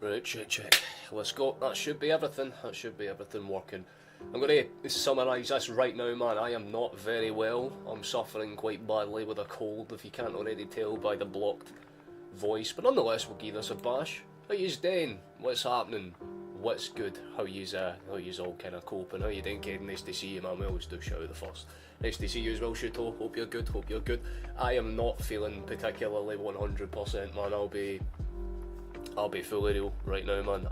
Right, check. Let's go. That should be everything. That should be everything working. I'm going to summarise this right now, man. I am not very well. I'm suffering quite badly with a cold, if you can't already tell by the blocked voice. But nonetheless, we'll give this a bash. How yous doing? What's happening? What's good? How yous all kind of coping? How you doing, Ked? Nice to see you, man. We always do shout out the first. Nice to see you as well, Shuto. Hope you're good. Hope you're good. I am not feeling particularly 100%, man. I'll be fully real right now, man.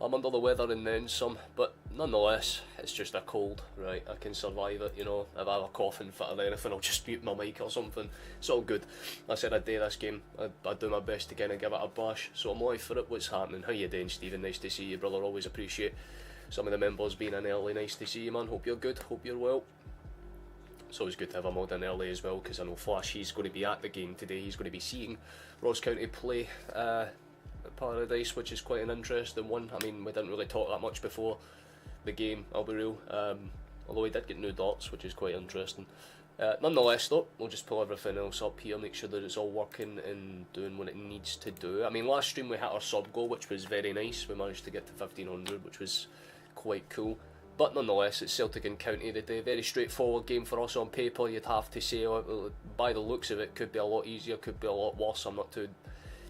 I'm under the weather and then some, but nonetheless, it's just a cold, right? I can survive it, you know. If I have a coughing fit or anything, I'll just mute my mic or something. It's all good. I said I'd do this game. I'd do my best to kind of give it a bash, so I'm live for it. What's happening? How you doing, Stephen? Nice to see you, brother. Always appreciate some of the members being in early. Nice to see you, man. Hope you're good. Hope you're well. It's always good to have a mod in early as well, because I know Flash, he's going to be at the game today. He's going to be seeing Ross County play at Paradise, which is quite an interesting one. I mean, we didn't really talk that much before the game, I'll be real, although we did get new dots, which is quite interesting. Nonetheless though, we'll just pull everything else up here, make sure that it's all working and doing what it needs to do. I mean, last stream we hit our sub goal, which was very nice. We managed to get to 1500, which was quite cool. But nonetheless, it's Celtic and County today. Very straightforward game for us on paper, you'd have to say. By the looks of it, could be a lot easier, could be a lot worse. I'm not too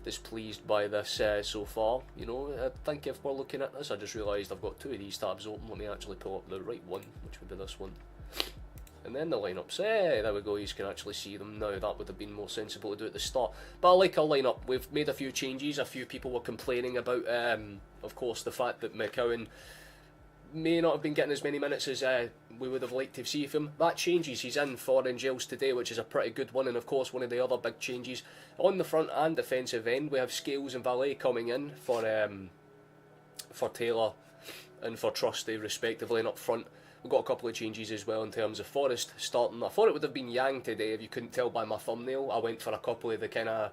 displeased by this so far. You know, I think if we're looking at this, I just realised I've got two of these tabs open. Let me actually pull up the right one, which would be this one. And then the lineups. Hey, there we go, you can actually see them now. That would have been more sensible to do at the start. But I like our lineup. We've made a few changes. A few people were complaining about, of course, the fact that McCowan may not have been getting as many minutes as we would have liked to see from him. That changes. He's in for Angels today, which is a pretty good one. And of course, one of the other big changes on the front and defensive end, we have Scales and Valet coming in for Taylor and for Trusty respectively. And up front, we've got a couple of changes as well in terms of Forrest starting. I thought it would have been Yang today, if you couldn't tell by my thumbnail. I went for a couple of the kind of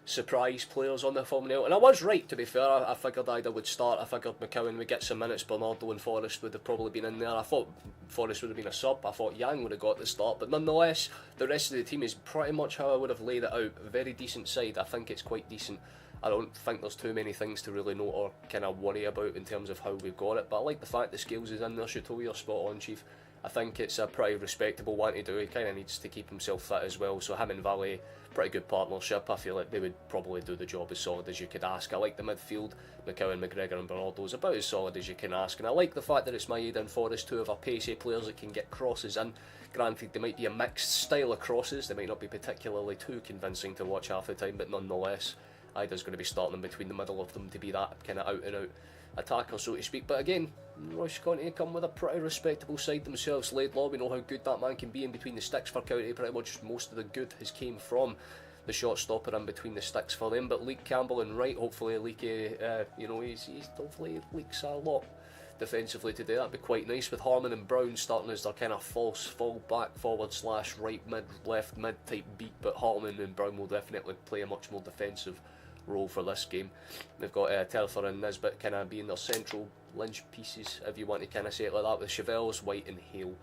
surprise players on the thumbnail, and I was right, to be fair. I figured Ida would start. I figured McCowan would get some minutes. Bernardo and Forrest would have probably been in there. I thought Forrest would have been a sub. I thought Yang would have got the start, but nonetheless, the rest of the team is pretty much how I would have laid it out. A very decent side. I think it's quite decent. I don't think there's too many things to really note or kind of worry about in terms of how we've got it, but I like the fact the Scales is in there. Chateau, you're spot on, Chief. I think it's a pretty respectable one to do. He kind of needs to keep himself fit as well, so him and Valet, pretty good partnership. I feel like they would probably do the job as solid as you could ask. I like the midfield. McCowan, McGregor and Bernardo is about as solid as you can ask, and I like the fact that it's Maeda and Forrest, two of our pacey players that can get crosses in. Granted, they might be a mixed style of crosses. They might not be particularly too convincing to watch half the time, but nonetheless, Ida's going to be starting between the middle of them to be that kind of out-and-out attacker, so to speak. But again, Ross County come with a pretty respectable side themselves. Laidlaw, we know how good that man can be in between the sticks for County. Pretty much most of the good has came from the shot stopper in between the sticks for them. But Leake, Campbell and Wright, hopefully Leakey, you know, he's hopefully leaks a lot defensively today. That'd be quite nice, with Harmon and Brown starting as their kind of false full back, forward slash right mid, left mid type beat. But Harmon and Brown will definitely play a much more defensive role for this game. They've got Telfer and Nisbet kind of being their central lynch pieces, if you want to kind of say it like that, with Chevelles, White and Hale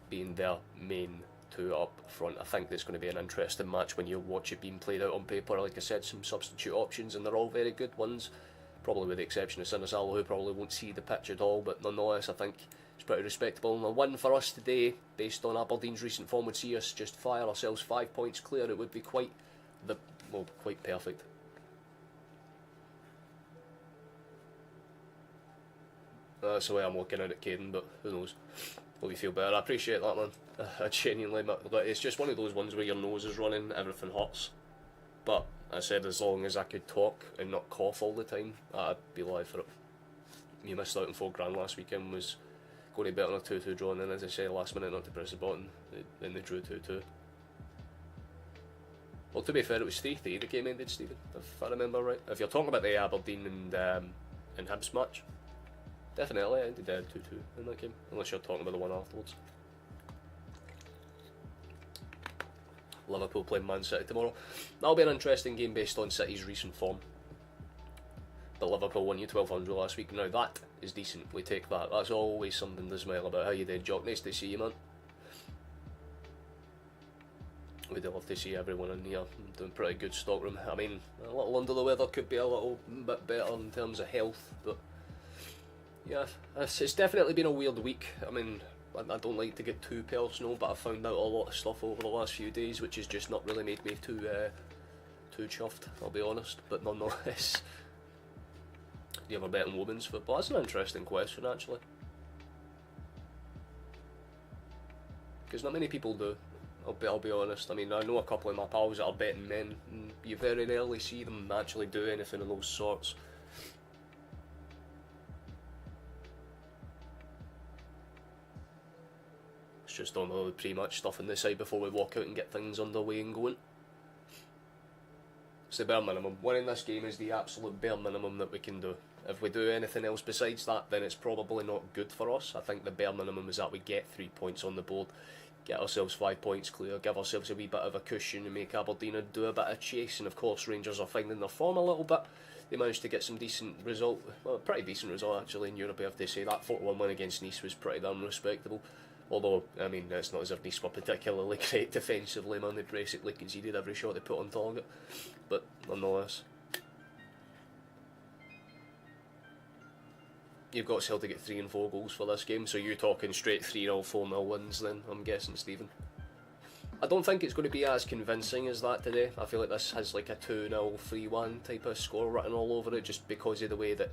being their main two up front. I think there's going to be an interesting match when you watch it being played out on paper. Like I said, some substitute options, and they're all very good ones, probably with the exception of Sinisalo, who probably won't see the pitch at all, but nonetheless I think it's pretty respectable. And a win for us today, based on Aberdeen's recent form, would see us just fire ourselves 5 points clear. It would be quite perfect. That's the way I'm looking at it, Caden, but who knows. Hope you feel better. I appreciate that, man. I genuinely, it's just one of those ones where your nose is running, everything hurts. But I said as long as I could talk and not cough all the time, I'd be live for it. You missed out on $4 last weekend, was going to bet on a 2-2 draw, and then as I said last minute not to press the button, then they drew 2-2. Well, to be fair, it was 3-3 the game ended, Stephen, if I remember right. If you're talking about the Aberdeen and Hibs match, definitely, I ended 2-2 in that game, unless you're talking about the one afterwards. Liverpool playing Man City tomorrow. That'll be an interesting game based on City's recent form. But Liverpool won you 1200 last week. Now that is decent, we take that. That's always something to smile about. How you doing, Jock? Nice to see you, man. We'd love to see everyone in here doing pretty good stockroom. I mean, a little under the weather, could be a little bit better in terms of health, but yeah, it's definitely been a weird week. I mean, I don't like to get too personal, but I found out a lot of stuff over the last few days, which has just not really made me too chuffed, I'll be honest, but nonetheless. Do you ever bet on women's football? That's an interesting question, actually. Because not many people do. I'll be honest. I mean, I know a couple of my pals that are betting men, and you very rarely see them actually do anything of those sorts. It's just on the pretty much stuff on the side before we walk out and get things underway and going. It's the bare minimum. Winning this game is the absolute bare minimum that we can do. If we do anything else besides that, then it's probably not good for us. I think the bare minimum is that we get 3 points on the board, get ourselves 5 points clear, give ourselves a wee bit of a cushion and make Aberdeen do a bit of chase. And of course Rangers are finding their form a little bit. They managed to get some decent result, well, pretty decent result actually in Europe, I have to say. That 4-1 win against Nice was pretty damn respectable. Although, I mean, it's not as if Nice were particularly great defensively, man. They basically conceded every shot they put on target. But nonetheless, you've got Celtic at 3 and 4 goals for this game, so you're talking straight 3-0, 4-0 wins then, I'm guessing, Stephen. I don't think it's going to be as convincing as that today. I feel like this has like a 2-0, 3-1 type of score written all over it, just because of the way that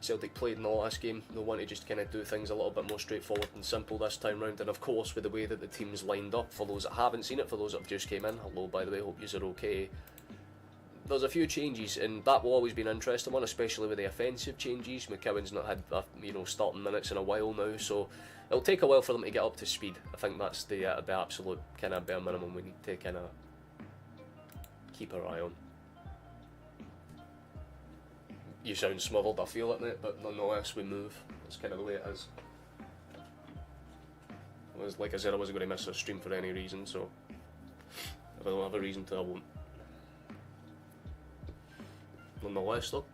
Celtic played in the last game. They want to just kind of do things a little bit more straightforward and simple this time round, and of course with the way that the team's lined up, for those that haven't seen it, for those that have just came in, hello by the way, hope yous are okay. There's a few changes, and that will always be an interesting one, especially with the offensive changes. McCowan's not had starting minutes in a while now, so it'll take a while for them to get up to speed. I think that's the absolute kind of bare minimum we need to kind of keep our eye on. You sound smothered, I feel it, mate, but nonetheless we move. That's kind of the way it is. Like I said, I wasn't going to miss a stream for any reason, so if I don't have a reason to, I won't. Nonetheless though,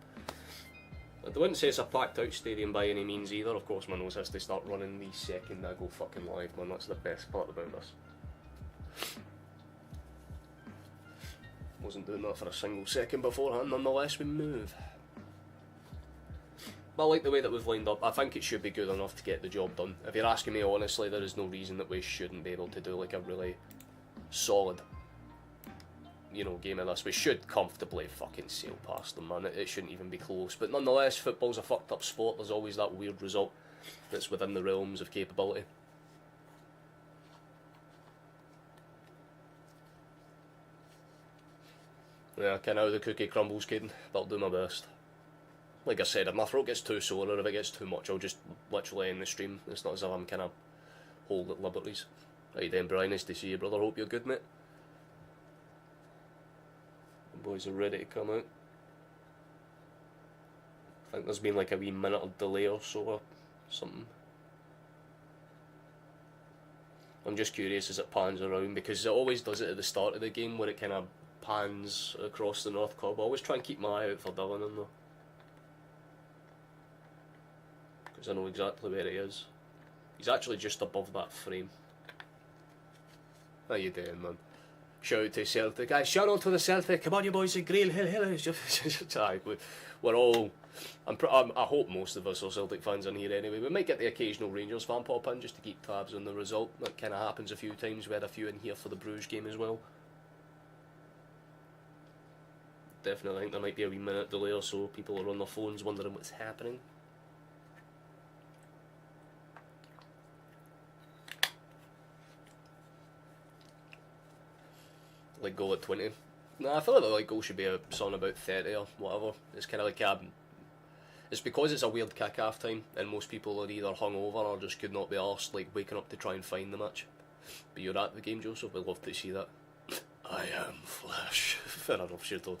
I wouldn't say it's a packed out stadium by any means either. Of course my nose has to start running the second I go fucking live, man. That's the best part about this. Wasn't doing that for a single second beforehand. Nonetheless we move. But I like the way that we've lined up. I think it should be good enough to get the job done. If you're asking me honestly, there is no reason that we shouldn't be able to do like a really solid game of this. We should comfortably fucking sail past them, man. It shouldn't even be close. But nonetheless, football's a fucked up sport. There's always that weird result that's within the realms of capability. Yeah, kind of how the cookie crumbles, Caden, but I'll do my best. Like I said, if my throat gets too sore or if it gets too much, I'll just literally end the stream. It's not as if I'm kind of hold at liberties. How you doing, Brian? Nice to see you, brother. Hope you're good, mate. Boys are ready to come out. I think there's been like a wee minute of delay or so or something. I'm just curious as it pans around, because it always does it at the start of the game where it kind of pans across the North Club. I always try and keep my eye out for Dylan in there, because I know exactly where he is. He's actually just above that frame. How you doing, man? Shout out to Celtic. Guys, shout out to the Celtic. Come on, you boys, Grail Hill. We're all. I hope most of us are Celtic fans in here anyway. We might get the occasional Rangers fan pop in just to keep tabs on the result. That kind of happens a few times. We had a few in here for the Bruges game as well. Definitely think there might be a wee minute delay or so. People are on their phones wondering what's happening. Like goal at 20. Nah, I feel like the like goal should be a song about 30 or whatever. It's kind of like it's because it's a weird kick-off time and most people are either hungover or just could not be arsed like waking up to try and find the match. But you're at the game, Joseph. We'd love to see that. I am Flash. Fair enough, Shirto.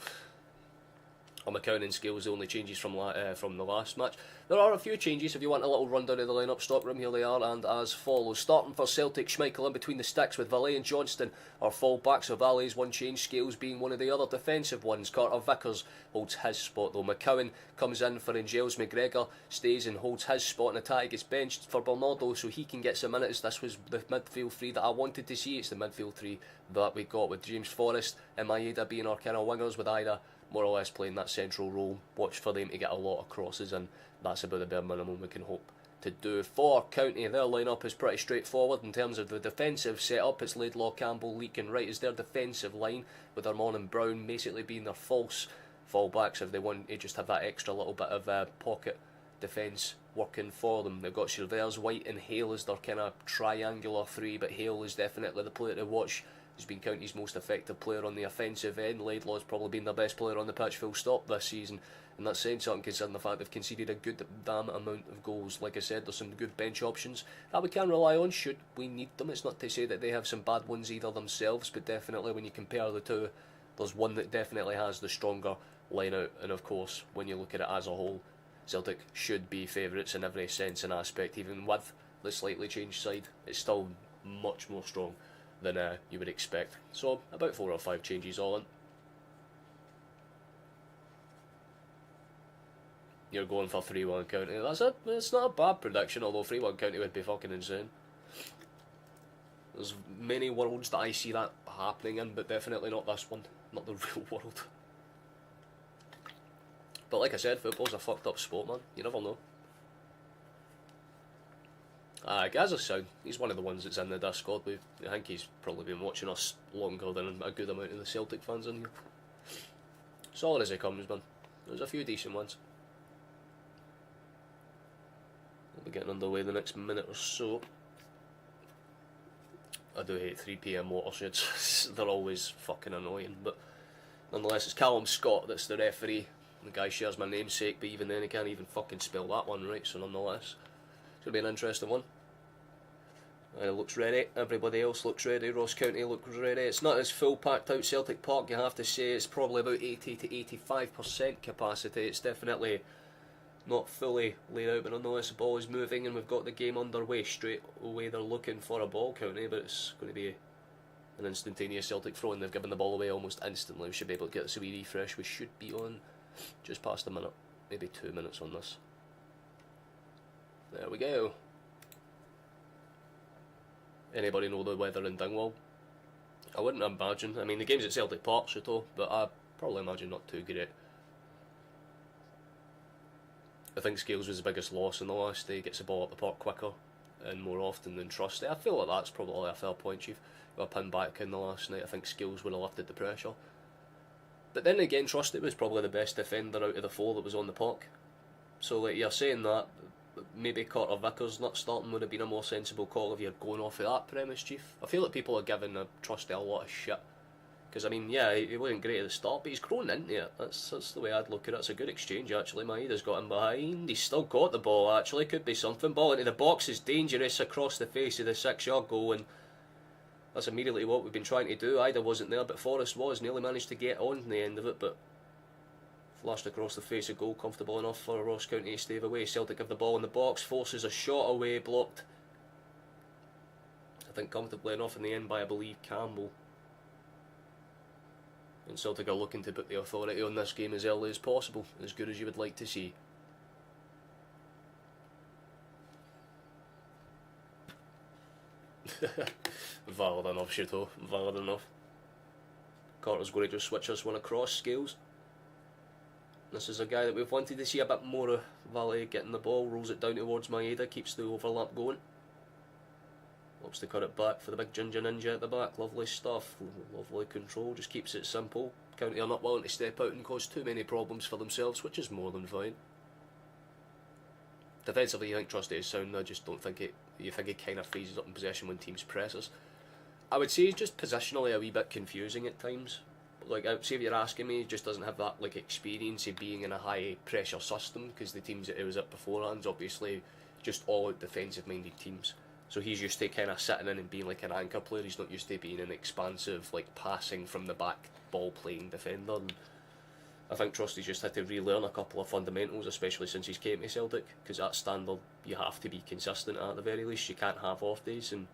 On my counting scales, the only changes from the last match. There are a few changes if you want a little rundown of the lineup. Stock room, here they are, and as follows. Starting for Celtic, Schmeichel in between the sticks with Valet and Johnston. Our full-backs, so Valet's one change, Scales being one of the other defensive ones. Carter Vickers holds his spot though. McCowan comes in for Angels. McGregor stays and holds his spot, and Attack gets benched for Bernardo so he can get some minutes. This was the midfield three that I wanted to see. It's the midfield three that we got with James Forrest and Maeda being our kind of wingers, with Ida more or less playing that central role. Watch for them to get a lot of crosses in. That's about the bare minimum we can hope to do. For County, their lineup is pretty straightforward in terms of the defensive setup. It's Laidlaw, Campbell, Leake and Wright is their defensive line, with Armon and Brown basically being their false fallbacks if they want to just have that extra little bit of pocket defence working for them. They've got Chilvers, White and Hale as their kind of triangular three, but Hale is definitely the player to watch. He's been County's most effective player on the offensive end. Laidlaw's probably been their best player on the pitch full stop this season, and that's saying something considering the fact they've conceded a good damn amount of goals. Like I said, there's some good bench options that we can rely on should we need them. It's not to say that they have some bad ones either themselves, but definitely when you compare the two, there's one that definitely has the stronger line out, and of course when you look at it as a whole, Celtic should be favourites in every sense and aspect. Even with the slightly changed side, it's still much more strong than you would expect. So about 4 or 5 changes all in. You're going for 3-1 County. That's it. It's not a bad prediction, although 3-1 County would be fucking insane. There's many worlds that I see that happening in, but definitely not this one. Not the real world. But like I said, football's a fucked up sport, man. You never know. Gaz is sound. He's one of the ones that's in the Discord. I think he's probably been watching us longer than a good amount of the Celtic fans in here. Solid as it comes, man. There's a few decent ones. We'll be getting underway the next minute or so. I do hate 3 PM watersheds. They're always fucking annoying, but nonetheless, it's Callum Scott that's the referee. The guy shares my namesake, but even then he can't even fucking spell that one right, so nonetheless, it's going to be an interesting one. Looks ready, everybody else looks ready, Ross County looks ready. It's not as full packed out Celtic Park, you have to say. It's probably about 80 to 85% capacity. It's definitely not fully laid out, but nonetheless the ball is moving and we've got the game underway. Straight away they're looking for a ball, County, but it's going to be an instantaneous Celtic throw, and they've given the ball away almost instantly. We should be able to get this a wee refresh. We should be on just past a minute, maybe 2 minutes on this. There we go. Anybody know the weather in Dingwall? I wouldn't imagine. I mean, the game's at Celtic Park, so but I probably imagine not too great. I think Scales was the biggest loss in the last day. He gets the ball up the park quicker and more often than Trusty. I feel like that's probably a fair point, Chief. Got a pin back in the last night. I think Scales would have lifted the pressure. But then again, Trusty was probably the best defender out of the 4 that was on the park. So like, you're saying that maybe Carter Vickers not starting would have been a more sensible call if you're going off of that premise, Chief. I feel like people are giving Trusty a lot of shit. Because, I mean, yeah, he wasn't great at the start, but he's grown into it. That's the way I'd look at it. It's a good exchange, actually. Maeda's got him behind. He's still got the ball, actually. Could be something. Ball into the box is dangerous across the face of the 6-yard goal, and that's immediately what we've been trying to do. Ida wasn't there, but Forrest was. Nearly managed to get on the end of it, but flashed across the face of goal. Comfortable enough for Ross County to stave away. Celtic have the ball in the box. Forces a shot away, blocked. I think comfortably enough in the end by, I believe, Campbell. And Celtic are looking to put the authority on this game as early as possible, as good as you would like to see. Valid enough, Chateau. Valid enough. Carter's going to just switch us one across, Scales. This is a guy that we've wanted to see a bit more of. Valet getting the ball, rolls it down towards Maeda, keeps the overlap going. Looks to cut it back for the big ginger ninja at the back. Lovely stuff. Lovely control. Just keeps it simple. County are not willing to step out and cause too many problems for themselves, which is more than fine. Defensively, you think Trusty is sound. I just don't think it. You think it kind of freezes up in possession when teams press us. I would say he's just positionally a wee bit confusing at times. Like, I would say if you're asking me, he just doesn't have that like experience of being in a high pressure system, because the teams that he was at beforehand obviously just all out defensive minded teams. So he's used to kind of sitting in and being like an anchor player. He's not used to being an expansive, like, passing from the back, ball playing defender. And I think Trusty's just had to relearn a couple of fundamentals, especially since he's came to Celtic, because that standard you have to be consistent at the very least. You can't have off days, and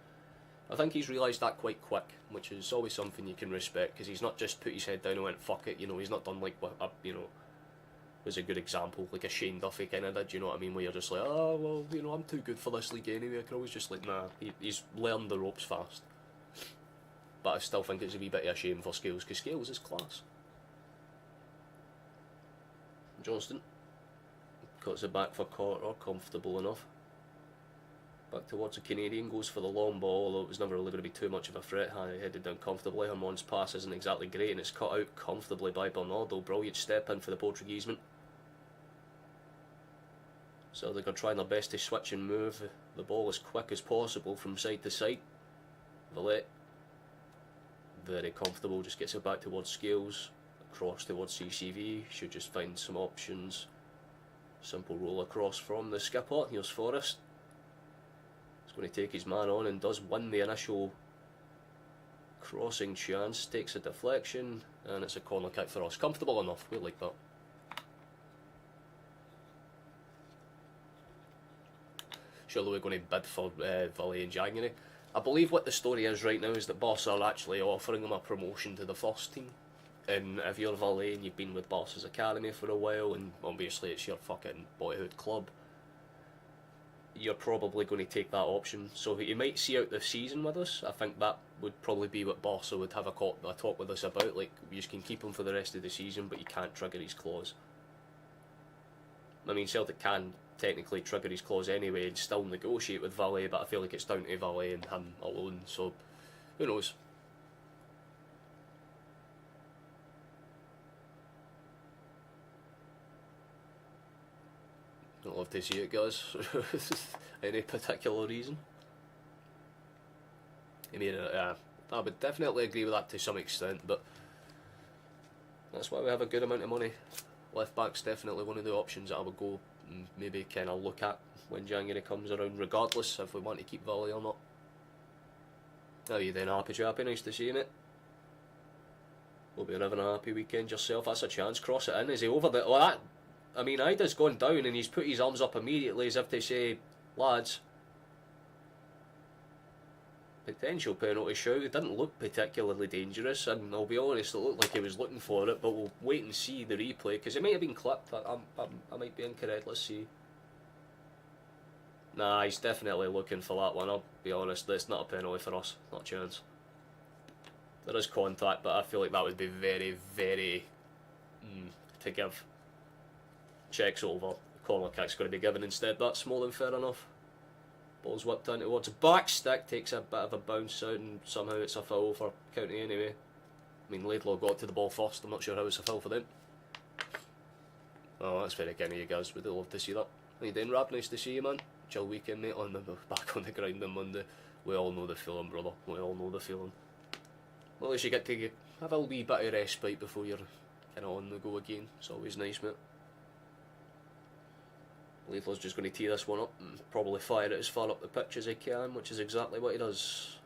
I think he's realised that quite quick, which is always something you can respect, because he's not just put his head down and went fuck it. You know, he's not done like was a good example, like a Shane Duffy kind of did. You know what I mean? Where you're just like, oh well, you know, I'm too good for this league anyway. I can always just like, nah. He's learned the ropes fast, but I still think it's a wee bit of a shame for Scales, because Scales is class. Johnston cuts it back for Carter, comfortable enough. Back towards the Canadian, goes for the long ball, although it was never really going to be too much of a threat. Harry headed down comfortably. Hermon's pass isn't exactly great, and it's cut out comfortably by Bernardo. Brilliant step in for the Portugueseman. So they're trying their best to switch and move the ball as quick as possible from side to side. Villette, very comfortable, just gets it back towards Scales. Across towards CCV, should just find some options. Simple roll across from the skipper. Here's Forrest. He's going to take his man on and does win the initial crossing chance. Takes a deflection, and it's a corner kick for us. Comfortable enough, we like that. Surely we're going to bid for Valley in January. I believe what the story is right now is that Boss are actually offering him a promotion to the first team. And if you're Valet and you've been with Boss's Academy for a while, and obviously it's your fucking boyhood club, you're probably going to take that option. So you might see out the season with us. I think that would probably be what Bossa would have a talk with us about. Like, you can keep him for the rest of the season, but you can't trigger his clause. I mean, Celtic can technically trigger his clause anyway and still negotiate with Valet, but I feel like it's down to Valet and him alone, so who knows. I'd love to see it, guys. Any particular reason? I mean, I would definitely agree with that to some extent, but that's why we have a good amount of money. Left back's definitely one of the options that I would go and maybe kind of look at when January comes around, regardless if we want to keep Volley or not. How are you then, Happy Chappy? Nice to see you, mate. Hope you're having a happy weekend yourself. That's a chance. Cross it in. Is he over the... Well, that... I mean, Ida's gone down and he's put his arms up immediately as if to say, lads, potential penalty shout. It didn't look particularly dangerous, and I'll be honest, it looked like he was looking for it, but we'll wait and see the replay, because it might have been clipped. I might be incorrect. Let's see. Nah, he's definitely looking for that one. I'll be honest, that's not a penalty for us. Not a chance. There is contact, but I feel like that would be very, very to give. Checks over. Corner kick's going to be given instead. That's more than fair enough. Ball's whipped in towards a back stick, takes a bit of a bounce out, and somehow it's a foul for County anyway. I mean, Laidlaw got to the ball first. I'm not sure how it's a foul for them. Oh, that's very kind of you guys. We'd love to see that. How you doing, Rab? Nice to see you, man. Chill weekend, mate. Back on the grind on Monday. We all know the feeling, brother. We all know the feeling. Well, at least you get to have a wee bit of respite before you're kind of on the go again. It's always nice, mate. Laidlaw's just going to tee this one up and probably fire it as far up the pitch as he can, which is exactly what he does.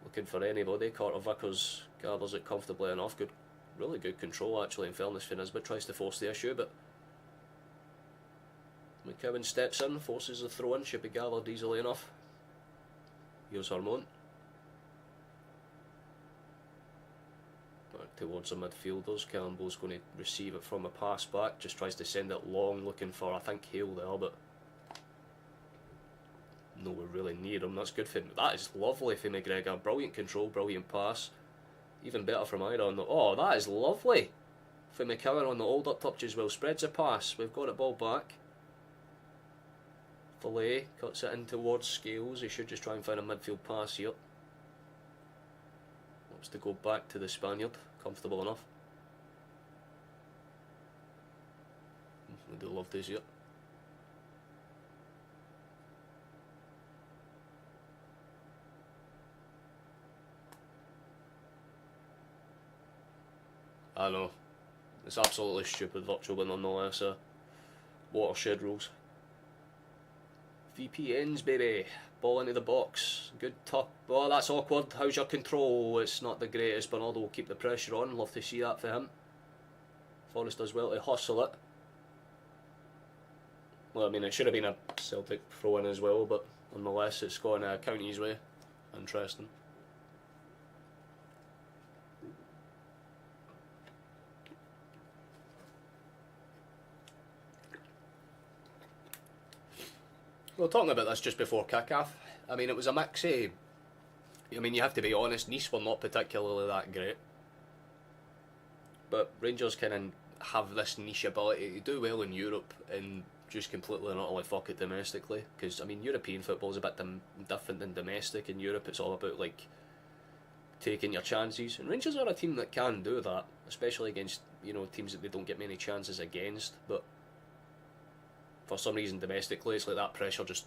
Looking for anybody. Carter Vickers gathers it comfortably enough. Good, really good control actually, in fairness for Nisbet. Tries to force the issue, but McKeown steps in, forces the throw in, should be gathered easily enough. Here's Hermon. Back towards the midfielders. Campbell's going to receive it from a pass back, just tries to send it long, looking for, I think, Hale there, but nowhere really near him. That's good for him. That is lovely for McGregor. Brilliant control, brilliant pass. Even better from Ida on the... Oh, that is lovely for McKeown on the hold-up touch as well. Spreads a pass. We've got it ball back. Filet cuts it in towards Scales. He should just try and find a midfield pass here. Wants to go back to the Spaniard. Comfortable enough. We do love this here. I know. It's absolutely stupid virtual, but nonetheless, watershed rules. VPNs, baby. Ball into the box. Good tuck. Oh, that's awkward. How's your control? It's not the greatest. Bernardo will keep the pressure on. Love to see that for him. Forrest does well to hustle it. Well, I mean, it should have been a Celtic throw-in as well, but nonetheless, it's gone County's way. Interesting. We were talking about this just before kick-off. I mean, it was a mix of... I mean, you have to be honest, Nice were not particularly that great. But Rangers kind of have this niche ability to do well in Europe and just completely and utterly fuck it domestically. Because, I mean, European football is a bit different than domestic. In Europe, it's all about, like, taking your chances. And Rangers are a team that can do that, especially against, you know, teams that they don't get many chances against. But for some reason, domestically, it's like that pressure just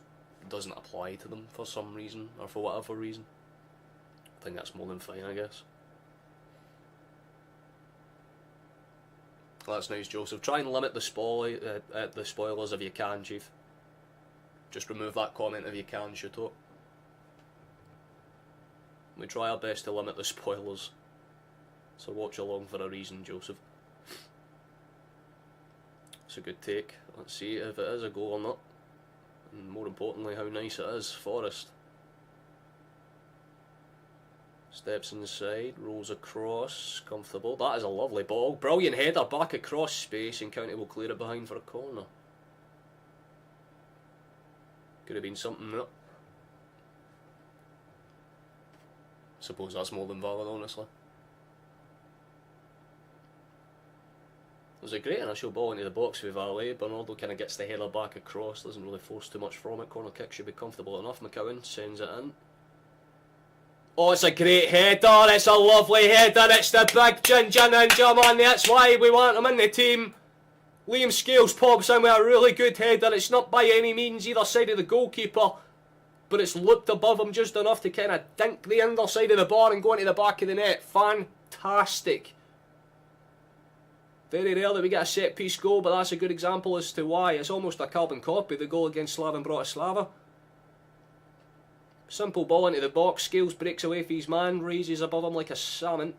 doesn't apply to them for some reason, or for whatever reason. I think that's more than fine, I guess. That's nice, Joseph. Try and limit the spoilers if you can, Chief. Just remove that comment if you can, Shuto. We try our best to limit the spoilers. So watch along for a reason, Joseph. It's a good take. Let's see if it is a goal or not. And more importantly, how nice it is. Forrest. Steps inside, rolls across, comfortable. That is a lovely ball. Brilliant header, back across space, and County will clear it behind for a corner. Could have been something, no? Suppose that's more than valid, honestly. It was a great initial ball into the box for Valet. Bernardo kind of gets the header back across, doesn't really force too much from it. Corner kick should be comfortable enough. McCowan sends it in. Oh, it's a great header, it's a lovely header, it's the big ginger ninja, man, that's why we want him in the team. Liam Scales pops in with a really good header. It's not by any means either side of the goalkeeper, but it's looped above him just enough to kind of dink the underside of the bar and go into the back of the net. Fantastic. Very rare that we get a set piece goal, but that's a good example as to why. It's almost a carbon copy of the goal against Slaven Bratislava. Simple ball into the box, Scales breaks away for his man, raises above him like a salmon.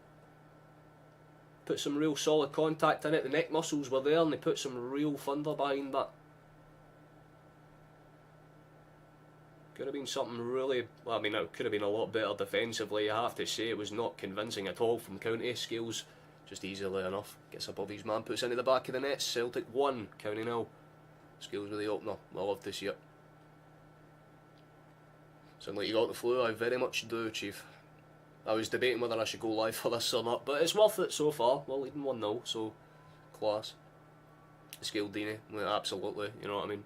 Put some real solid contact in it, the neck muscles were there and they put some real thunder behind that. Could have been something really, well, I mean, it could have been a lot better defensively, I have to say. It was not convincing at all from County. Scales just easily enough gets above his man, puts into the back of the net. Celtic 1, County 0. Scales with the opener, I love to see it. Sound like you got the flu? I very much do, Chief. I was debating whether I should go live for this or not, but it's worth it so far. We're leading 1-0, so class. Scaldini, absolutely, you know what I mean.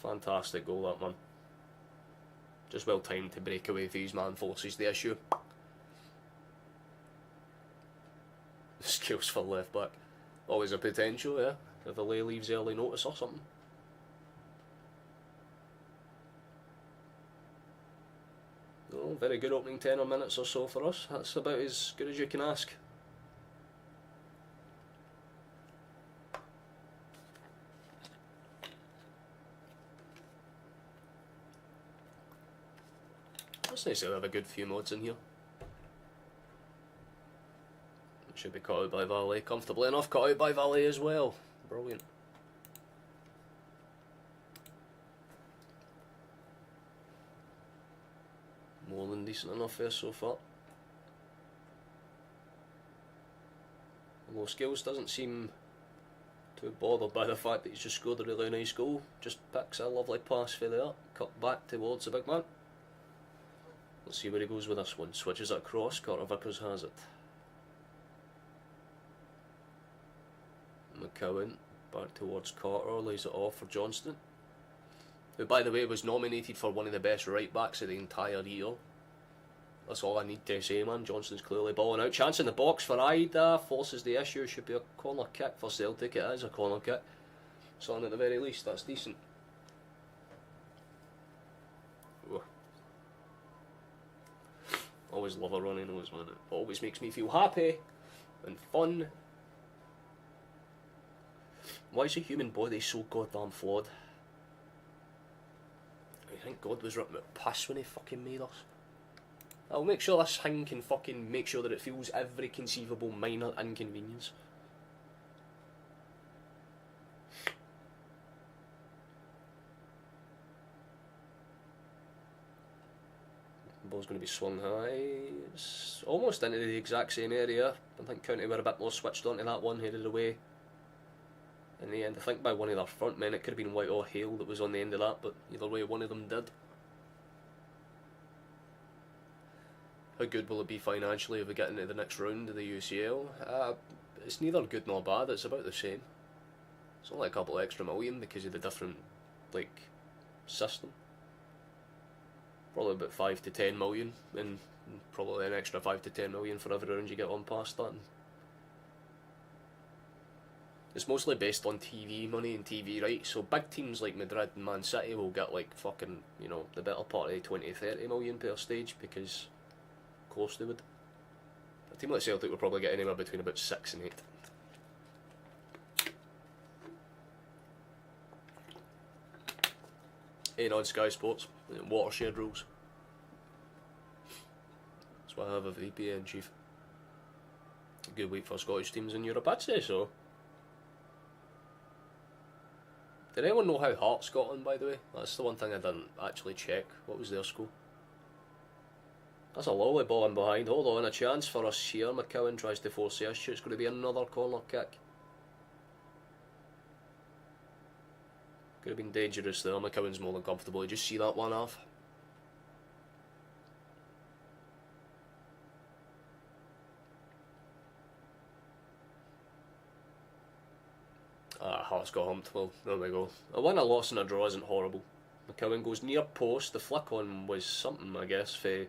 Fantastic goal, that man. Just well timed to break away for his man, forces the issue. Skills for left back. Always a potential, yeah. If Valet leaves early notice or something. Oh, very good opening 10 or minutes or so for us. That's about as good as you can ask. It's nice to have a good few mods in here. It should be cut out by Valet comfortably enough. Cut out by Valet as well. Brilliant. More than decent enough here so far. Although Scales doesn't seem too bothered by the fact that he's just scored a really nice goal. Just picks a lovely pass for there. Cut back towards the big man. Let's see where he goes with this one. Switches it across. Carter Vickers has it. McCowan back towards Carter. Lays it off for Johnston, who, by the way, was nominated for one of the best right backs of the entire year. That's all I need to say, man. Johnston's clearly balling out. Chance in the box for Ida. Forces the issue. Should be a corner kick for Celtic. It is a corner kick. Something at the very least. That's decent. Ooh. Always love a running nose, man. It always makes me feel happy and fun. Why is the human body so goddamn flawed? I think God was written with piss when he fucking made us. I'll make sure this thing can fucking make sure that it feels every conceivable minor inconvenience. Ball's going to be swung high. It's almost into the exact same area. I think County were a bit more switched onto that one, headed away. In the end, I think by one of their front men, it could have been White or Hale that was on the end of that, but either way, one of them did. How good will it be financially if we get into the next round of the UCL? It's neither good nor bad, it's about the same. It's only a couple of extra million because of the different, like, system. Probably about 5 to 10 million, and probably an extra 5 to 10 million for every round you get on past that. It's mostly based on TV money and TV rights, so big teams like Madrid and Man City will get like fucking, you know, the better part of 20, 30 million per stage, because of course they would. A team like Celtic will probably get anywhere between about 6 and 8. Ain't on Sky Sports, watershed rules. That's why I have a VPN, chief. A good week for Scottish teams in Europe, I'd say so. Did anyone know how Hearts got on, by the way? That's the one thing I didn't actually check. What was their score? That's a lovely ball in behind. Hold on, a chance for us here. McCowan tries to force the issue. It's going to be another corner kick. Could have been dangerous there. McCowan's more than comfortable. You just see that one off. Hearts got humped. Well, there we go. A win, a loss and a draw isn't horrible. McCowan goes near post. The flick on was something, I guess, for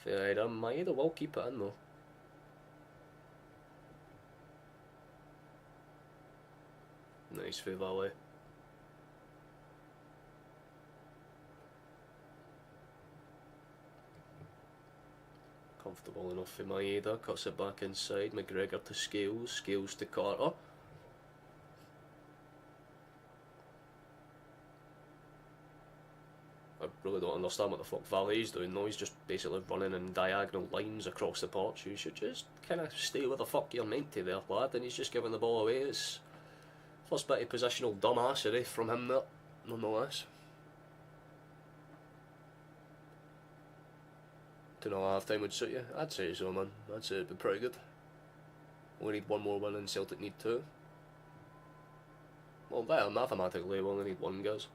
Maeda. Maeda will keep it in though. Nice for Valet. Comfortable enough for Maeda. Cuts it back inside. McGregor to Scales. Scales to Carter. I really don't understand what the fuck Valet's doing though. He's just basically running in diagonal lines across the park. You should just kind of stay where the fuck you're meant to there, lad. And he's just giving the ball away. It's first bit of positional dumbassery from him there, nonetheless. 2.5 half time would suit you? I'd say so, man. I'd say it'd be pretty good. We need one more win and Celtic need 2. Well, there, mathematically we only need 1, guys.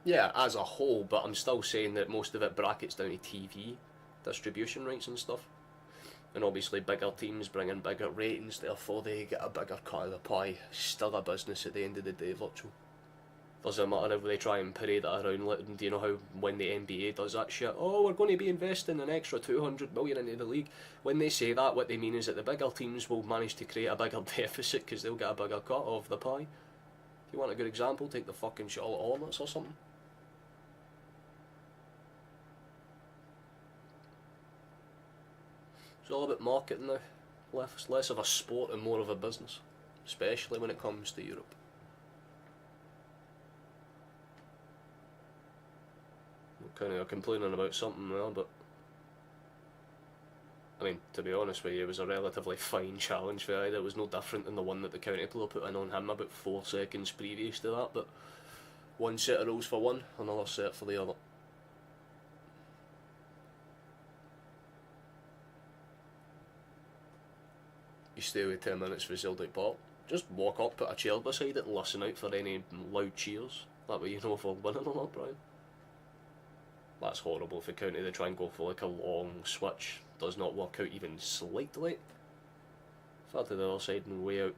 Yeah, as a whole, but I'm still saying that most of it brackets down to TV distribution rights and stuff. And obviously bigger teams bring in bigger ratings, therefore they get a bigger cut of the pie. Still a business at the end of the day, virtual. Doesn't matter if they try and parade it around. Do you know how when the NBA does that shit? Oh, we're going to be investing an extra 200 million into the league. When they say that, what they mean is that the bigger teams will manage to create a bigger deficit because they'll get a bigger cut of the pie. If you want a good example, take the fucking Charlotte Hornets or something. It's all about marketing now. Less of a sport and more of a business, especially when it comes to Europe. I'm kind of complaining about something there, but I mean, to be honest with you, it was a relatively fine challenge for either. It was no different than the one that the county player put in on him about 4 seconds previous to that, but one set of rules for one, another set for the other. You stay away 10 minutes for Celtic Park. Just walk up, put a chair beside it and listen out for any loud cheers. That way you know if we're winning or not, Brian. That's horrible for County. They try and go for like a long switch. Does not work out even slightly. Far to the other side and way out.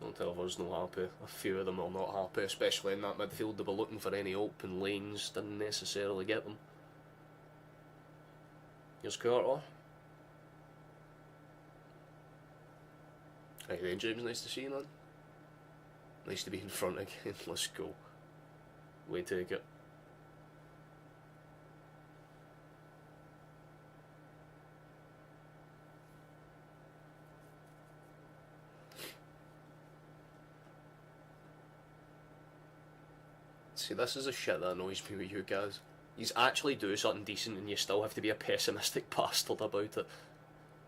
Don't tell us not happy. A few of them are not happy, especially in that midfield. They were looking for any open lanes, didn't necessarily get them. Here's Carter. Hey then, James, nice to see you, man. Nice to be in front again. Let's go. We take it. See, this is the shit that annoys me with you guys. You actually do something decent and you still have to be a pessimistic bastard about it.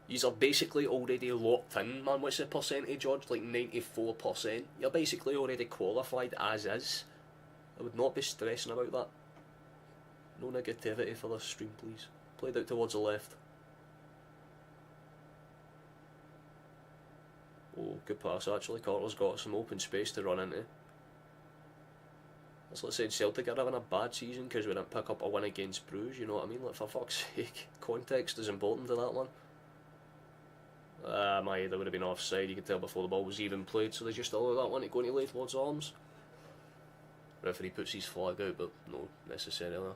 You are basically already locked in, man. What's the percentage, George? Like 94%. You're basically already qualified as is. I would not be stressing about that. No negativity for this stream, please. Played out towards the left. Oh, good pass actually. Carter's got some open space to run into. As let's say Celtic are having a bad season because we didn't pick up a win against Bruges, you know what I mean? Like, for fuck's sake, context is important to that one. My head would have been offside, you could tell before the ball was even played, so they just allow that one to go into Laidlaw's arms. Referee puts his flag out, but no necessarily.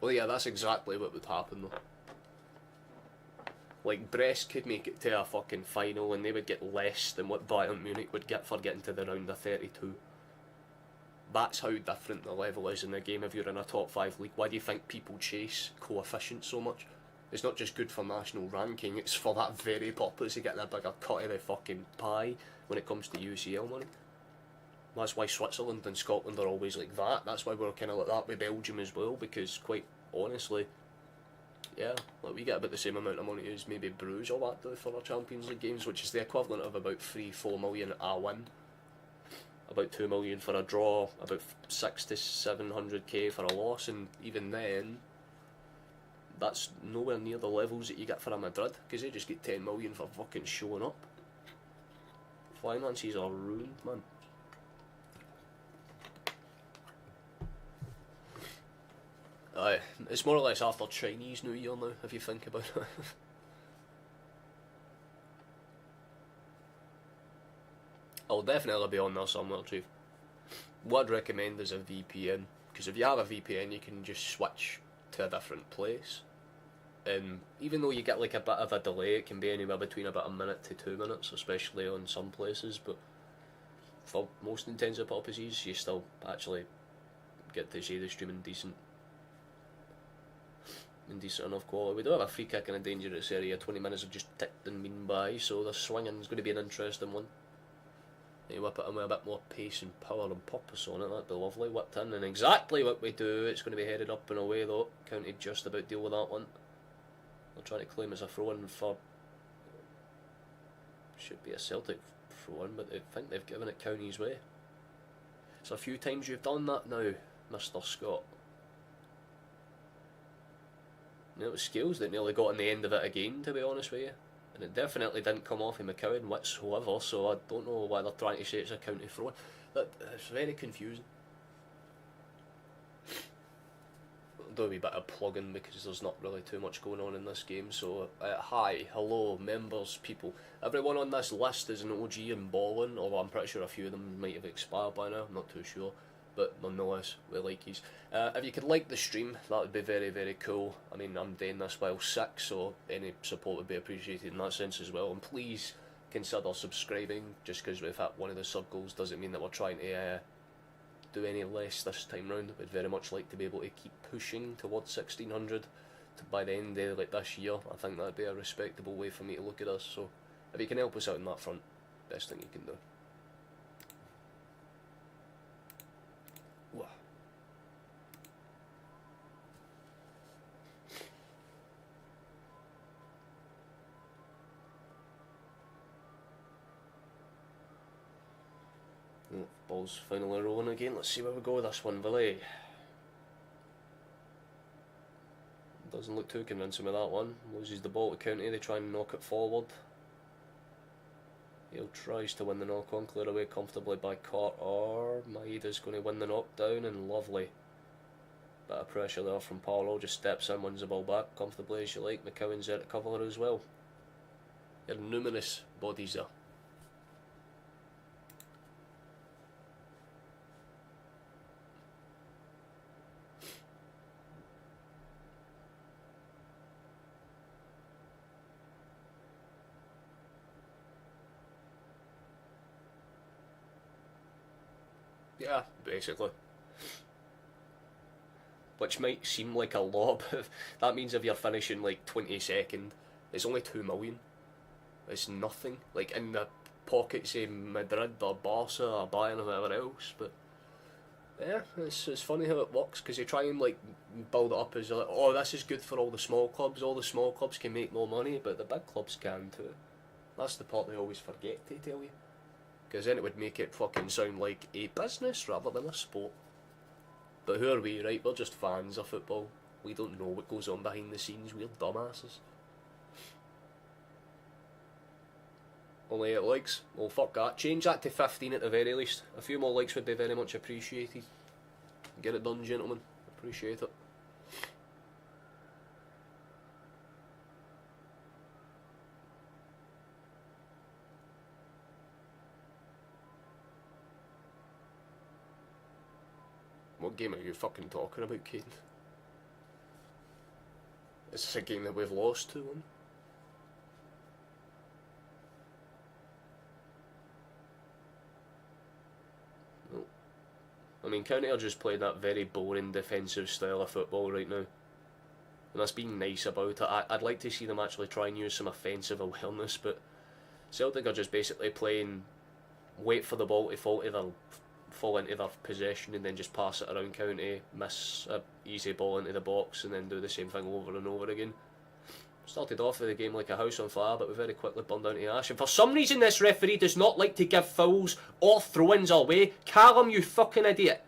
Well, yeah, that's exactly what would happen though. Like, Brest could make it to a fucking final and they would get less than what Bayern Munich would get for getting to the round of 32. That's how different the level is in the game if you're in a top 5 league. Why do you think people chase coefficient so much? It's not just good for national ranking, it's for that very purpose of getting a bigger cut of the fucking pie when it comes to UCL money. That's why Switzerland and Scotland are always like that. That's why we're kind of like that with Belgium as well, because quite honestly, yeah, like we get about the same amount of money as maybe Bruges or that do for our Champions League games, which is the equivalent of about 3-4 million a win, about 2 million for a draw, about 600 to 700k for a loss, and even then, that's nowhere near the levels that you get for a Madrid, because they just get 10 million for fucking showing up. Finances are ruined, man. Aye, it's more or less after Chinese New Year now, if you think about it. I'll definitely be on there somewhere, Chief. What I'd recommend is a VPN, because if you have a VPN you can just switch to a different place. Even though you get like a bit of a delay, it can be anywhere between about a minute to 2 minutes, especially on some places, but for most intents and purposes you still actually get to see the streaming decent. In decent enough quality. We do have a free kick in a dangerous area. 20 minutes have just ticked and been by, so the swinging is going to be an interesting one. You whip it in with a bit more pace and power and purpose on it, that'd be lovely. Whipped in, and exactly what we do. It's going to be headed up and away though. County just about deal with that one. They're trying to claim as a throw-in for... should be a Celtic throw-in, but I think they've given it County's way. It's a few times you've done that now, Mr. Scott. It was Scales that nearly got on the end of it again, to be honest with you. And it definitely didn't come off of McCowan whatsoever, so I don't know why they're trying to say it's a county throw. It's very confusing. I'll do a wee bit of plugging because there's not really too much going on in this game. So, hi, hello, members, people. Everyone on this list is an OG in bowling, although I'm pretty sure a few of them might have expired by now, I'm not too sure. But nonetheless, we like yous. If you could like the stream, that would be very, very cool. I mean, I'm doing this while sick, so any support would be appreciated in that sense as well. And please consider subscribing. Just because we've hit one of the sub goals doesn't mean that we're trying to do any less this time round. We'd very much like to be able to keep pushing towards 1600 by the end of like this year. I think that'd be a respectable way for me to look at us. So if you can help us out on that front, best thing you can do. Ball's finally rolling again. Let's see where we go with this one, Villy. Doesn't look too convincing with that one. Loses the ball to County, they try and knock it forward. Hale tries to win the knock on, clear away comfortably by Carter. Maeda's going to win the knockdown, and lovely. Bit of pressure there from Paulo, just steps in, wins the ball back comfortably as you like. McCowan's there to cover her as well. There are numerous bodies there. Yeah, basically. which might seem like a lot, but that means if you're finishing like 22nd, it's only 2 million. It's nothing. Like in the pockets of Madrid or Barca or Bayern or whatever else, but yeah, it's funny how it works, because you try and like build it up as like, oh, this is good for all the small clubs. All the small clubs can make more money, but the big clubs can too. That's the part they always forget to tell you, because then it would make it fucking sound like a business rather than a sport. But who are we, right? We're just fans of football. We don't know what goes on behind the scenes. We're dumbasses. Only 8 likes? Well, fuck that. Change that to 15 at the very least. A few more likes would be very much appreciated. Get it done, gentlemen. Appreciate it. What game are you fucking talking about, Kane? Is this a game that we've lost 2-1? No. I mean, County are just playing that very boring defensive style of football right now. And that's being nice about it. I'd like to see them actually try and use some offensive awareness, but Celtic are just basically playing, wait for the ball to fall into their possession and then just pass it around County, miss a easy ball into the box and then do the same thing over and over again. Started off with the game like a house on fire, but we very quickly burned down to ash. And for some reason this referee does not like to give fouls or throw-ins away. Callum, you fucking idiot.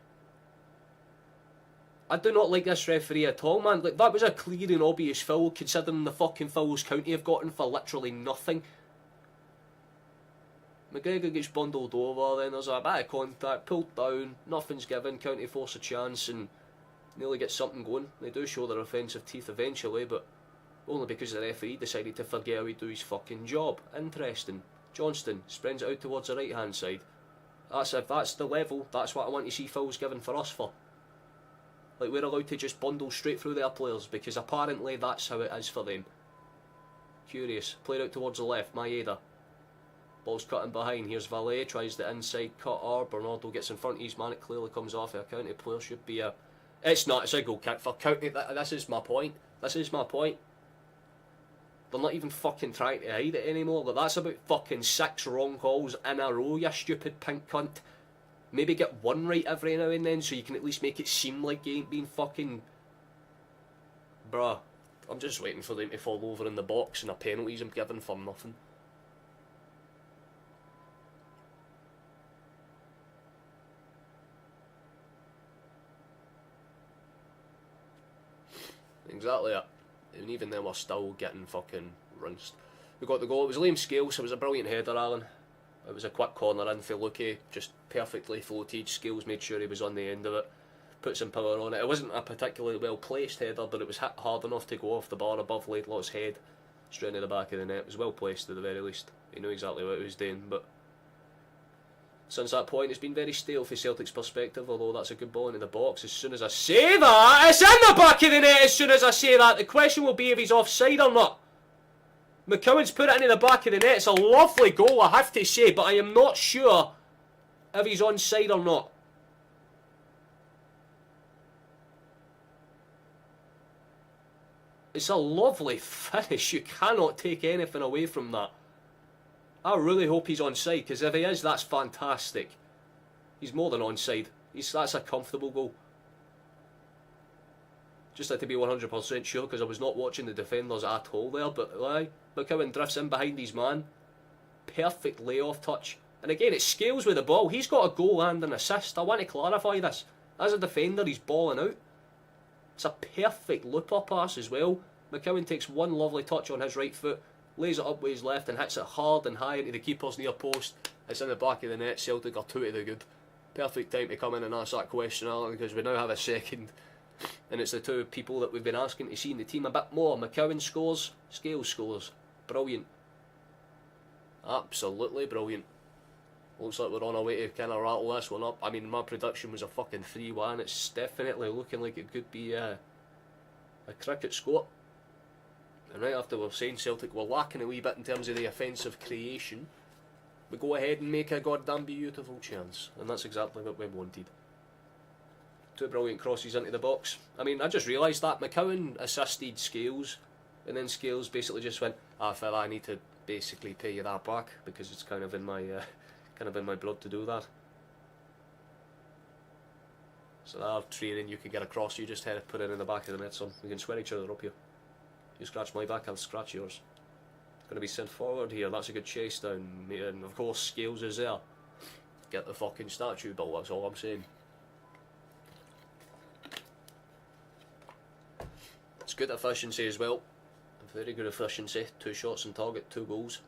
I do not like this referee at all, man. Like, that was a clear and obvious foul, considering the fucking fouls County have gotten for literally nothing. McGregor gets bundled over, then there's a bit of contact, pulled down, nothing's given, County force a chance and nearly get something going. They do show their offensive teeth eventually, but only because the referee decided to forget how he'd do his fucking job. Interesting. Johnston spreads it out towards the right hand side. If that's the level, that's what I want to see fouls given for us for. Like, we're allowed to just bundle straight through their players, because apparently that's how it is for them. Curious. Played out towards the left, Maeda. Ball's cutting behind. Here's Valet, tries the inside cutter. Bernardo gets in front of his man. It clearly comes off. A County player should be a... It's not. It's a goal kick for County. This is my point. This is my point. They're not even fucking trying to hide it anymore. Like, that's about fucking 6 wrong calls in a row, you stupid pink cunt. Maybe get one right every now and then so you can at least make it seem like you ain't been fucking... Bruh. I'm just waiting for them to fall over in the box and a penalty's I'm given for nothing. Exactly it. And even then we're still getting fucking rinsed. We got the goal. It was Liam Scales. It was a brilliant header, Alan. It was a quick corner in for Lucky. Just perfectly floated. Scales made sure he was on the end of it. Put some power on it. It wasn't a particularly well placed header, but it was hit hard enough to go off the bar above Laidlaw's head, straight into the back of the net. It was well placed at the very least. He knew exactly what he was doing, but since that point it's been very stale from Celtic's perspective, although that's a good ball into the box. As soon as I say that, it's in the back of the net as soon as I say that. The question will be if he's offside or not. McCowan's put it into the back of the net. It's a lovely goal, I have to say, but I am not sure if he's onside or not. It's a lovely finish. You cannot take anything away from that. I really hope he's onside, because if he is, that's fantastic. He's more than onside. That's a comfortable goal. Just had to be 100% sure, because I was not watching the defenders at all there, but aye, McCowan drifts in behind his man. Perfect layoff touch. And again, it Scales with the ball. He's got a goal and an assist. I want to clarify this. As a defender, he's balling out. It's a perfect looper pass as well. McCowan takes one lovely touch on his right foot, lays it up with his left and hits it hard and high into the keeper's near post. It's in the back of the net. Celtic are 2 to the good. Perfect time to come in and ask that question, Alan, because we now have a second. And it's the 2 people that we've been asking to see in the team a bit more. McCowan scores, Scales scores. Brilliant. Absolutely brilliant. Looks like we're on our way to kind of rattle this one up. I mean, my prediction was a fucking 3-1. It's definitely looking like it could be a cricket score. And right after we're saying Celtic were lacking a wee bit in terms of the offensive creation, we go ahead and make a goddamn beautiful chance. And that's exactly what we wanted. 2 brilliant crosses into the box. I mean, I just realised that McCowan assisted Scales, and then Scales basically just went, fella, I need to basically pay you that back because it's kind of in my blood to do that. So that training, you can get across, you just had to put it in the back of the net, son. We can swear each other up here. You scratch my back, I'll scratch yours. Going to be sent forward here, that's a good chase down, and of course Scales is there. Get the fucking statue built, that's all I'm saying. It's good efficiency as well, very good efficiency, 2 shots on target, 2 goals.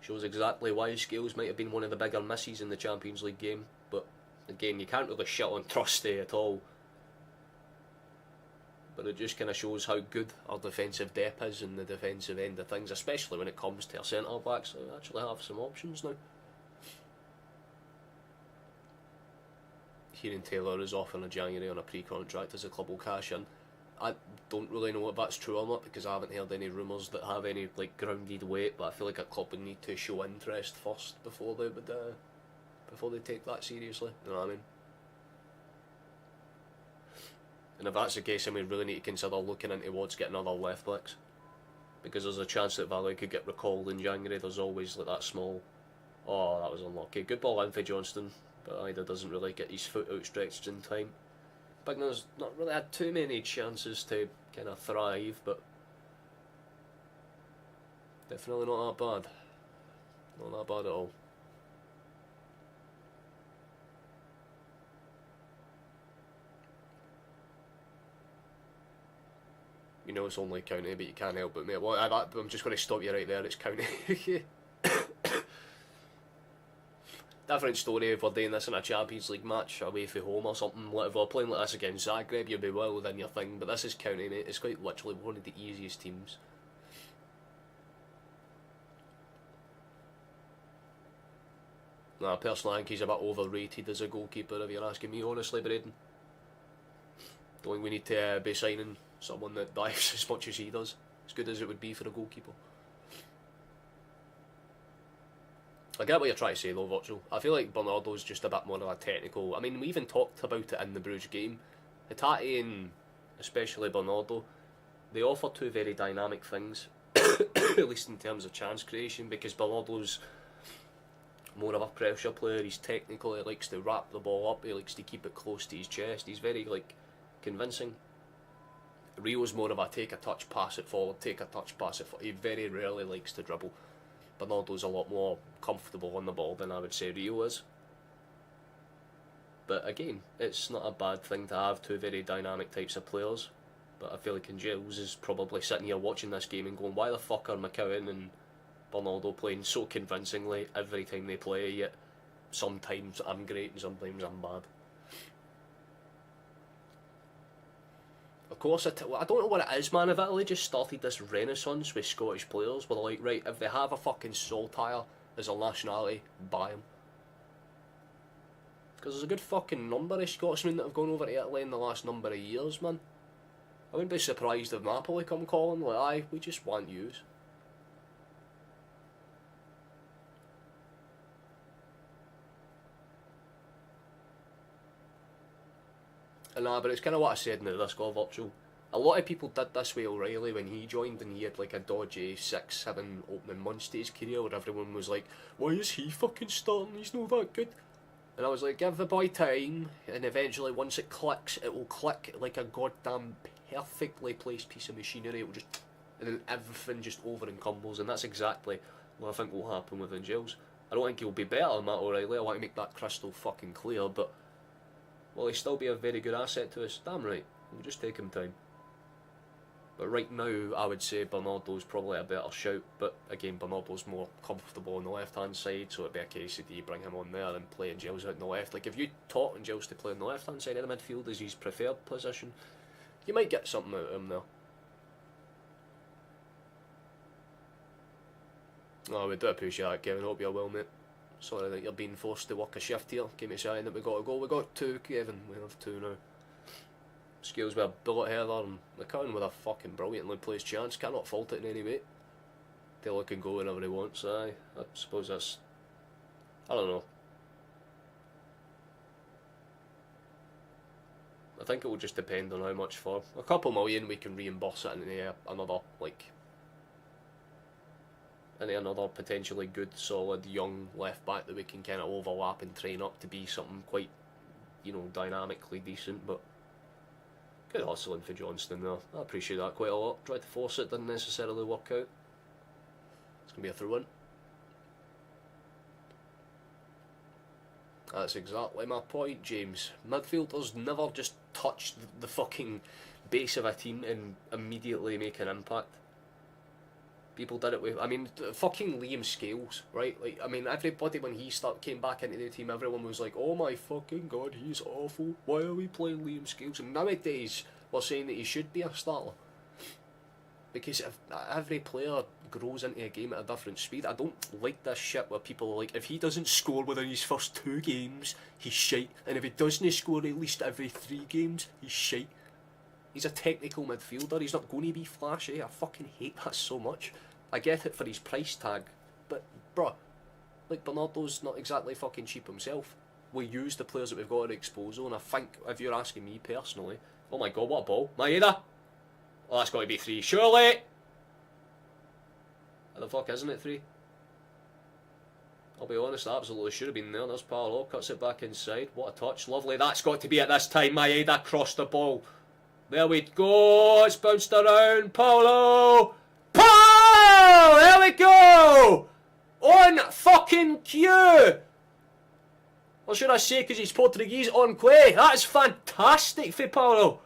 Shows exactly why Scales might have been one of the bigger misses in the Champions League game, but again, you can't really shit on Trusty at all. But it just kind of shows how good our defensive depth is in the defensive end of things, especially when it comes to our centre backs. We actually have some options now. Kieran Taylor is off in January on a pre-contract as the club will cash in. I don't really know if that's true or not because I haven't heard any rumours that have any like grounded weight, but I feel like a club would need to show interest first before they take that seriously. You know what I mean? And if that's the case, then we really need to consider looking into what's getting other left backs, because there's a chance that Valley could get recalled in January. There's always like that small, oh that was unlucky, good ball in for Johnston, but either doesn't really get his foot outstretched in time. Bigner's not really had too many chances to kind of thrive, but definitely not that bad. Not that bad at all. You know it's only County, but you can't help it, mate. Well, I'm just going to stop you right there, it's County. Different story if we're doing this in a Champions League match away from home or something. Like if we're playing like this against Zagreb, you'd be well within your thing, but this is County, mate. It's quite literally one of the easiest teams. Nah, personally I think he's a bit overrated as a goalkeeper if you're asking me, honestly, Braden. Don't think we need to be signing someone that dives as much as he does, as good as it would be for a goalkeeper. I get what you're trying to say though, Watchal. I feel like Bernardo's just a bit more of a technical. I mean, we even talked about it in the Bruges game. Hatate and especially Bernardo, they offer 2 very dynamic things, at least in terms of chance creation, because Bernardo's more of a pressure player, he's technical, he likes to wrap the ball up, he likes to keep it close to his chest, he's very like convincing. Rio's more of a take a touch, pass it forward, take a touch, pass it forward. He very rarely likes to dribble. Bernardo's a lot more comfortable on the ball than I would say Rio is. But again, it's not a bad thing to have 2 very dynamic types of players. But I feel like Giles is probably sitting here watching this game and going, why the fuck are McCowan and Bernardo playing so convincingly every time they play, yet sometimes I'm great and sometimes I'm bad. Of course, I don't know what it is, man. If Italy just started this renaissance with Scottish players, where they're like, right, if they have a fucking saltire as a nationality, buy them. Because there's a good fucking number of Scotsmen that have gone over to Italy in the last number of years, man. I wouldn't be surprised if Napoli come calling, like, aye, we just want yous. Nah, but it's kind of what I said in the Discord virtual. A lot of people did this with O'Reilly when he joined, and he had like a dodgy 6-7 opening months to his career where everyone was like, why is he fucking starting, he's not that good. And I was like, give the boy time, and eventually once it clicks, it will click like a goddamn perfectly placed piece of machinery. It will just, and then everything just over encumbers, and that's exactly what I think will happen with Giles. I don't think he'll be better than Matt O'Reilly, I want to make that crystal fucking clear, but will he still be a very good asset to us? Damn right, we'll just take him time. But right now, I would say Bernardo's probably a better shout, but again, Bernardo's more comfortable on the left-hand side, so it'd be a case of do you bring him on there and play Giles out on the left. Like, if you taught Giles to play on the left-hand side of the midfield as his preferred position, you might get something out of him there. No, we do appreciate that, Kevin. Hope you're well, mate. Sorry that you're being forced to work a shift here. Came to saying that we got to go. We got 2, Kevin. We have 2 now. Scales with a bullet header and McCowan with a fucking brilliantly placed chance. Cannot fault it in any way. Taylor can go whenever he wants. Aye, I suppose that's... I don't know. I think it will just depend on how much. For a couple million we can reimburse it into another, like, into another potentially good, solid, young left back that we can kind of overlap and train up to be something quite, you know, dynamically decent. But good hustling for Johnston there. I appreciate that quite a lot. Tried to force it, didn't necessarily work out. It's going to be a throw-in. That's exactly my point, James. Midfielders never just touch the fucking base of a team and immediately make an impact. People did it with, I mean, fucking Liam Scales, right? Like, I mean, everybody when he came back into the team, everyone was like, oh my fucking god, he's awful. Why are we playing Liam Scales? And nowadays, we're saying that he should be a starter. Because if every player grows into a game at a different speed. I don't like this shit where people are like, if he doesn't score within his first 2 games, he's shite. And if he doesn't score at least every 3 games, he's shite. He's a technical midfielder, he's not going to be flashy. I fucking hate that so much. I get it for his price tag, but bruh, like, Bernardo's not exactly fucking cheap himself. We use the players that we've got at disposal, and I think, if you're asking me personally, oh my god, what a ball. Maeda! Oh, that's got to be 3, surely! How the fuck isn't it 3? I'll be honest, that absolutely should have been there. There's Paolo, cuts it back inside. What a touch, lovely. That's got to be it this time. Maeda crossed the ball. There we go, it's bounced around. Paolo! Paul! There we go! On fucking cue! Or should I say, because he's Portuguese, on quay. That is fantastic for Paolo.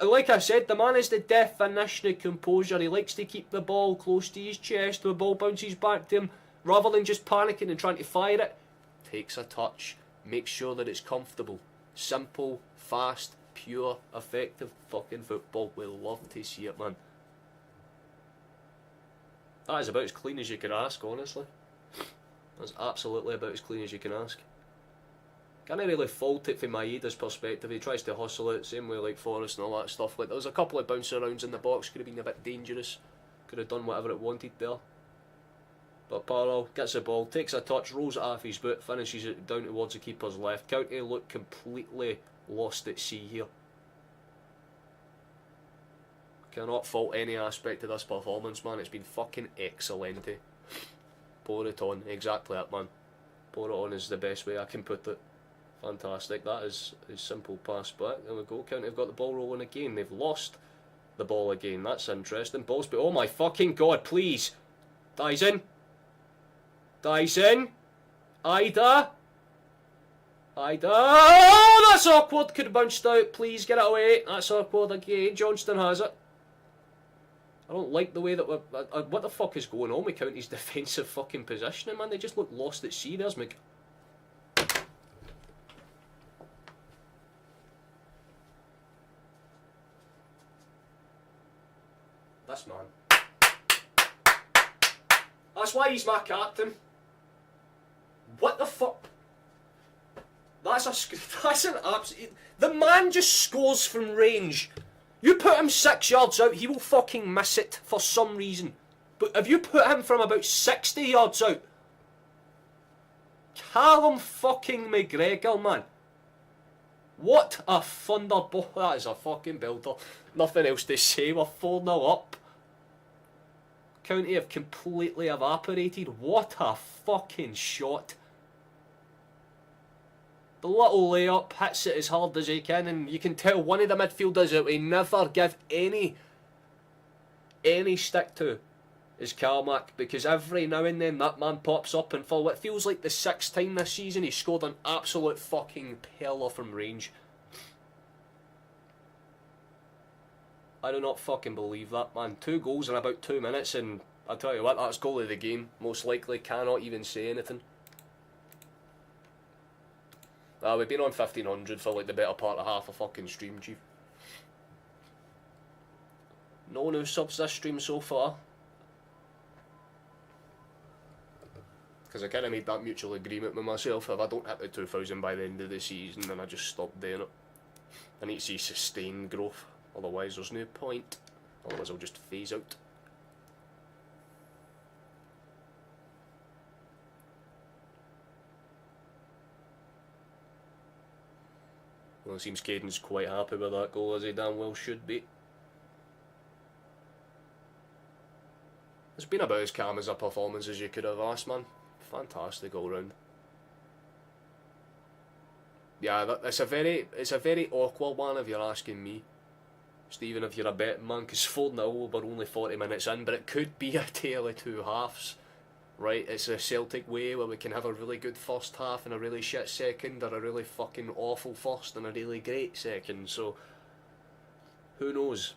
And like I said, the man is the definition of composure. He likes to keep the ball close to his chest. The ball bounces back to him. Rather than just panicking and trying to fire it, takes a touch, makes sure that it's comfortable. Simple, fast, pure, effective fucking football. We love to see it, man. That is about as clean as you can ask, honestly. That's absolutely about as clean as you can ask. Can't really fault it from Maeda's perspective. He tries to hustle it, same way like Forrest and all that stuff. Like, there was a couple of bounce arounds in the box, could have been a bit dangerous. Could have done whatever it wanted there. But Paolo gets the ball, takes a touch, rolls it off his boot, finishes it down towards the keeper's left. County look completely lost at sea here. Cannot fault any aspect of this performance, man. It's been fucking excellent. Pour it on, exactly that, man. Pour it on is the best way I can put it. Fantastic. That is a simple pass back. There we go. County have got the ball rolling again. They've lost the ball again. That's interesting. Balls, but oh my fucking god, please. Dies in. Dies in. Ida. Ida. Oh, that's awkward. Could have bounced out. Please get it away. That's awkward again. Johnston has it. I don't like the way that we're... what the fuck is going on with County's defensive fucking positioning, man? They just look lost at sea. There's Mc... This man. That's why he's my captain. What the fuck? That's an absolute... The man just scores from range. You put him 6 yards out, he will fucking miss it for some reason. But if you put him from about 60 yards out, Callum fucking McGregor, man. What a thunderbolt. That is a fucking builder. Nothing else to say. We're 4-0 up. County have completely evaporated. What a fucking shot. The little layup, hits it as hard as he can, and you can tell one of the midfielders that we never give any stick to is Carmack, because every now and then that man pops up, and for what feels like the 6th time this season, he scored an absolute fucking peller from range. I do not fucking believe that, man. 2 goals in about 2 minutes, and I tell you what, that's goal of the game. Most likely, cannot even say anything. We've been on 1500 for like the better part of half a fucking stream, Chief. No new subs this stream so far. Because I kind of made that mutual agreement with myself. If I don't hit the 2000 by the end of the season, then I just stop doing it. I need to see sustained growth. Otherwise there's no point. Otherwise I'll just phase out. Well, it seems Caden's quite happy with that goal, as he damn well should be. It's been about as calm as a performance as you could have asked, man. Fantastic all round. Yeah, it's a very awkward one if you're asking me, Stephen, if you're a betting man, because 4-0 we're only 40 minutes in, but it could be a tale of two halves, right? It's a Celtic way where we can have a really good first half and a really shit second, or a really fucking awful first and a really great second, so who knows?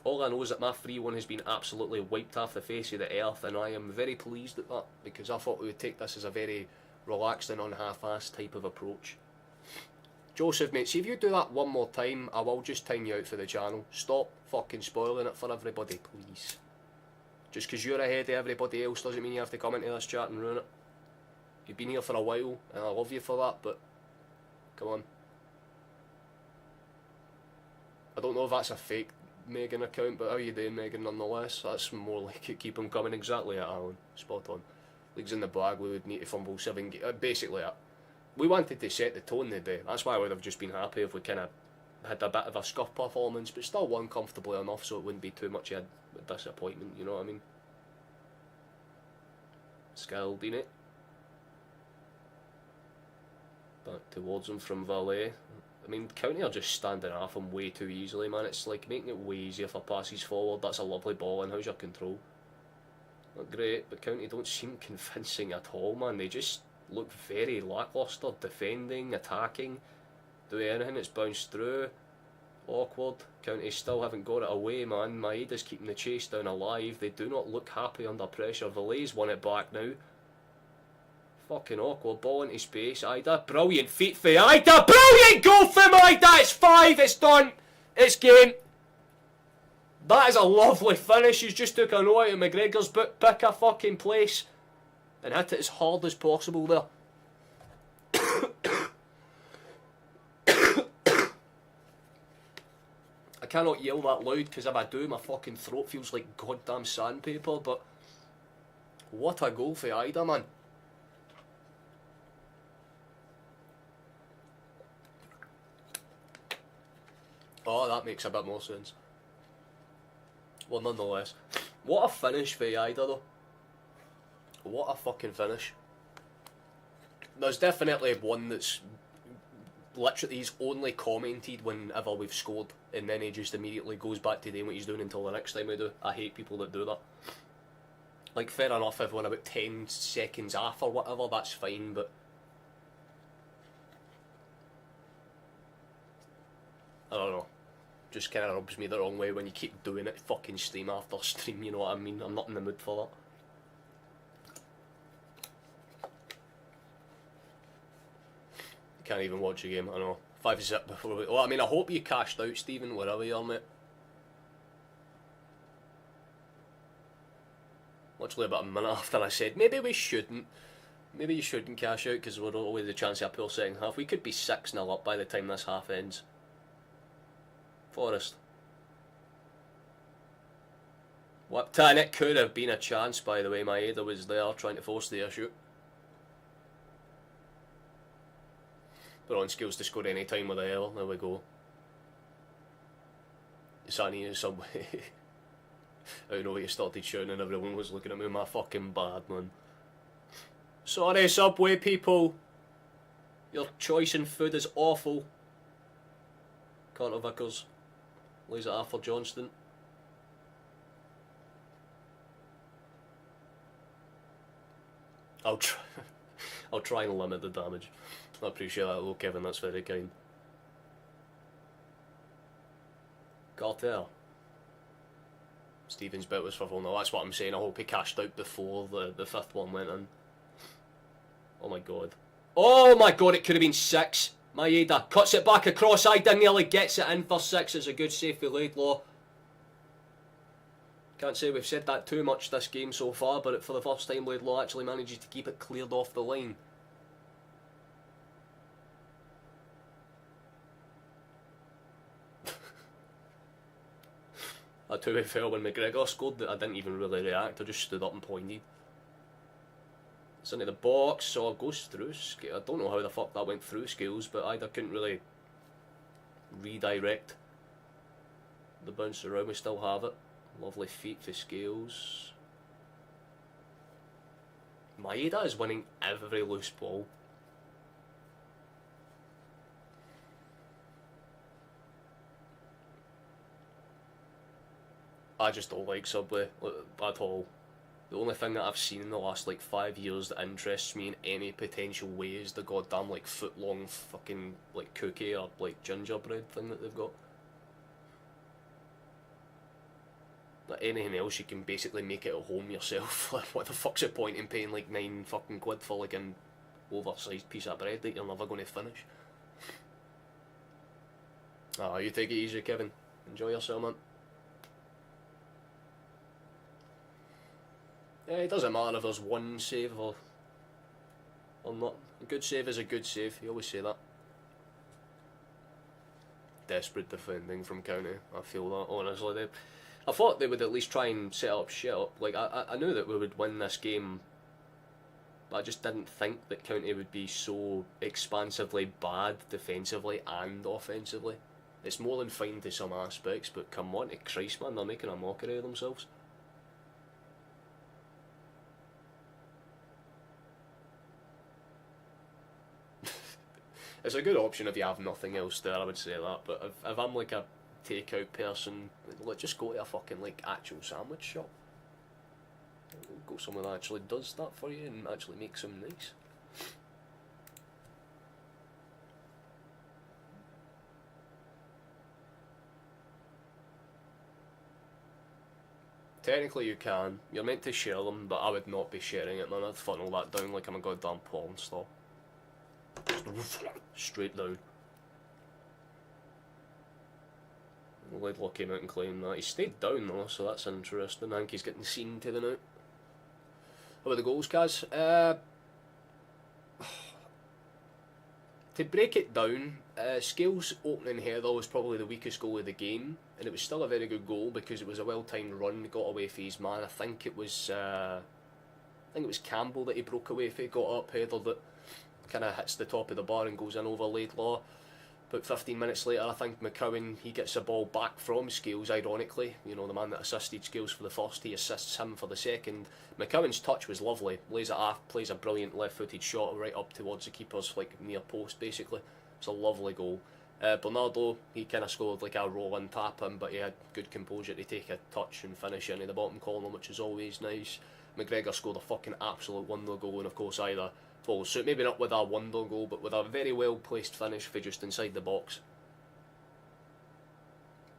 All I know is that my 3-1 has been absolutely wiped off the face of the earth, and I am very pleased at that, because I thought we would take this as a very relaxed and un-half-assed type of approach. Joseph, mate, see if you do that one more time, I will just time you out for the channel. Stop fucking spoiling it for everybody, please. Just because you're ahead of everybody else doesn't mean you have to come into this chat and ruin it. You've been here for a while, and I love you for that, but come on. I don't know if that's a fake Megan account, but how you doing, Megan, nonetheless? That's more like it. Keep them coming. Exactly at Alan. Spot on. League's in the bag, we would need to fumble 7 basically it. We wanted to set the tone today. That's why I would have just been happy if we kind of had a bit of a scuff performance, but still won comfortably enough so it wouldn't be too much of a disappointment, you know what I mean? Skilled, innit? Back towards him from Valet. I mean, County are just standing off him way too easily, man. It's like making it way easier for passes forward. That's a lovely ball, and how's your control? Not great, but County don't seem convincing at all, man. They just look very lacklustre, defending, attacking, doing anything that's bounced through. Awkward. County still haven't got it away, man. Maeda's keeping the chase down alive. They do not look happy under pressure. Valet's won it back now. Fucking awkward. Ball into space. Ida. Brilliant feet for Ida. Brilliant goal from Ida. It's 5. It's done. It's game. That is a lovely finish. He's just took a note out of McGregor's book. Pick a fucking place and hit it as hard as possible there. I cannot yell that loud because if I do, my fucking throat feels like goddamn sandpaper, but what a goal for Ida, man. Oh, that makes a bit more sense. Well, nonetheless, what a finish for Ida, though. What a fucking finish. There's definitely one that's literally, he's only commented whenever we've scored, and then he just immediately goes back to doing what he's doing until the next time we do. I hate people that do that. Like, fair enough if we're about 10 seconds off or whatever, that's fine, but I don't know. Just kind of rubs me the wrong way when you keep doing it fucking stream after stream, you know what I mean? I'm not in the mood for that. Can't even watch a game, I know. 5 zip before we... Well, I mean, I hope you cashed out, Stephen, wherever you are, mate. Literally about a minute after I said, maybe we shouldn't. Maybe you shouldn't cash out because we're always the chance of a poor second half. We could be 6-0 up by the time this half ends. Forest. What? And it could have been a chance, by the way. Maeda was there trying to force the issue. But on skills to score any time with a header. There we go. Sani in some way. I don't know, you started shouting and everyone was looking at me. My fucking bad, man. Sorry, Subway people. Your choice in food is awful. Carter Vickers. Lays it off for Johnston. I'll try and limit the damage. I appreciate that though, Kevin, that's very kind. Carter. Stephen's bet was for 4-0, that's what I'm saying. I hope he cashed out before the 5th one went in. Oh my god. Oh my god, it could have been 6. Maeda cuts it back across, Ida nearly gets it in for 6. It's a good save for Laidlaw. Can't say we've said that too much this game so far, but for the first time Laidlaw actually manages to keep it cleared off the line. That to be fair, when McGregor scored, I didn't even really react, I just stood up and pointed. It's into the box, so it goes through. I don't know how the fuck that went through Scales, but Ida couldn't really redirect the bounce around. We still have it. Lovely feet for Scales. Maeda is winning every loose ball. I just don't like Subway at all. The only thing that I've seen in the last like 5 years that interests me in any potential way is the goddamn like foot long fucking like cookie or like gingerbread thing that they've got. Like anything else you can basically make it at home yourself. Like what the fuck's the point in paying like 9 fucking quid for like an oversized piece of bread that you're never going to finish? Ah, you take it easy, Kevin. Enjoy yourself, man. Yeah, it doesn't matter if there's one save or not. A good save is a good save, you always say that. Desperate defending from County, I feel that, honestly. I thought they would at least try and set up shit up. Like, I knew that we would win this game, but I just didn't think that County would be so expansively bad defensively and offensively. It's more than fine to some aspects, but come on to Christ, man, they're making a mockery of themselves. It's a good option if you have nothing else there, I would say that, but if I'm like a takeout person, like just go to a fucking like actual sandwich shop. Go somewhere that actually does that for you and actually makes them nice. Technically you can, you're meant to share them, but I would not be sharing it, man. I'd funnel that down like I'm a goddamn porn star. Straight down. Laidlaw came out and claimed that. He stayed down though, so that's interesting. I think he's getting seen to the now. How about the goals, Kaz? To break it down, Scales' opening header was probably the weakest goal of the game, and it was still a very good goal because it was a well-timed run, got away for his man. I think it was Campbell that he broke away for, got up, headered it, kind of hits the top of the bar and goes in over Laidlaw. But 15 minutes later, I think McCowan, he gets the ball back from Scales, ironically. You know, the man that assisted Scales for the first, he assists him for the second. McCowan's touch was lovely. Lays it off, plays a brilliant left-footed shot right up towards the keeper's like near post, basically. It's a lovely goal. Bernardo, he kind of scored like a roll-in tap in, but he had good composure to take a touch and finish into the bottom corner, which is always nice. McGregor scored a fucking absolute wonder goal, and of course either follows suit, maybe not with a wonder goal, but with a very well placed finish for just inside the box.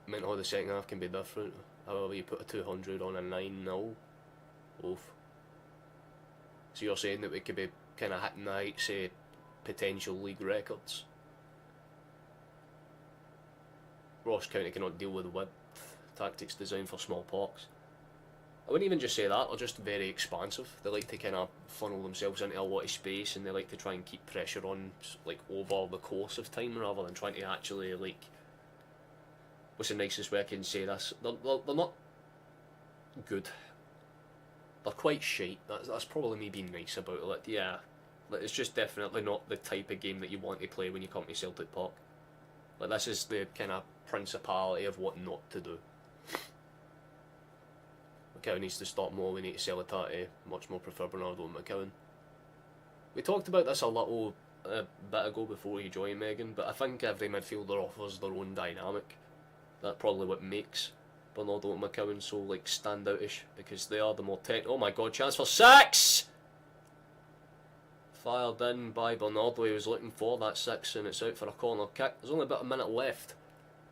I mean, how the second half can be different. However, you put a 200 on a 9-0. Oof. So you're saying that we could be kind of hitting the heights, say, potential league records? Ross County cannot deal with width. Tactics designed for small parks. I wouldn't even just say that, they're just very expansive. They like to kind of funnel themselves into a lot of space, and they like to try and keep pressure on like over the course of time rather than trying to actually like, what's the nicest way I can say this? They're not good. They're quite shite. That's probably me being nice about it. Like, yeah, like, it's just definitely not the type of game that you want to play when you come to Celtic Park. Like, this is the kind of principality of what not to do. McCowan needs to stop more, we need to sell it at much more prefer Bernardo and McCowan. We talked about this a little bit ago before you joined, Megan, but I think every midfielder offers their own dynamic. That's probably what makes Bernardo and McCowan so like standoutish, because they are the more oh my god, chance for 6! Fired in by Bernardo, he was looking for that 6 and it's out for a corner kick. There's only about a minute left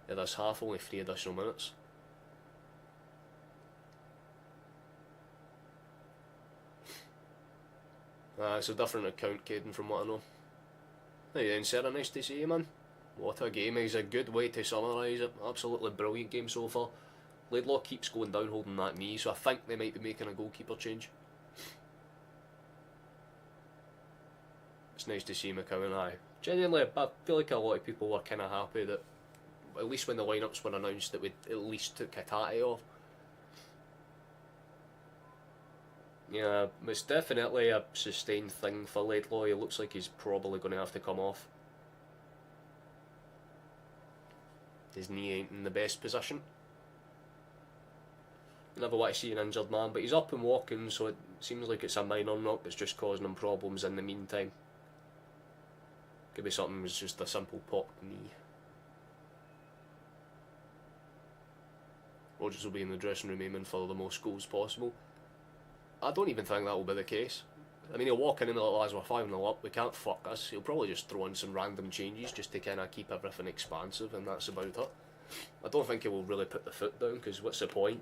of this half, only 3 additional minutes. It's a different account, Caden, from what I know. Hey then, Sarah, nice to see you, man. What a game. It's a good way to summarise it. Absolutely brilliant game so far. Laidlaw keeps going down holding that knee, so I think they might be making a goalkeeper change. It's nice to see McCowan, aye. Genuinely, I feel like a lot of people were kind of happy that, at least when the lineups were announced, that we at least took Hatate off. Yeah, it's definitely a sustained thing for Laidlaw. It looks like he's probably going to have to come off. his knee ain't in the best position. You never want to see an injured man, but he's up and walking, so it seems like it's a minor knock that's just causing him problems in the meantime. Could be something that's just a simple popped knee. Rodgers will be in the dressing room aiming for the most goals possible. I don't even think that will be the case. I mean, he'll walk in and be like, lads, we're 5-0 up, we can't fuck us. He'll probably just throw in some random changes just to kind of keep everything expansive, and that's about it. I don't think he will really put the foot down, because what's the point?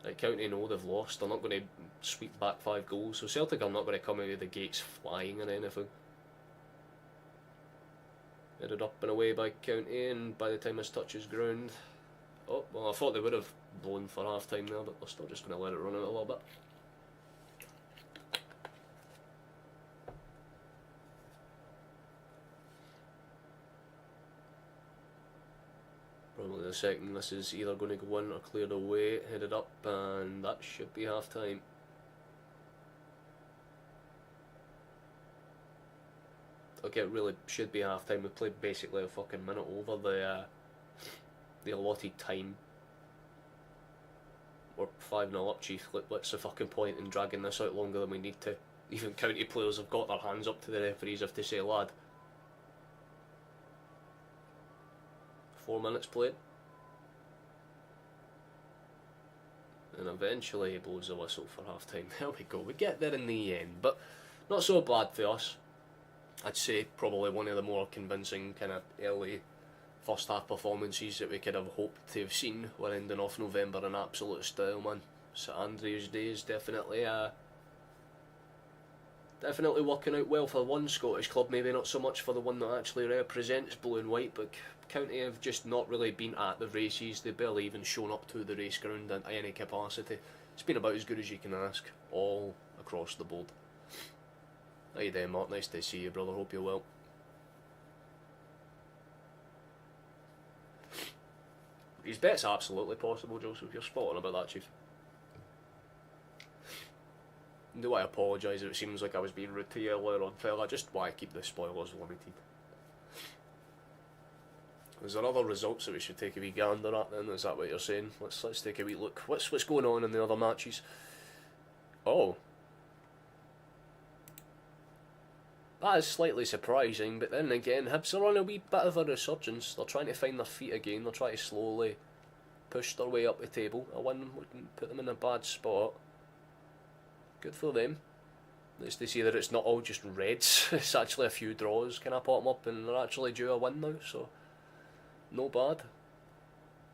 Like, County know they've lost, they're not going to sweep back 5 goals, so Celtic are not going to come out of the gates flying or anything. Headed up and away by County, and by the time this touches ground... Oh, well, I thought they would have blown for half time there, but they're still just going to let it run out a little bit. Probably the second this is either going to go in or cleared away, headed up, and that should be half time. Okay, it really should be half time. We played basically a fucking minute over the allotted time. We're 5-0 up, Chief. What's the fucking point in dragging this out longer than we need to? Even County players have got their hands up to the referees if they say, lad. 4 minutes played. And eventually he blows the whistle for half time. There we go, we get there in the end, but not so bad for us. I'd say probably one of the more convincing kind of early first half performances that we could have hoped to have seen. We're ending off November in absolute style, man. St Andrew's Day is definitely working out well for one Scottish club, maybe not so much for the one that actually represents blue and white, but County have just not really been at the races. They've barely even shown up to the race ground in any capacity. It's been about as good as you can ask, all across the board. How you doing, Mark? Nice to see you, brother. Hope you're well. His bet's absolutely possible, Joseph. You're spot on about that, Chief. Do I apologise if it seems like I was being rude to you earlier on, fella? I just want to keep the spoilers limited. Is there other results that we should take a wee gander at then? Is that what you're saying? Let's take a wee look. What's going on in the other matches? Oh. That is slightly surprising, but then again, Hibs are on a wee bit of a resurgence. They're trying to find their feet again. They're trying to slowly push their way up the table. A win wouldn't put them in a bad spot. Good for them. Nice to see that it's not all just reds. It's actually a few draws kind of pop them up, and they're actually due a win now, so no bad.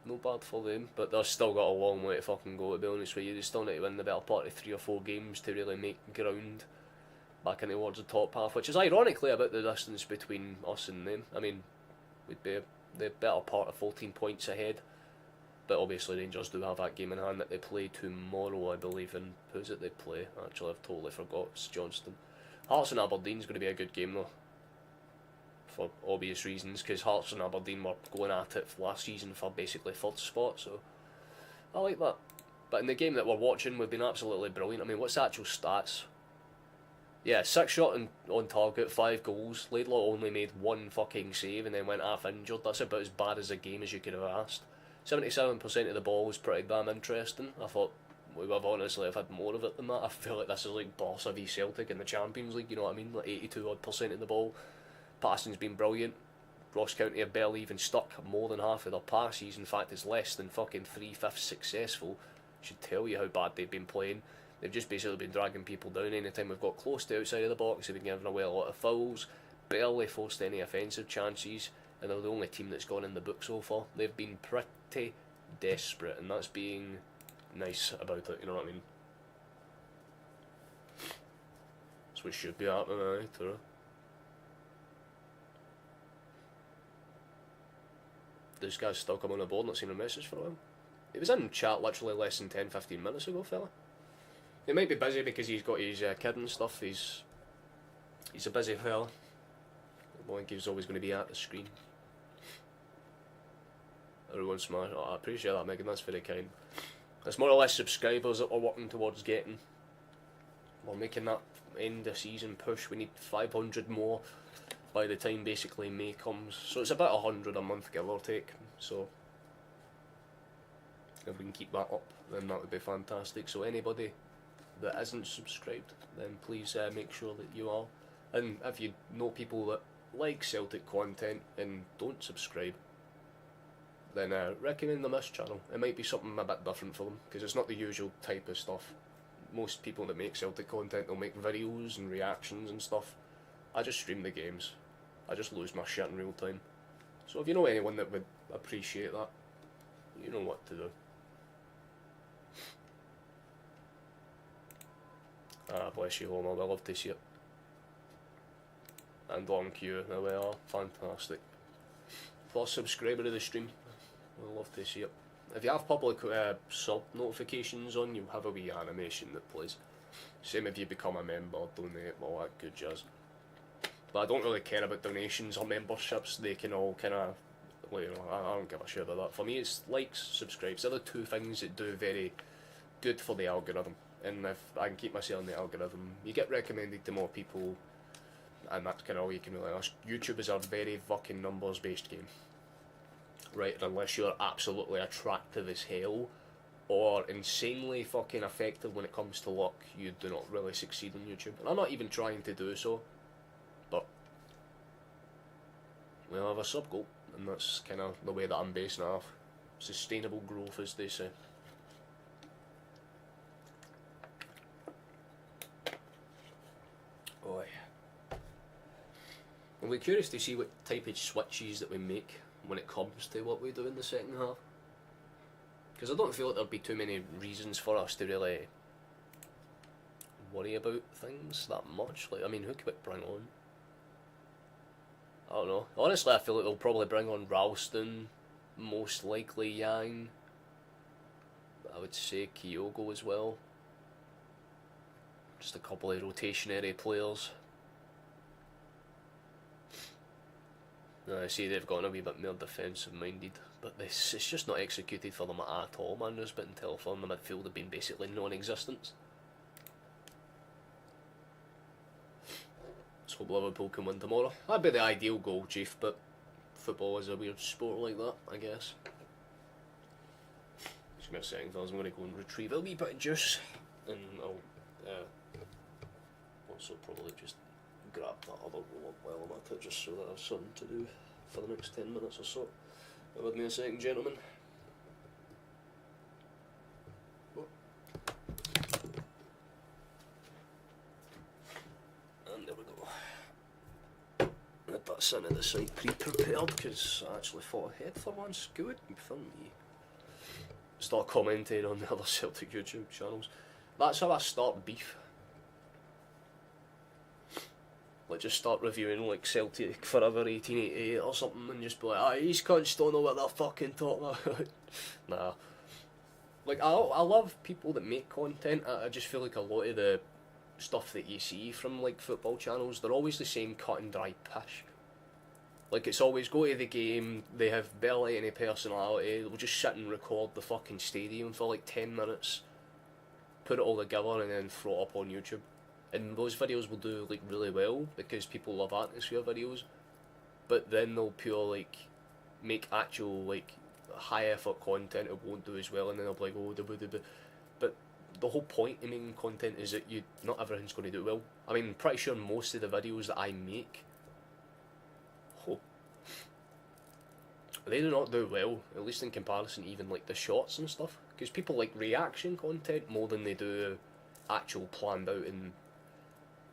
No bad for them, but they've still got a long way to fucking go, to be honest with you. They still need to win the better part of 3 or 4 games to really make ground back in towards the top half, which is ironically about the distance between us and them. I mean, we'd be the better part of 14 points ahead, but obviously Rangers do have that game in hand that they play tomorrow, I believe, and who's it they play? Actually, I've totally forgot. It's Johnston. Hearts and Aberdeen's going to be a good game though, for obvious reasons, because Hearts and Aberdeen were going at it last season for basically 3rd spot, so I like that. But in the game that we're watching, we've been absolutely brilliant. I mean, what's the actual stats? Yeah, 6 shot on target, 5 goals. Laidlaw only made 1 fucking save and then went half injured. That's about as bad as a game as you could have asked. 77% of the ball was pretty damn interesting. I thought we would have honestly have had more of it than that. I feel like this is like Barca v Celtic in the Champions League, you know what I mean? Like 82% of the ball. Passing's been brilliant. Ross County have barely even stuck more than half of their passes. In fact, it's less than fucking 3/5 successful. Should tell you how bad they've been playing. They've just basically been dragging people down. Anytime we've got close to outside of the box, they've been giving away a lot of fouls, barely forced any offensive chances, and they're the only team that's gone in the book so far. They've been pretty desperate, and that's being nice about it, you know what I mean? That's what should be happening, right? This guy's still coming on board, not seen a message for him. He was in chat literally less than 10-15 minutes ago, fella. He might be busy because he's got his kid and stuff. He's a busy fella. I don't think he's always going to be at the screen. Everyone smash. Oh, I appreciate that, Megan. That's very kind. It's more or less subscribers that we're working towards getting. We're making that end of season push. We need 500 more by the time basically May comes. So it's about 100 a month, give or take. So if we can keep that up, then that would be fantastic. So anybody that isn't subscribed, then please make sure that you are. And if you know people that like Celtic content and don't subscribe, then recommend them this channel. It might be something a bit different for them, because it's not the usual type of stuff. Most people that make Celtic content, they'll make videos and reactions and stuff. I just stream the games. I just lose my shit in real time. So if you know anyone that would appreciate that, you know what to do. Ah, bless you, Homer, I love to see it. And long queue, there we are, fantastic. First subscriber of the stream, I love to see it. If you have public sub notifications on, you'll have a wee animation that plays. Same if you become a member, donate, all that good jazz. But I don't really care about donations or memberships, they can all kind of, well, you know, I don't give a shit about that. For me it's likes, subscribes, they're the two things that do very good for the algorithm. And if I can keep myself in the algorithm, you get recommended to more people, and that's kind of all you can really ask. YouTube is a very fucking numbers based game. Right, unless you're absolutely attractive as hell, or insanely fucking effective when it comes to luck, you do not really succeed on YouTube. And I'm not even trying to do so, but we have a sub goal, and that's kind of the way that I'm basing it off. Sustainable growth, as they say. Oh yeah. I'll be curious to see what type of switches that we make when it comes to what we do in the second half. Because I don't feel like there'll be too many reasons for us to really worry about things that much. Like, I mean, who could we bring on? I don't know. Honestly, I feel like they'll probably bring on Ralston, most likely Yang. I would say Kyogo as well. Just a couple of rotationary players. I see they've gotten a wee bit more defensive minded, but it's just not executed for them at all, man. There's been until in the midfield have been basically non-existent. Let's hope Liverpool can win tomorrow. That'd be the ideal goal, Chief, but football is a weird sport like that, I guess. Just give me a second, fellas. I'm going to go and retrieve a wee bit of juice, and I'll also probably just grab that other roll up while I'm at it, just so that I have something to do for the next 10 minutes or so. Bear with me a second, gentlemen. And there we go. Let that sit at the side pre-prepared, because I actually thought ahead for once. Good for me. Start commenting on the other Celtic YouTube channels. That's how I start beef. Like, just start reviewing like Celtic Forever 1888 or something and just be like, ah, these cunts don't know what they're fucking talking about. Nah. Like, I love people that make content. I just feel like a lot of the stuff that you see from like football channels, they're always the same cut and dry pish. Like, it's always go to the game, they have barely any personality, they'll just sit and record the fucking stadium for like 10 minutes, put it all together and then throw it up on YouTube. And those videos will do like really well because people love atmosphere videos, but then they'll pure like make actual like high effort content, it won't do as well, and then they'll be like, oh, but the whole point in making content is that not everything's going to do well. I mean, I'm pretty sure most of the videos that I make, they do not do well, at least in comparison even like the shots and stuff, because people like reaction content more than they do actual planned out and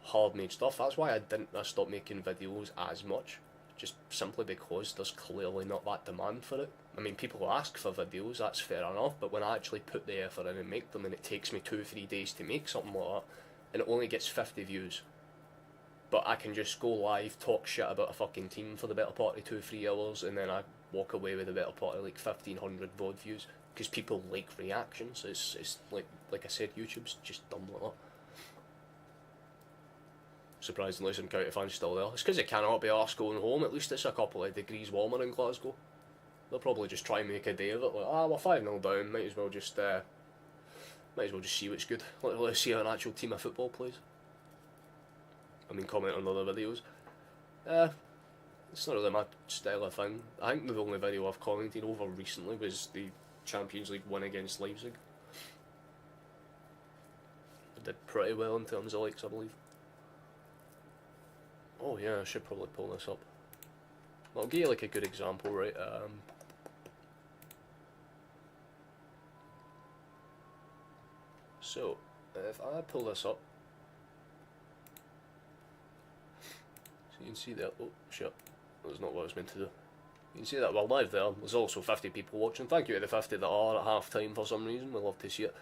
hard made stuff. That's why I stopped making videos as much, just simply because there's clearly not that demand for it. I mean, people ask for videos, that's fair enough, but when I actually put the effort in and make them, and it takes me 2-3 days to make something like that, and it only gets 50 views, but I can just go live, talk shit about a fucking team for the better part of 2-3 hours, and then I walk away with the better part of like 1,500 VOD views, because people like reactions. It's like I said, YouTube's just dumb like that. Surprisingly, some County fans still there. It's because they cannot be arsed going home. At least it's a couple of degrees warmer in Glasgow. They'll probably just try and make a day of it. Like, we're 5-0 down. Might as well just see what's good. Let's see how an actual team of football plays. I mean, comment on other videos. It's not really my style of thing. I think the only video I've commented over recently was the Champions League win against Leipzig. It did pretty well in terms of likes, I believe. Oh yeah, I should probably pull this up. I'll give you like a good example, right? So, if I pull this up, so you can see that, oh shit, that's not what I was meant to do. You can see that we're live there. There's also 50 people watching. Thank you to the 50 that are at half time for some reason. We love to see it.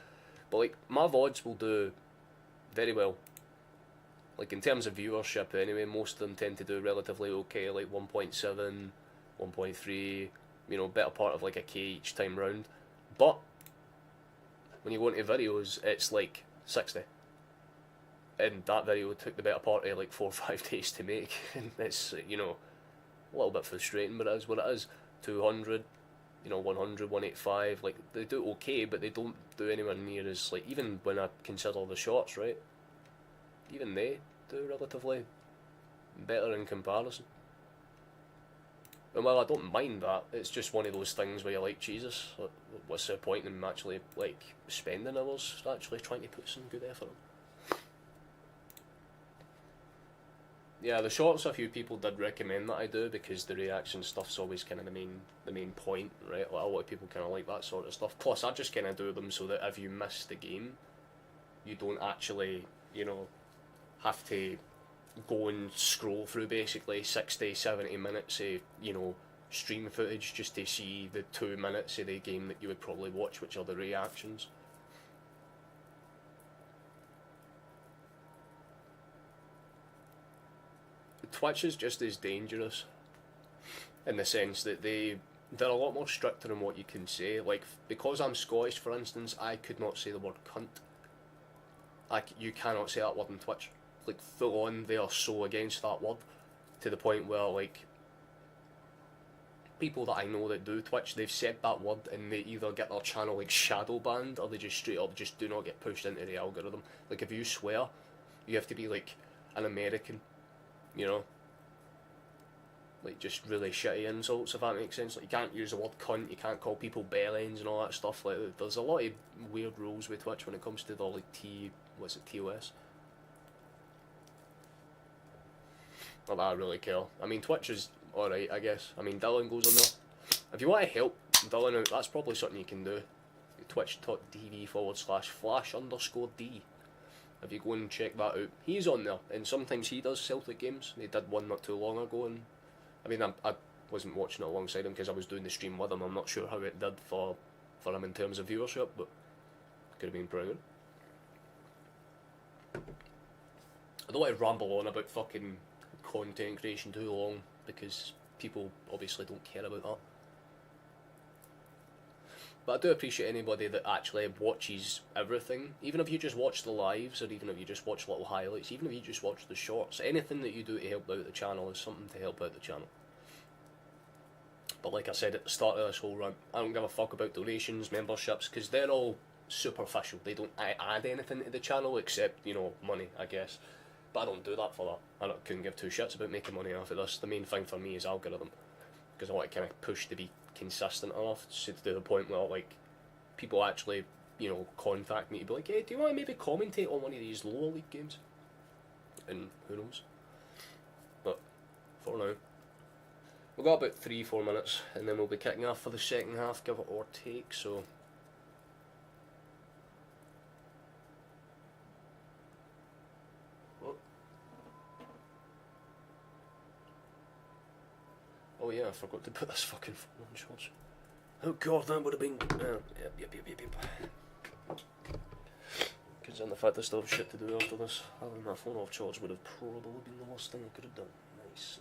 But like, my VODs will do very well. Like in terms of viewership anyway, most of them tend to do relatively okay, like 1.7, 1.3, you know, better part of like a K each time round. But when you go into videos, it's like 60. And that video took the better part of like 4 or 5 days to make. And it's, you know, a little bit frustrating, but it is what it is. 200, you know, 100, 185, like they do okay, but they don't do anywhere near as, like, even when I consider the shorts, right? Even they do relatively better in comparison. And while I don't mind that, it's just one of those things where you're like, Jesus, what's the point in actually like spending hours actually trying to put some good effort in? Yeah, the shorts a few people did recommend that I do because the reaction stuff's always kind of the main point, right? Like, a lot of people kind of like that sort of stuff. Plus, I just kind of do them so that if you miss the game, you don't actually, you know, have to go and scroll through basically 60, 70 minutes of, you know, stream footage just to see the 2 minutes of the game that you would probably watch, which are the reactions. Twitch is just as dangerous in the sense that they're a lot more stricter in what you can say. Like, because I'm Scottish, for instance, I could not say the word cunt. You cannot say that word on Twitch. Like, full on, they are so against that word to the point where, like, people that I know that do Twitch, they've said that word and they either get their channel like shadow banned or they just straight up just do not get pushed into the algorithm. Like, if you swear, you have to be like an American, you know, like just really shitty insults, if that makes sense. Like, you can't use the word cunt, you can't call people bellends and all that stuff. Like, there's a lot of weird rules with Twitch when it comes to the like TOS. Not that I really care. I mean, Twitch is alright, I guess. I mean, Dylan goes on there. If you want to help Dylan out, that's probably something you can do. Twitch.tv/flash_D. If you go and check that out, he's on there, and sometimes he does Celtic games. He did one not too long ago, and I mean, I wasn't watching it alongside him because I was doing the stream with him. I'm not sure how it did for him in terms of viewership, but could have been pretty good. I don't want to ramble on about fucking content creation too long because people obviously don't care about that. But I do appreciate anybody that actually watches everything, even if you just watch the lives, or even if you just watch little highlights, even if you just watch the shorts. Anything that you do to help out the channel is something to help out the channel. But like I said at the start of this whole run, I don't give a fuck about donations, memberships, because they're all superficial. They don't add anything to the channel except, you know, money, I guess. But I don't do that for that. I couldn't give two shits about making money off of this. The main thing for me is algorithm, because I want to kind of push to be consistent enough to the point where, like, people actually, you know, contact me to be like, hey, do you want to maybe commentate on one of these lower league games? And who knows. But for now, we've got about 3-4 minutes and then we'll be kicking off for the second half, give it or take. So oh yeah, I forgot to put this fucking phone on charge. Oh god, that would have been... yep. Because in the fact I still have shit to do after this, having my phone off charge would have probably been the worst thing I could have done. Nice.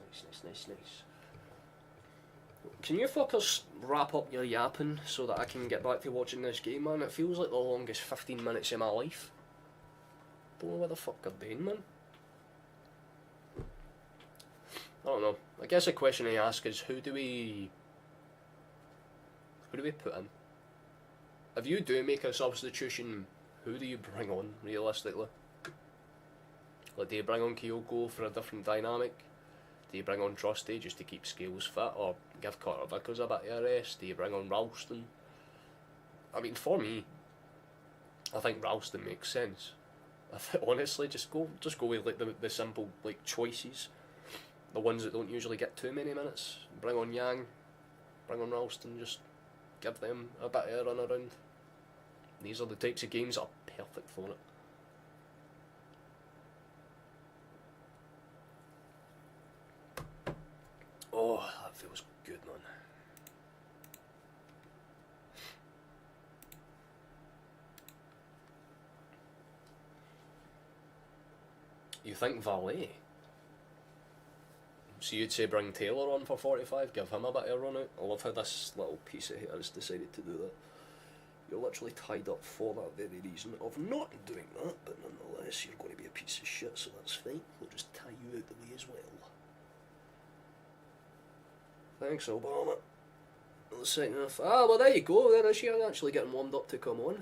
Can you fuckers wrap up your yapping so that I can get back to watching this game, man? It feels like the longest 15 minutes of my life. Don't know what the fuck I'm doing, man. I don't know. I guess the question I ask is, who do we put in? If you do make a substitution, who do you bring on, realistically? Like, do you bring on Kyoko for a different dynamic? Do you bring on Trusty just to keep Scales fit, or give Connor Vickers a bit of a rest? Do you bring on Ralston? I mean, for me, I think Ralston makes sense. Honestly, just go with like the simple like choices, the ones that don't usually get too many minutes. Bring on Yang, bring on Ralston, just give them a bit of a run around. These are the types of games that are perfect for it. Oh, that feels good, man. You think Valet? So you'd say bring Taylor on for 45, give him a bit of a run out? I love how this little piece of hair has decided to do that. You're literally tied up for that very reason of not doing that, but nonetheless you're going to be a piece of shit, so that's fine. We'll just tie you out the way as well. Thanks, Obama. The second half. Ah, well, there you go. There is she actually getting warmed up to come on.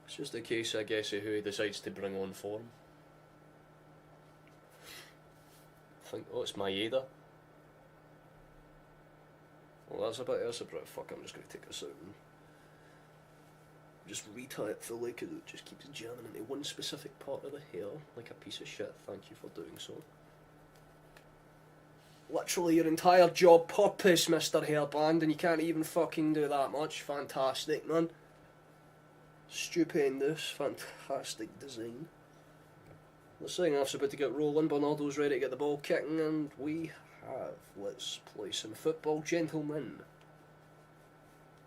It's just a case, I guess, of who he decides to bring on for him. I think, oh, it's Maeda. Well, that's a bit, fuck, I'm just going to take this out and just retie it fully because it just keeps jamming into one specific part of the hair like a piece of shit. Thank you for doing so. Literally your entire job purpose, Mr. Hairband, and you can't even fucking do that much. Fantastic, man. Stupendous. Fantastic design. The second half's about to get rolling. Bernardo's ready to get the ball kicking, and we have. Let's play some football, gentlemen.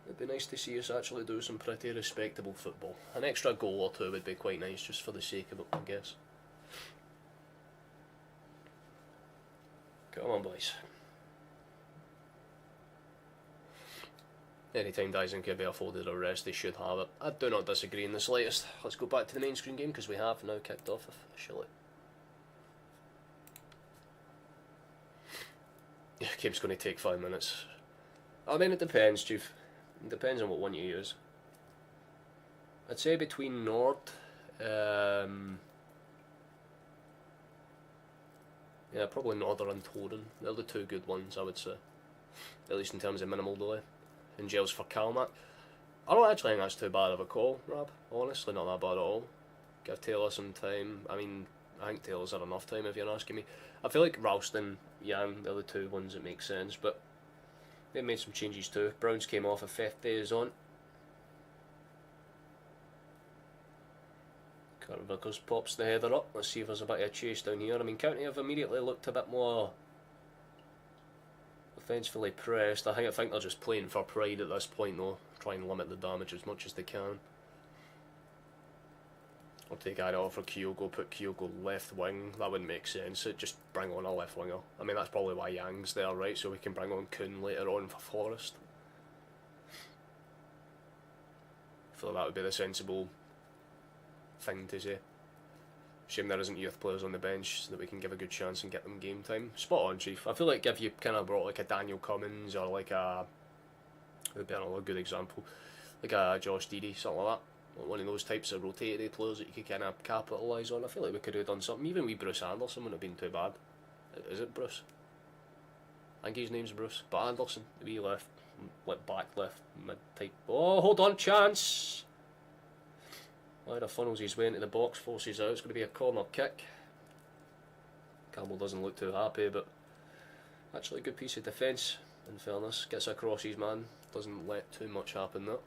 It'd be nice to see us actually do some pretty respectable football. An extra goal or two would be quite nice, just for the sake of it, I guess. Come on, boys. Anytime Dyson can be afforded a rest, they should have it. I do not disagree in the slightest. Let's go back to the main screen game, because we have now kicked off officially. Game's going to take 5 minutes. I mean, it depends, Chief. It depends on what one you use. I'd say between Nord, yeah, probably Northern and Torin. They're the two good ones, I would say. At least in terms of minimal delay. And gels for Calmac. I don't actually think that's too bad of a call, Rab. Honestly, not that bad at all. Give Taylor some time. I mean, I think Taylor's had enough time if you're asking me. I feel like Ralston, Yang, they're the two ones that make sense, but they made some changes too. Browns came off, a 50 is on. Carter Vickers pops the header up. Let's see if there's a bit of a chase down here. I mean, County have immediately looked a bit more offensively pressed. I think they're just playing for pride at this point though. Try and limit the damage as much as they can. I'll take that off for Kyogo, put Kyogo left wing. That wouldn't make sense. So just bring on a left winger. I mean, that's probably why Yang's there, right? So we can bring on Kuhn later on for Forest. I feel like that would be the sensible thing to say. Shame there isn't youth players on the bench so that we can give a good chance and get them game time. Spot on, Chief. I feel like if you kind of brought like a Daniel Cummins or like a, who would be another good example, like a Josh Deedy, something like that. One of those types of rotated players that you could kind of capitalise on. I feel like we could have done something. Even with Bruce Anderson wouldn't have been too bad. Is it Bruce? I think his name's Bruce. But Anderson, the wee left, back left, mid type. Oh, hold on, chance! Lyra funnels his way into the box, forces out. It's going to be a corner kick. Campbell doesn't look too happy, but actually a good piece of defence, in fairness. Gets across his man, doesn't let too much happen there.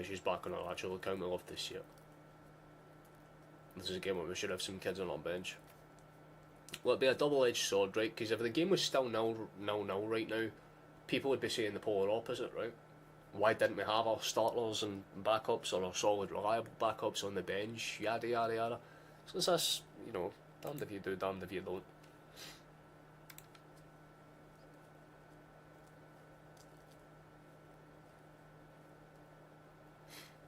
She's back on her actual account. We love to see it. This is a game where we should have some kids on our bench. Well, it'd be a double-edged sword, right? Because if the game was still 0-0 right now, people would be saying the polar opposite, right? Why didn't we have our starters and backups, or our solid, reliable backups on the bench? Yada yada yada. So it's this, you know, damned if you do, damned if you don't.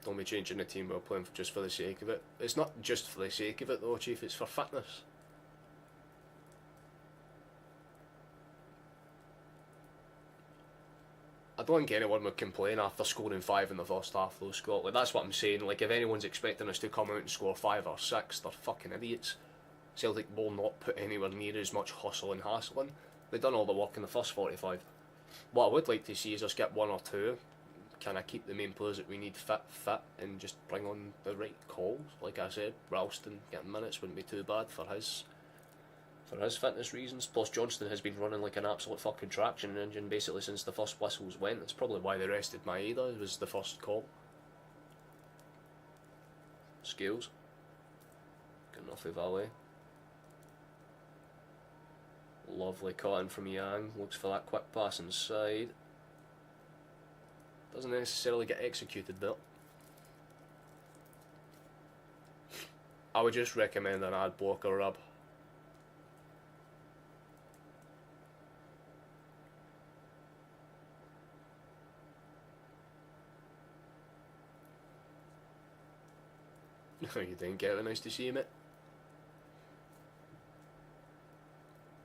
Don't be changing the team while playing just for the sake of it. It's not just for the sake of it though, Chief, it's for fitness. I don't think anyone would complain after scoring 5 in the first half though, Scott. Like, that's what I'm saying. Like, if anyone's expecting us to come out and score 5 or 6, they're fucking idiots. Celtic will not put anywhere near as much hustle and hassle in. They've done all the work in the first 45. What I would like to see is us get one or two, kind of keep the main players that we need fit, and just bring on the right calls. Like I said, Ralston getting minutes wouldn't be too bad for his fitness reasons. Plus Johnston has been running like an absolute fucking traction engine basically since the first whistles went. That's probably why they rested Maeda, was the first call. Scales. Good enough of Valet. Lovely cutting from Yang. Looks for that quick pass inside. Doesn't necessarily get executed though. I would just recommend an ad block or rub. How you doing, Kevin? Nice to see you, mate.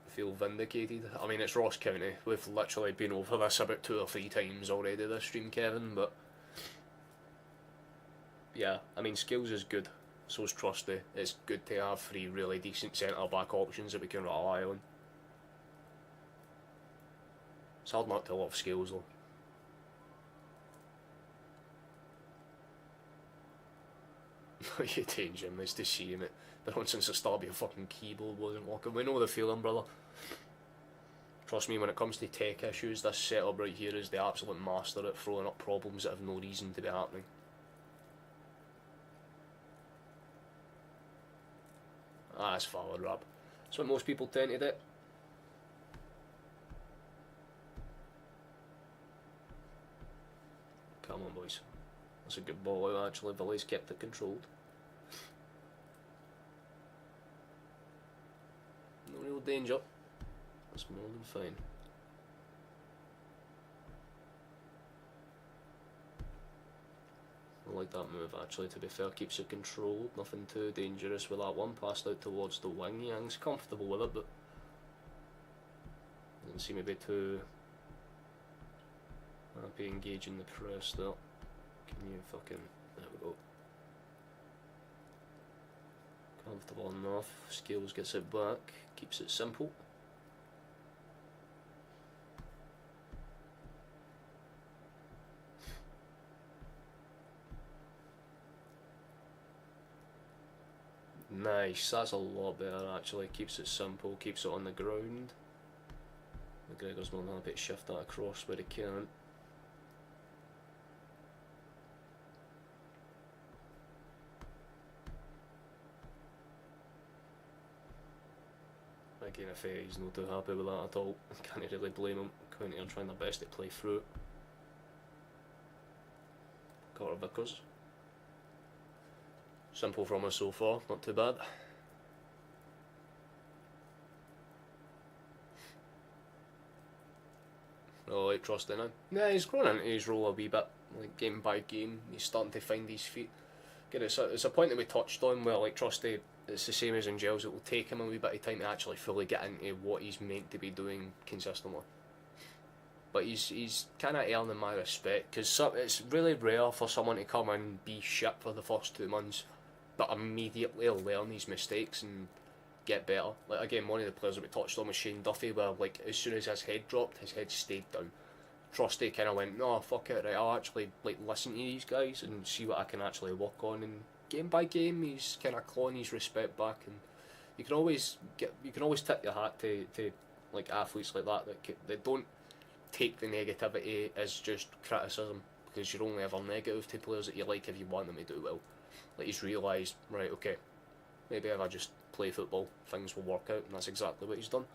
Feel vindicated. I mean, it's Ross County. We've literally been over this about 2 or 3 times already this stream, Kevin, but yeah, I mean, Skills is good, so's Trusty. It's good to have 3 really decent centre-back options that we can rely on. It's hard not to love Skills though. You doing, Jim? Nice to see you, mate. Been on since the start of your fucking keyboard wasn't working. We know the feeling, brother. Trust me, when it comes to tech issues, this setup right here is the absolute master at throwing up problems that have no reason to be happening. Ah, it's forward rap. That's what most people tend to do. Come on, boys. That's a good ball out, actually. Villiers kept it controlled. No real danger. That's more than fine. I like that move actually, to be fair. Keeps it controlled. Nothing too dangerous with that one. Passed out towards the wing. Yang's comfortable with it, but doesn't seem to be too happy engaging the press there. Can you fucking... There we go. Comfortable enough. Scales gets it back. Keeps it simple. Nice, that's a lot better actually. Keeps it simple, keeps it on the ground. McGregor's more than happy to shift that across where he can. Again, if he's not too happy with that at all, can't really blame him. County are trying their best to play through. Carter Vickers. Simple from us so far, not too bad. Oh, like Trusty now. Yeah, he's growing into his role a wee bit, like game by game. He's starting to find his feet. Again, it's a point that we touched on where, like, Trusty, it's the same as in Gels. It will take him a wee bit of time to actually fully get into what he's meant to be doing consistently. But he's kind of earning my respect, because it's really rare for someone to come and be shit for the first 2 months, but immediately learn his mistakes and get better. Like, again, one of the players that we touched on was Shane Duffy, where, like, as soon as his head dropped, his head stayed down. Trusty kind of went, no, fuck it, right, I'll actually, like, listen to these guys and see what I can actually work on, and game by game he's kind of clawing his respect back. And you can always tip your hat to like athletes like that that don't take the negativity as just criticism, because you're only ever negative to players that you like if you want them to do well. Like, he's realised, right, okay, maybe if I just play football, things will work out, and that's exactly what he's done.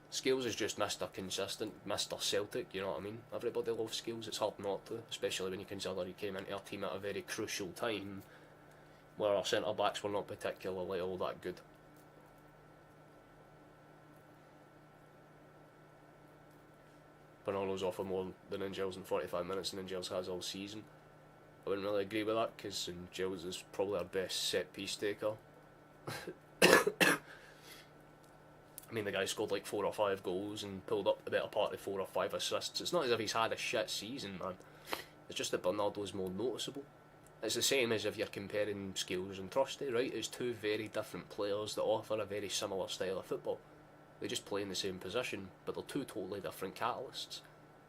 Scales is just Mr. Consistent, Mr. Celtic, you know what I mean? Everybody loves Scales, it's hard not to, especially when you consider he came into our team at a very crucial time where our centre-backs were not particularly all that good. Bernardo's offer more than Ingels in 45 minutes than Ingels has all season. I wouldn't really agree with that, because Ingels is probably our best set-piece taker. I mean, the guy scored like 4 or 5 goals and pulled up the better part of 4 or 5 assists. It's not as if he's had a shit season, man. It's just that Bernardo's more noticeable. It's the same as if you're comparing Scales and Trusty, right? It's two very different players that offer a very similar style of football. They just play in the same position, but they're two totally different catalysts.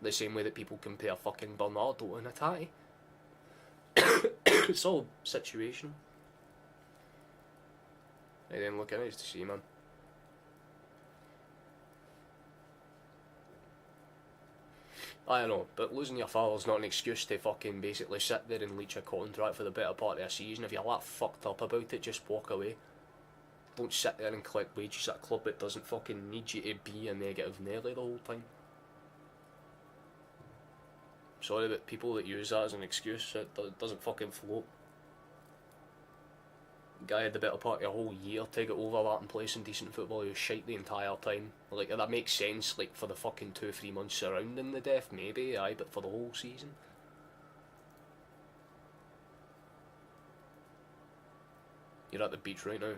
The same way that people compare fucking Bernardo and Attai. It's all situational. Hey then, look, nice to see you, man. I know, but losing your father's not an excuse to fucking basically sit there and leech a contract for the better part of a season. If you're that fucked up about it, just walk away. Don't sit there and collect wages at a club that doesn't fucking need you to be a negative Nelly the whole time. Sorry, but people that use that as an excuse, it doesn't fucking float. The guy had the better part of a whole year to get over that and play some decent football. He was shite the entire time. Like, that makes sense, like, for the fucking 2-3 months surrounding the death, maybe, aye, but for the whole season. You're at the beach right now.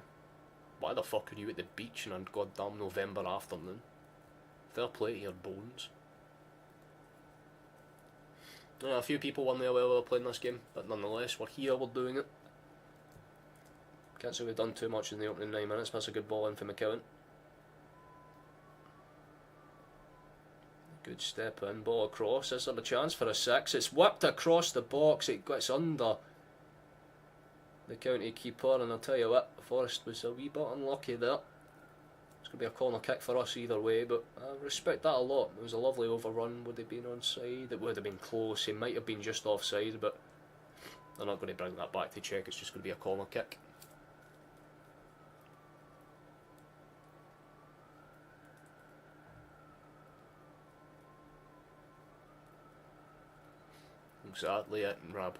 Why the fuck are you at the beach on a goddamn November afternoon? Fair play to your bones. A few people weren't there while we were playing this game, but nonetheless, we're here, we're doing it. Can't say we've done too much in the opening 9 minutes, but that's a good ball in for McKeown. Good step in, ball across, is there a chance for a 6? It's whipped across the box, it gets under the county keeper, and I'll tell you what, Forrest was a wee bit unlucky there. It's going to be a corner kick for us either way, but I respect that a lot. It was a lovely overrun. Would have been onside? It would have been close. It might have been just offside, but they're not going to bring that back to check. It's just going to be a corner kick. Exactly it, Rab.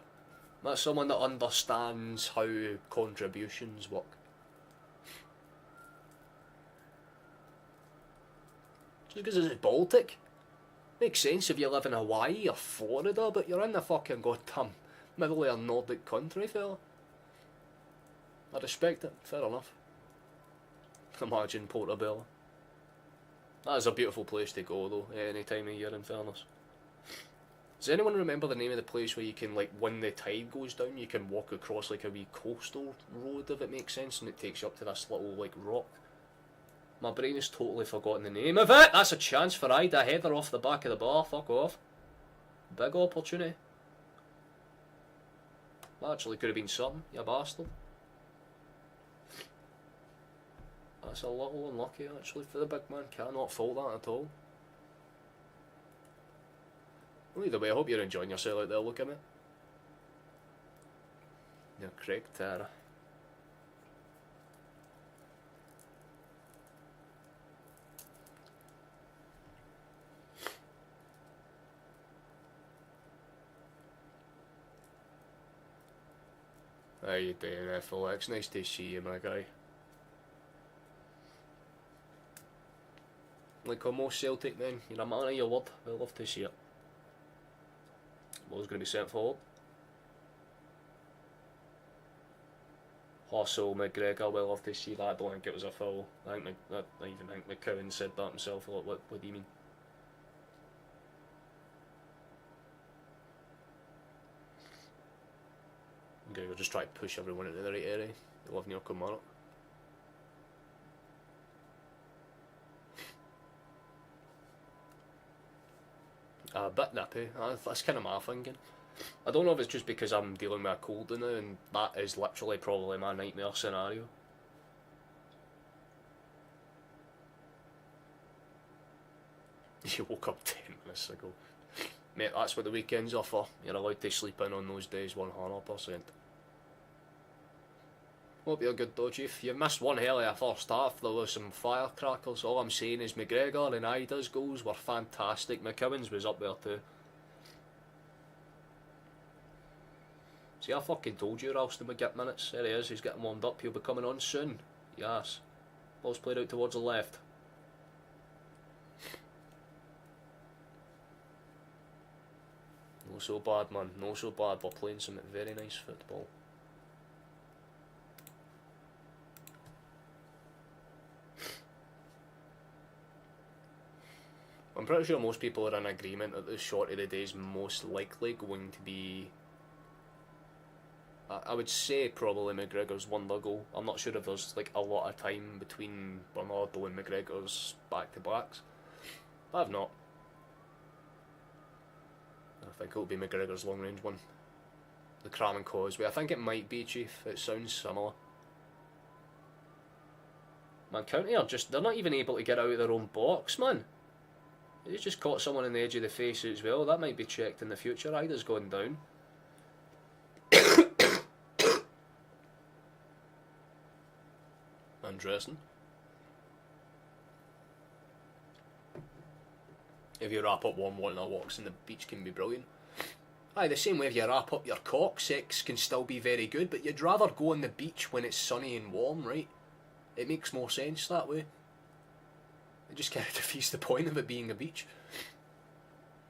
That's someone that understands how contributions work. Just because it's Baltic. Makes sense if you live in Hawaii or Florida, but you're in the fucking goddamn middle of a Nordic country, fella. I respect it, fair enough. Imagine Portobello. That is a beautiful place to go though, any time of year in fairness. Does anyone remember the name of the place where you can, like, when the tide goes down, you can walk across like a wee coastal road, if it makes sense, and it takes you up to this little, like, rock? My brain has totally forgotten the name of it. That's a chance for Ida. Header off the back of the bar. Fuck off. Big opportunity. That actually could have been something, you bastard. That's a little unlucky actually for the big man. Cannot fault that at all. Well, either way, I hope you're enjoying yourself out there. Look at me. You're Craig Terra. How you doing, FLX? Nice to see you, my guy. Like on most Celtic men, you're a man of your word. We'll love to see it. Ball's going to be sent forward. Hustle, McGregor, we'll love to see that. I don't think it was a foul. I even think McCowan said that himself. What do you mean? Okay, we'll just try to push everyone into the right area. They love Neil Kumara. A bit nippy. That's kind of my thinking. I don't know if it's just because I'm dealing with a cold now, and that is literally probably my nightmare scenario. You woke up 10 minutes ago. Mate, that's what the weekends are for. You're allowed to sleep in on those days 100%. Hope you're good though, Chief. You've missed one hell of a first half. There was some firecrackers. All I'm saying is McGregor and Ida's goals were fantastic. McCowan's was up there too. See, I fucking told you Ralston would get minutes. There he is, he's getting warmed up. He'll be coming on soon. Yes. Ball's played out towards the left. No so bad, man. No so bad. We're playing some very nice football. I'm pretty sure most people are in agreement that the short of the day is most likely going to be I would say probably McGregor's won the goal. I'm not sure if there's like a lot of time between Bernardo and McGregor's back-to-backs. I have not. I think it'll be McGregor's long-range one. The Crammon Causeway. I think it might be, Chief. It sounds similar. Man, County are just... They're not even able to get out of their own box, man. They just caught someone in the edge of the face as well. That might be checked in the future. Either's going down. Interesting. If you wrap up warm water walks on the beach can be brilliant. Aye, the same way if you wrap up your cock, sex can still be very good, but you'd rather go on the beach when it's sunny and warm, right? It makes more sense that way. It just kind of defeats the point of it being a beach.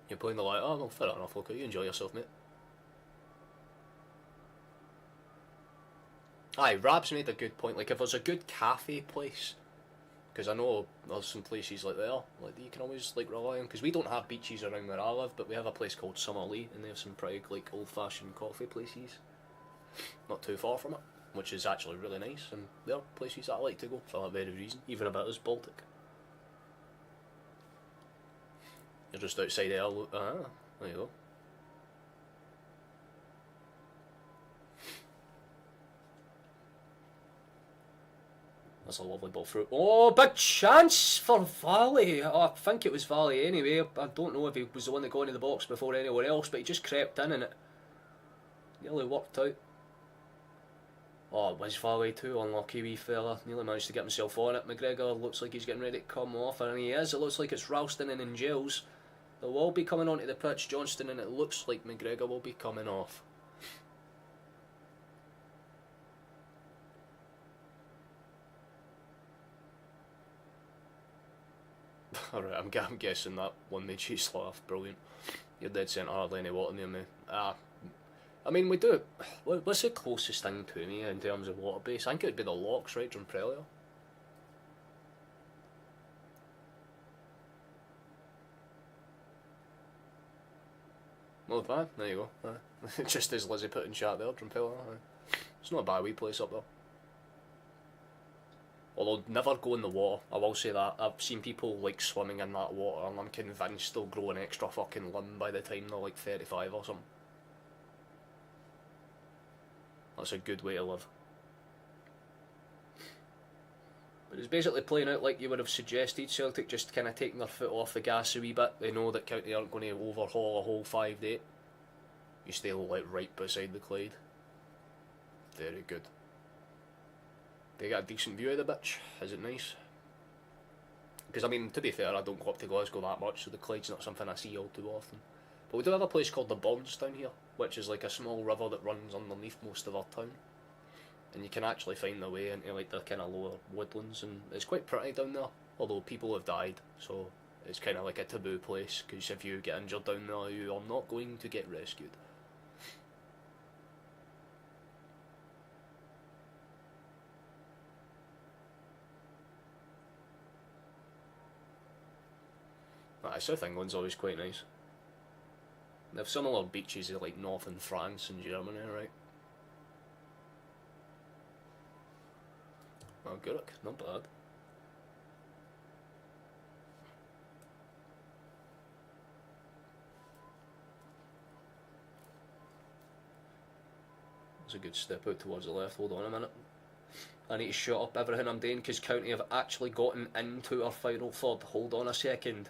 You're playing the light, oh well, fair enough, okay, you enjoy yourself, mate. Aye, Rab's made a good point, like if there's a good cafe place, because I know there's some places like there, like that you can always like rely on, because we don't have beaches around where I live, but we have a place called Summerlee, and they have some pretty like old-fashioned coffee places, not too far from it, which is actually really nice, and they're places that I like to go for that very reason, even if it is Baltic. You're just outside there, there you go. That's a lovely ball through. Oh, big chance for Valley. Oh, I think it was Valley anyway. I don't know if he was the one that got into the box before anyone else, but he just crept in and it nearly worked out. Oh, it was Valley too, unlucky wee fella. Nearly managed to get himself on it. McGregor looks like he's getting ready to come off, and he is. It looks like it's Ralston and Giles. They'll all be coming onto the pitch, Johnston, and it looks like McGregor will be coming off. Alright, I'm guessing that one made you laugh. Brilliant. You're dead centre, hardly any water near me. I mean, we do. What's the closest thing to me in terms of water base? I think it would be the Locks, right, Drumprelia? Not bad, there you go. Just as Lizzie put in chat there, Drumprelia. It's not a bad wee place up there. Although, never go in the water, I will say that. I've seen people like swimming in that water and I'm convinced they'll grow an extra fucking limb by the time they're like 35 or something. That's a good way to live. But it's basically playing out like you would have suggested, Celtic just kind of taking their foot off the gas a wee bit. They know that County aren't going to overhaul a whole 5-8. You stay like right beside the Clyde. Very good. They get a decent view of the bitch. Is it nice? Because, I mean, to be fair, I don't go up to Glasgow that much, so the Clyde's not something I see all too often. But we do have a place called the Bonds down here, which is like a small river that runs underneath most of our town. And you can actually find the way into like the kind of lower woodlands, and it's quite pretty down there. Although people have died, so it's kind of like a taboo place, because if you get injured down there, you are not going to get rescued. South England's always quite nice. They have similar beaches like northern France and Germany, right? Oh, Guruk, not bad. That's a good step out towards the left. Hold on a minute. I need to shut up everything I'm doing because County have actually gotten into our final third. Hold on a second.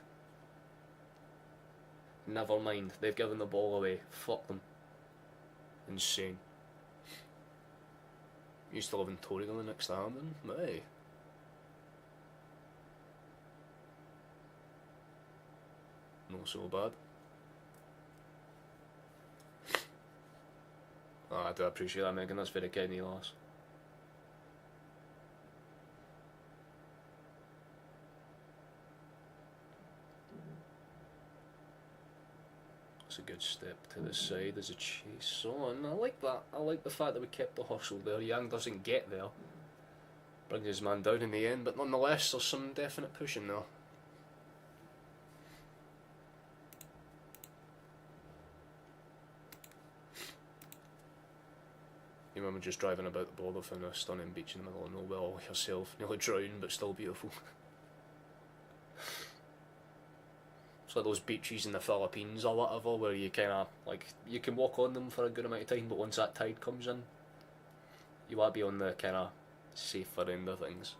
Never mind, they've given the ball away. Fuck them. Insane. Used to live in Torrington next to Hampden. Hey. Not so bad. Oh, I do appreciate that, Megan. That's very kind of you, lass. A good step to the side as a chase on. I like that. I like the fact that we kept the hustle there. Yang doesn't get there. Brings his man down in the end, but nonetheless there's some definite pushing there. You remember just driving about the border, found a stunning beach in the middle of nowhere all yourself, nearly drowned but still beautiful. It's like those beaches in the Philippines or whatever, where you kind of, like, you can walk on them for a good amount of time, but once that tide comes in, you want to be on the kind of safer end of things.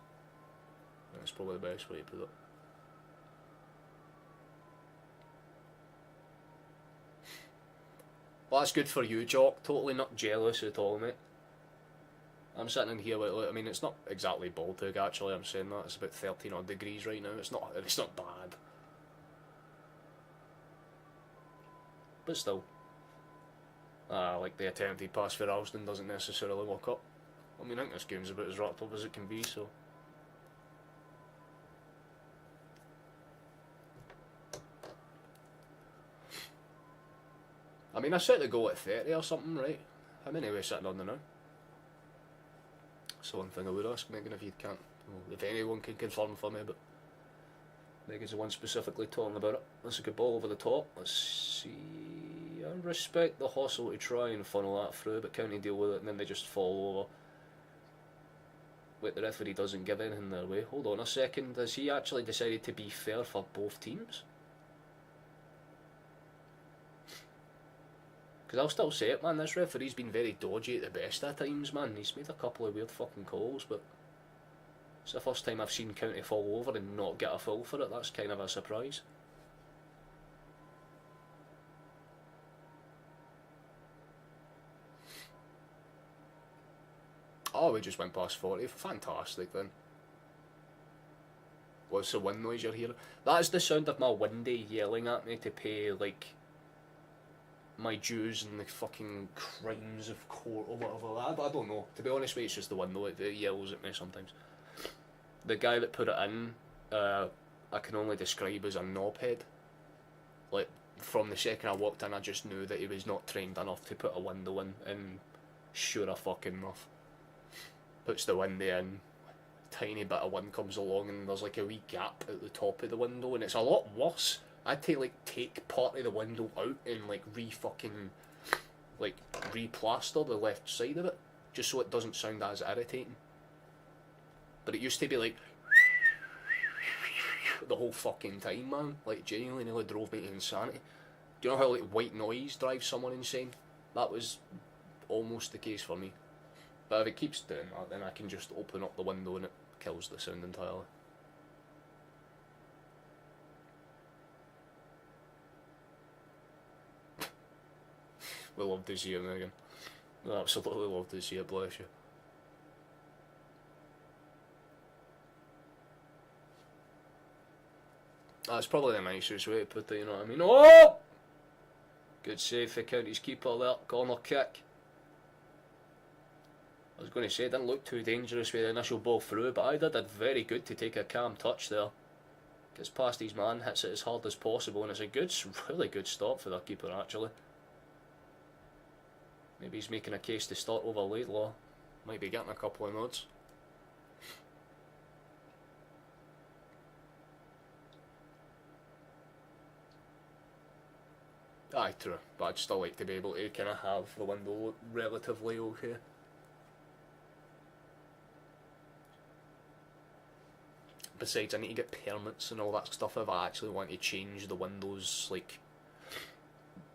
That's probably the best way to put it. Well, that's good for you, Jock. Totally not jealous at all, mate. I'm sitting in here like, I mean, it's not exactly Baltic actually. I'm saying that it's about 13 odd degrees right now. It's not bad, but still, like the attempted pass for Alston doesn't necessarily work up. I mean, I think this game's about as wrapped up as it can be. So. I mean, I set the goal at 30 or something, right? How many are we sitting on there now? That's the one thing I would ask, Megan, if you can't, well, if anyone can confirm for me, but Megan's the one specifically talking about it. That's a good ball over the top. Let's see. I respect the hustle to try and funnel that through, but County deal with it and then they just fall over. Wait, the referee doesn't give anything their way. Hold on a second. Has he actually decided to be fair for both teams? Because I'll still say it, man, this referee's been very dodgy at the best of times, man. He's made a couple of weird fucking calls, but it's the first time I've seen County fall over and not get a foul for it. That's kind of a surprise. Oh, we just went past 40. Fantastic, then. What's the wind noise you're hearing? That is the sound of my windy yelling at me to pay, like, my dues and the fucking crimes of court or whatever. I don't know. To be honest with you, it's just the window. It yells at me sometimes. The guy that put it in, I can only describe as a knobhead. Like, from the second I walked in, I just knew that he was not trained enough to put a window in, and sure fucking enough. Puts the window in, tiny bit of wind comes along, and there's like a wee gap at the top of the window, and it's a lot worse. I had to take part of the window out and re-plaster the left side of it, just so it doesn't sound as irritating. But it used to be like the whole fucking time, man. Like, genuinely nearly drove me to insanity. Do you know how like white noise drives someone insane? That was almost the case for me. But if it keeps doing that, then I can just open up the window and it kills the sound entirely. We love to see it, Megan. We absolutely love to see it, bless you. That's probably the nicest way to put it, you know what I mean? Oh! Good save for County's keeper there, corner kick. I was going to say, it didn't look too dangerous with the initial ball through, but I did very good to take a calm touch there. Gets past his man, hits it as hard as possible, and it's a good, really good stop for their keeper actually. Maybe he's making a case to start over Laidlaw. Might be getting a couple of nods. Aye, true, but I'd still like to be able to kind of have the window look relatively okay. Besides, I need to get permits and all that stuff if I actually want to change the windows, like,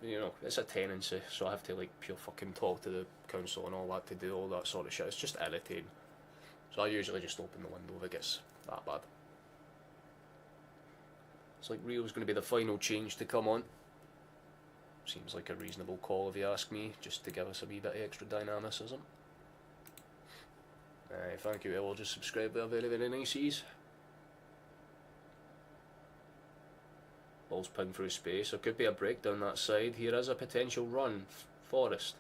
you know, it's a tenancy, so I have to, like, pure fucking talk to the council and all that to do all that sort of shit. It's just irritating. So I usually just open the window if it gets that bad. It's like Rio's going to be the final change to come on. Seems like a reasonable call if you ask me, just to give us a wee bit of extra dynamicism. Thank you all, just subscribe there, very, very nice ease. Ball's pinged through space. There could be a break down that side. Here is a potential run. Forrest.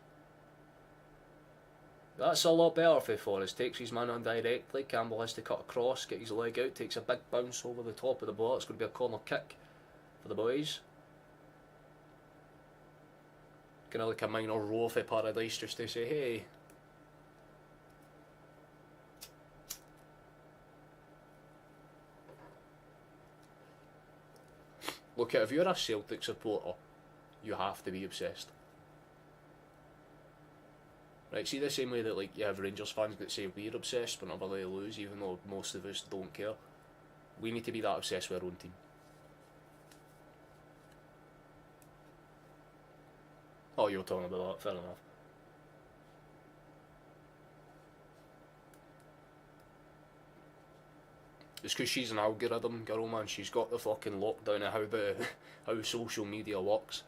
That's a lot better for Forrest. Takes his man on directly. Campbell has to cut across, get his leg out, takes a big bounce over the top of the ball. It's going to be a corner kick for the boys. Kind of like a minor row for Paradise just to say, hey. Look, if you're a Celtic supporter, you have to be obsessed. Right, see the same way that like you have Rangers fans that say we're obsessed whenever they lose, even though most of us don't care. We need to be that obsessed with our own team. Oh, you're talking about that, fair enough. It's because she's an algorithm girl, man. She's got the fucking lockdown of how social media works.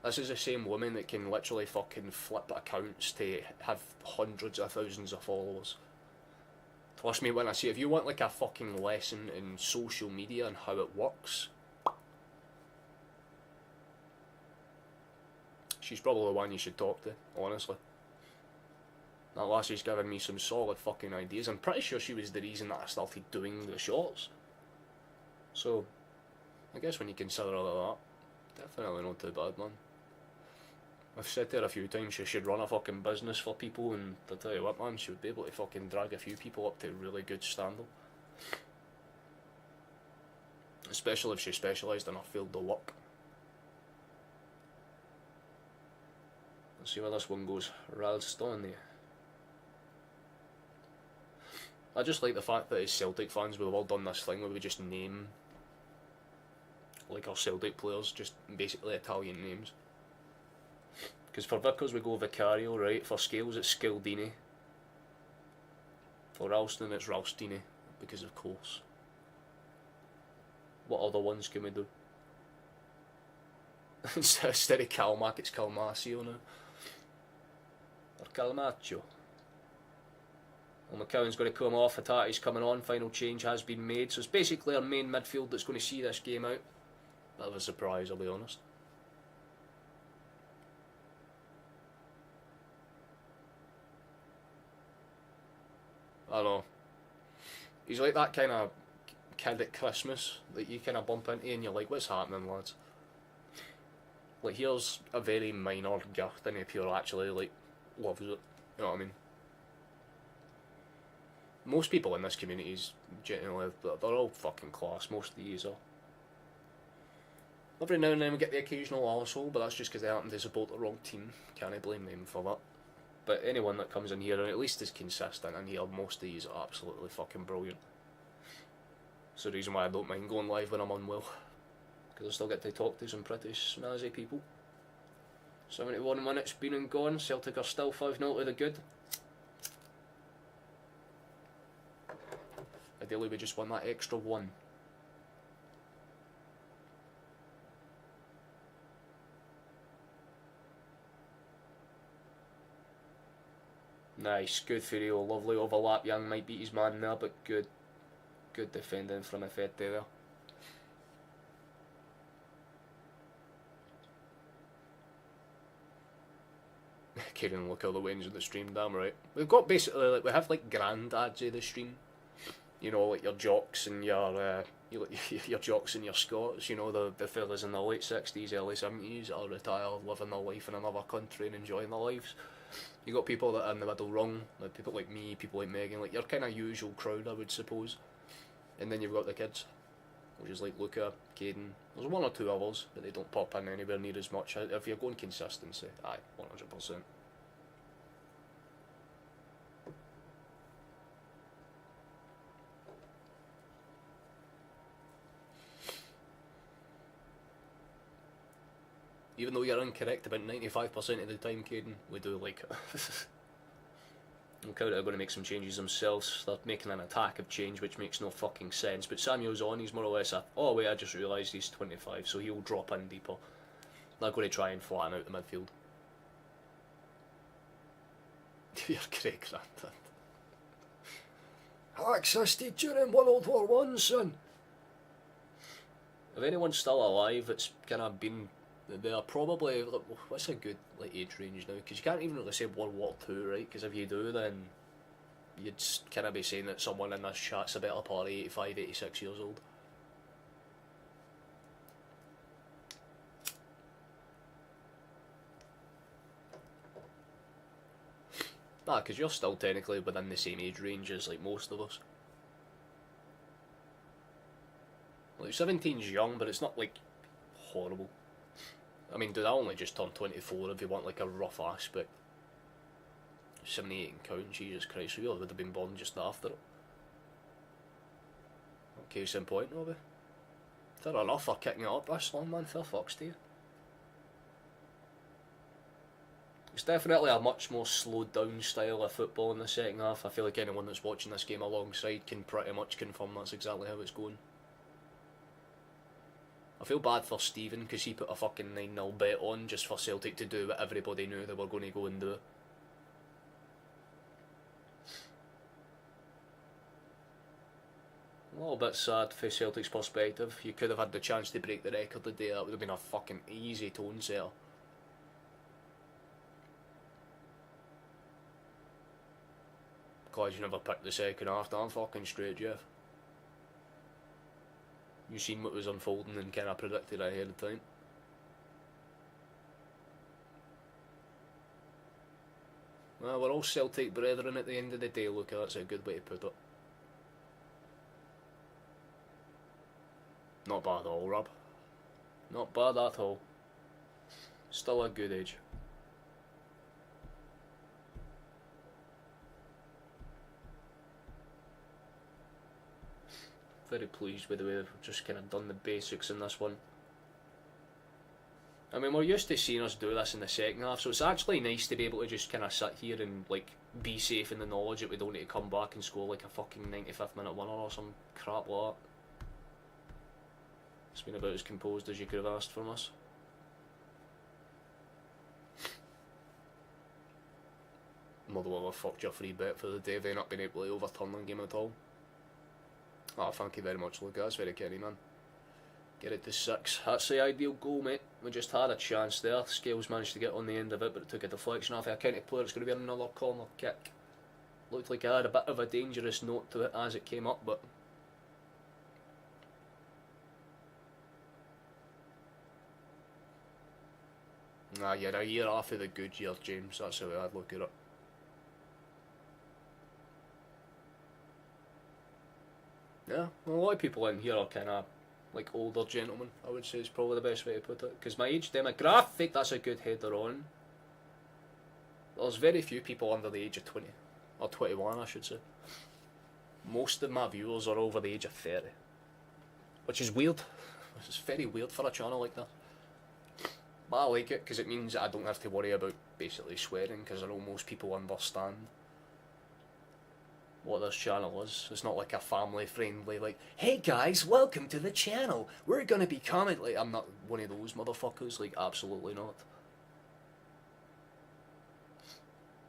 This is the same woman that can literally fucking flip accounts to have hundreds of thousands of followers. Trust me when I say, if you want like a fucking lesson in social media and how it works, she's probably the one you should talk to, honestly. That lassie's given me some solid fucking ideas. I'm pretty sure she was the reason that I started doing the shorts. So, I guess when you consider all that, definitely not too bad, man. I've said to her a few times she should run a fucking business for people, and to tell you what, man, she would be able to fucking drag a few people up to a really good standard. Especially if she specialised in a field of work. Let's see where this one goes. Ralston. I just like the fact that as Celtic fans we've all done this thing where we just name like our Celtic players, just basically Italian names. Because for Vickers we go Vicario, right? For Scales it's Scaldini. For Ralston it's Ralstini, because of course. What other ones can we do? Instead of Calmac it's Calmasio now. Or Calmaccio. Well, McCowan's going to come off, Hatati's coming on, final change has been made. So it's basically our main midfield that's going to see this game out. Bit of a surprise, I'll be honest. I know. He's like that kind of kid at Christmas that you kind of bump into and you're like, what's happening, lads? Like, here's a very minor gift and if you're actually, like, loves it. You know what I mean? Most people in this community is genuinely, they're all fucking class, most of these are. Every now and then we get the occasional arsehole, but that's just because they happen to support the wrong team. Can't blame them for that. But anyone that comes in here and at least is consistent in here, most of these are absolutely fucking brilliant. It's the reason why I don't mind going live when I'm unwell. Because I still get to talk to some pretty snazzy people. 71 minutes been and gone, Celtic are still 5-0 to the good. Ideally we just want that extra one. Nice, good Furio, lovely overlap. Young might beat his man there, but good defending from Effete there. Kieran, look all the wins of the stream, damn right. We've got basically, like, we have like granddads of the stream. You know, like your jocks and your jocks and your Scots, you know, the fellas in the late 60s, early 70s that are retired, living their life in another country and enjoying their lives. You got people that are in the middle rung, like people like me, people like Megan, like your kind of usual crowd, I would suppose. And then you've got the kids, which is like Luca, Caden. There's one or two others, but they don't pop in anywhere near as much. If you're going consistency, aye, 100%. Even though you're incorrect about 95% of the time, Caden, we do like it. Cowder are going to make some changes themselves. They're making an attack of change, which makes no fucking sense. But Samuel's on, he's more or less a, oh wait, I just realised he's 25, so he'll drop in deeper. They're going to try and flatten out the midfield. You're great, Grandad. I existed during World War One, son. If anyone's still alive, it's kind of been... They are probably, what's a good like age range now? Because you can't even really say World War Two, right? Because if you do, then you'd kind of be saying that someone in this chat's a better part of 85, 86 years old. Nah, because you're still technically within the same age range as like most of us. Like 17's young, but it's not like horrible. I mean, dude, I only just turned 24 if you want like a rough aspect. 78 and counting, Jesus Christ, we all would have been born just after it. Case in point, Robbie. Fair enough for kicking it up this long, man, fair fucks to you. It's definitely a much more slowed down style of football in the second half. I feel like anyone that's watching this game alongside can pretty much confirm that's exactly how it's going. I feel bad for Stephen because he put a fucking 9-0 bet on just for Celtic to do what everybody knew they were going to go and do. A little bit sad for Celtic's perspective. You could have had the chance to break the record today. That would have been a fucking easy tone setter. Glad you never picked the second half. Damn fucking straight, Jeff. You seen what was unfolding and kind of predicted ahead of time. Well, we're all Celtic brethren at the end of the day, look, that's a good way to put it. Not bad at all, Rob. Not bad at all. Still a good age. Very pleased with the way we've just kind of done the basics in this one. I mean, we're used to seeing us do this in the second half, so it's actually nice to be able to just kind of sit here and like be safe in the knowledge that we don't need to come back and score like a fucking 95th minute winner or some crap like that. It's been about as composed as you could have asked from us. Motherwell have fucked your free bet for the day, they not been able to overturn the game at all. Oh, thank you very much, Luke. That's very kenny, man. Get it to 6. That's the ideal goal, mate. We just had a chance there. Scales managed to get on the end of it, but it took a deflection off a county player. It's going to be another corner kick. Looked like it had a bit of a dangerous note to it as it came up, but... Nah, you're a year off of the good year, James. That's how I'd look at it. Yeah, well, a lot of people in here are kind of like older gentlemen, I would say is probably the best way to put it. Because my age demographic, that's a good header on. There's very few people under the age of 20. Or 21, I should say. Most of my viewers are over the age of 30. Which is weird. It's very weird for a channel like that. But I like it because it means that I don't have to worry about basically swearing because I know most people understand what this channel is. It's not like a family friendly like, hey guys, welcome to the channel, we're gonna be commenting. Like, I'm not one of those motherfuckers, like absolutely not.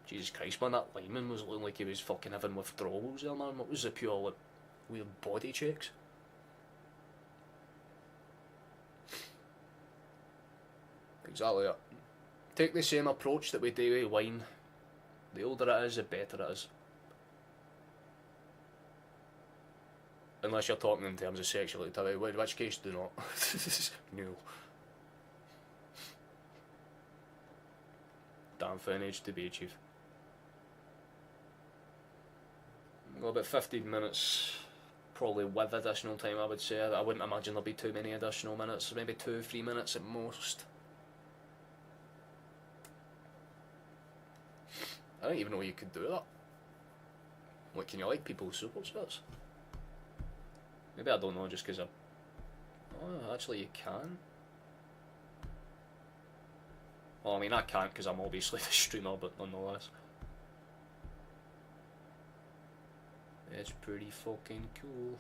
Jesus Christ, man, that lineman was looking like he was fucking having withdrawals there, man. What was the pure like weird body checks? Exactly it. Take the same approach that we do with wine. The older it is, the better it is. Unless you're talking in terms of sexual activity, in which case do not. No. Damn fine age to be achieved. Well, about 15 minutes, probably with additional time, I would say. I wouldn't imagine there'll be too many additional minutes, maybe 2-3 minutes at most. I don't even know you could do that. What, can you like people's super chats? Maybe I don't know, just because I'm... Oh, actually you can. Well, I mean, I can't because I'm obviously the streamer, but nonetheless. It's pretty fucking cool.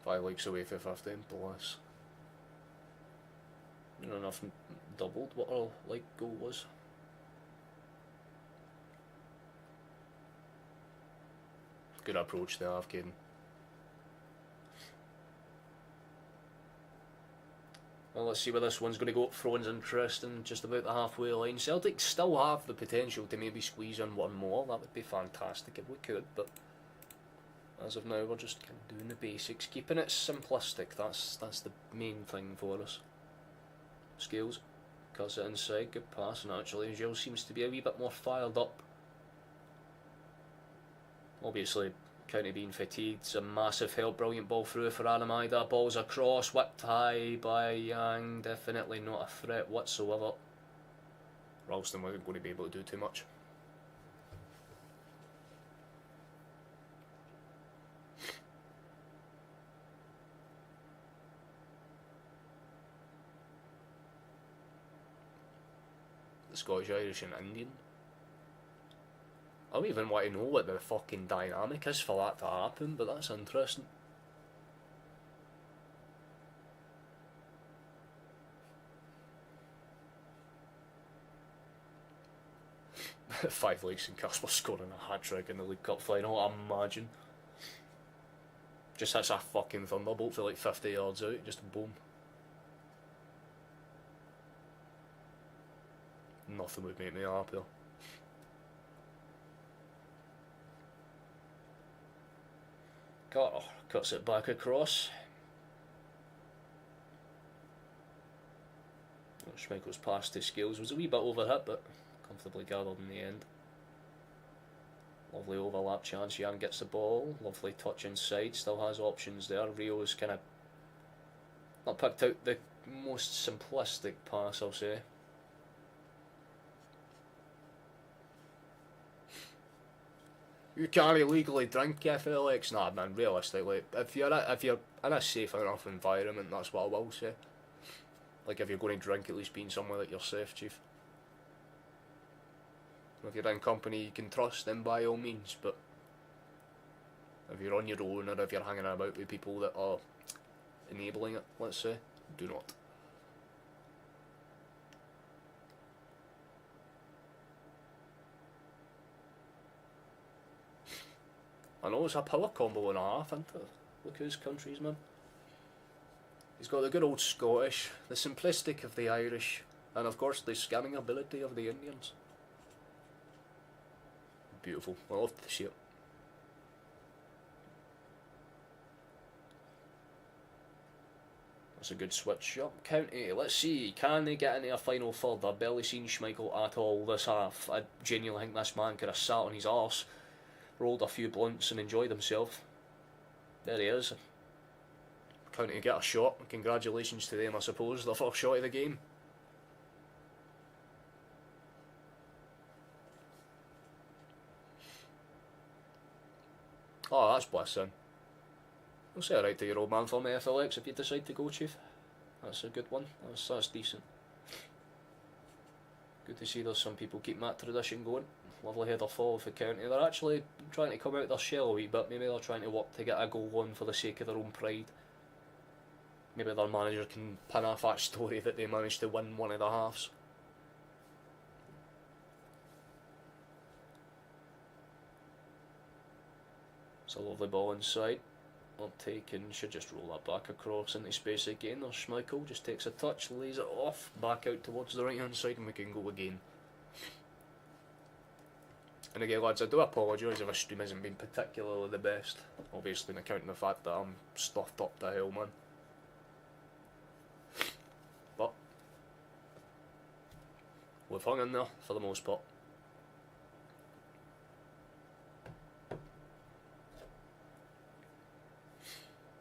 5 likes away for 15 plus. You know, enough doubled what our like goal was. Good approach there, I've kidding. Well, let's see where this one's going to go. Throw-in's interesting, just about the halfway line. Celtic still have the potential to maybe squeeze in one more. That would be fantastic if we could, but as of now, we're just kind of doing the basics, keeping it simplistic. That's the main thing for us. Scales, cuts it inside, good pass, and actually Gilles seems to be a wee bit more fired up. Obviously, County being fatigued, some massive help, brilliant ball through for Aramida, balls across, whipped high by Yang, definitely not a threat whatsoever. Ralston wasn't going to be able to do too much. The Scottish, Irish and Indian. I don't even want to know what the fucking dynamic is for that to happen, but that's interesting. Five Lakes and Casper scoring a hat-trick in the League Cup final, I imagine. Just hits a fucking thunderbolt for like 50 yards out, just boom. Nothing would make me happier. Carter cuts it back across. Schmeichel's pass to Scales was a wee bit overhit, but comfortably gathered in the end. Lovely overlap chance. Jan gets the ball. Lovely touch inside. Still has options there. Rio's kind of not picked out the most simplistic pass, I'll say. You can't illegally drink, Felix. Nah, man. Realistically, if you're in a safe enough environment, that's what I will say. Like, if you're going to drink, at least be in somewhere that you're safe, chief. If you're in company you can trust, then by all means, but if you're on your own or if you're hanging about with people that are enabling it, let's say, do not. I know it's a power combo and a half, isn't it? Look whose countries, man. He's got the good old Scottish, the simplistic of the Irish, and of course the scamming ability of the Indians. Beautiful. I love to see it. That's a good switch up. County. Let's see. Can they get into a final third? I've barely seen Schmeichel at all this half. I genuinely think this man could have sat on his arse, rolled a few blunts and enjoyed himself. There he is. County get a shot. Congratulations to them, I suppose. The first shot of the game. Oh, that's blessing. I'll say alright to your old man for me, FLX, if you decide to go, chief. That's a good one. That's decent. Good to see there's some people keeping that tradition going. Lovely header forward for County. They're actually trying to come out of their shell a wee bit. Maybe they're trying to work to get a goal on for the sake of their own pride. Maybe their manager can pin off that story that they managed to win one of the halves. It's a lovely ball inside. Not taken, should just roll that back across into space again. There's Schmeichel, just takes a touch, lays it off, back out towards the right hand side, and we can go again. And again, lads, I do apologise if our stream hasn't been particularly the best. Obviously, on account of the fact that I'm stuffed up to hell, man. But we've hung in there for the most part.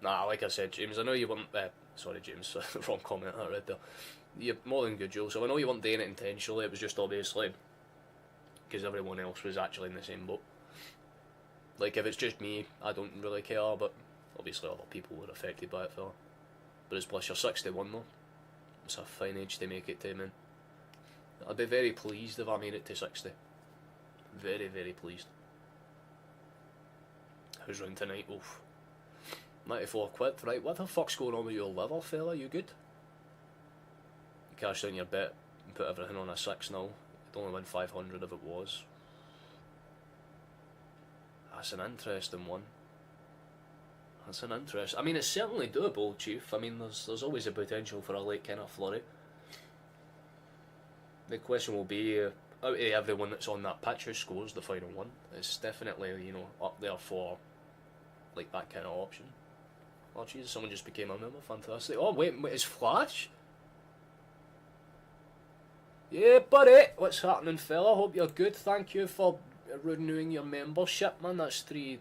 Nah, like I said, James, I know you weren't... sorry, James, wrong comment I read there. You're more than good, Joe, so I know you weren't doing it intentionally, it was just obviously because everyone else was actually in the same boat. Like, if it's just me, I don't really care, but obviously other people were affected by it, fella. But it's plus you're 61 though. It's a fine age to make it to, man. I'd be very pleased if I made it to 60. Very, very pleased. Who's round tonight? Oof. 94 quid, right? What the fuck's going on with your liver, fella? You good? You cashed in your bet and put everything on a 6-0. You'd only win 500 if it was. That's an interesting one. That's an interest. I mean, it's certainly doable, Chief. I mean, there's always a potential for a late kind of flurry. The question will be, out of everyone that's on that pitch who scores the final one, it's definitely, you know, up there for, like, that kind of option. Oh, Jesus, someone just became a member. Fantastic. Oh, wait, it's Flash? Yeah, buddy. What's happening, fella? Hope you're good. Thank you for renewing your membership, man. That's 3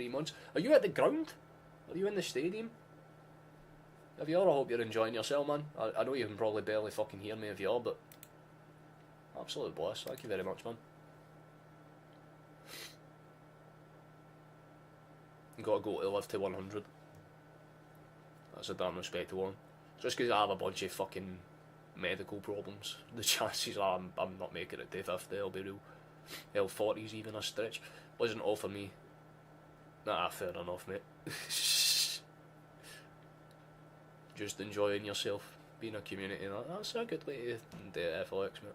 months. Are you at the ground? Are you in the stadium? If you are, I hope you're enjoying yourself, man. I know you can probably barely fucking hear me if you are, but Absolute boss. Thank you very much, man. Gotta go to live to 100. That's a damn respectable one. Just because I have a bunch of fucking medical problems, the chances are I'm not making it to 50, I'll be real. Hell, 40's even a stretch. Wasn't all for me. Nah, fair enough, mate. Just enjoying yourself, being a community, that's a good way to do athletics, mate.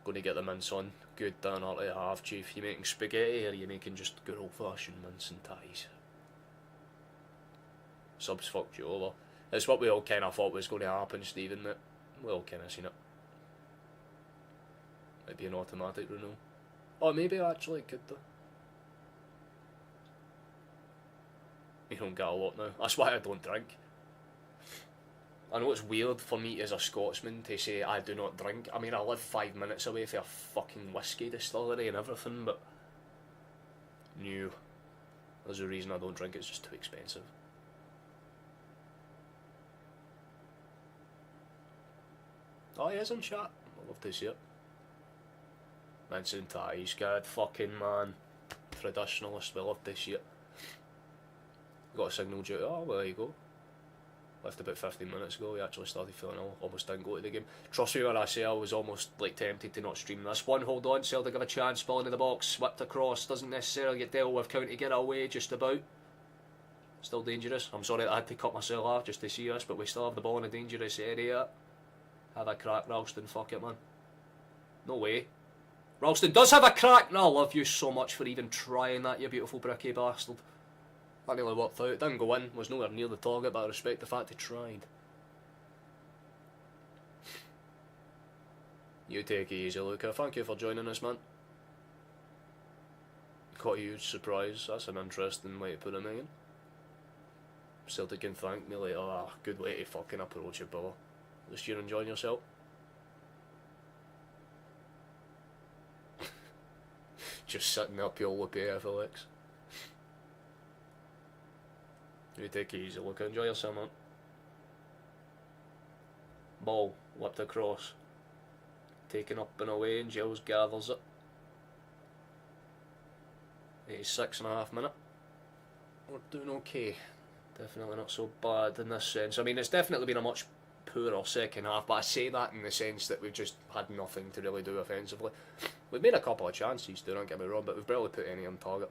Gonna get the mince on. Good dinner to have, chief. You making spaghetti or are you making just good old fashioned mince and ties? Subs fucked you over. It's what we all kind of thought was going to happen, Stephen, mate. We all kind of seen it. Might be an automatic renewal. Oh, maybe actually it could though. You don't get a lot now. That's why I don't drink. I know it's weird for me as a Scotsman to say I do not drink. I mean, I live 5 minutes away from a fucking whiskey distillery and everything, but no. There's a reason I don't drink, it's just too expensive. Oh, he is in chat. I'd love to see it. Mince and ties, good fucking man. Traditionalist, we love to see it. Got a signal duty. Oh, well, there you go. Left about 15 minutes ago, we actually started feeling ill. Almost didn't go to the game. Trust me when I say I was almost like tempted to not stream this one. Hold on, Celtic have a chance, ball into the box, whipped across, doesn't necessarily get dealt with, County get it away just about. Still dangerous. I'm sorry that I had to cut myself off just to see us, but we still have the ball in a dangerous area. Have a crack, Ralston, fuck it, man. No way. Ralston does have a crack! No, I love you so much for even trying that, you beautiful bricky bastard. That nearly worked out. It didn't go in, was nowhere near the target, but I respect the fact he tried. You take it easy, Luca. Thank you for joining us, man. Caught a huge surprise. That's an interesting way to put it, Megan. Celtic can thank me later. Ah, good way to fucking approach it, brother. At least you're enjoying yourself. Just sitting there pure loopy FLX. You take it easy, look, enjoy yourself, man. Ball, whipped across. Taken up and away, and Giles gathers it. 86.5 minutes. We're doing okay. Definitely not so bad in this sense. I mean, it's definitely been a much poorer second half, but I say that in the sense that we've just had nothing to really do offensively. We've made a couple of chances, don't get me wrong, but we've barely put any on target.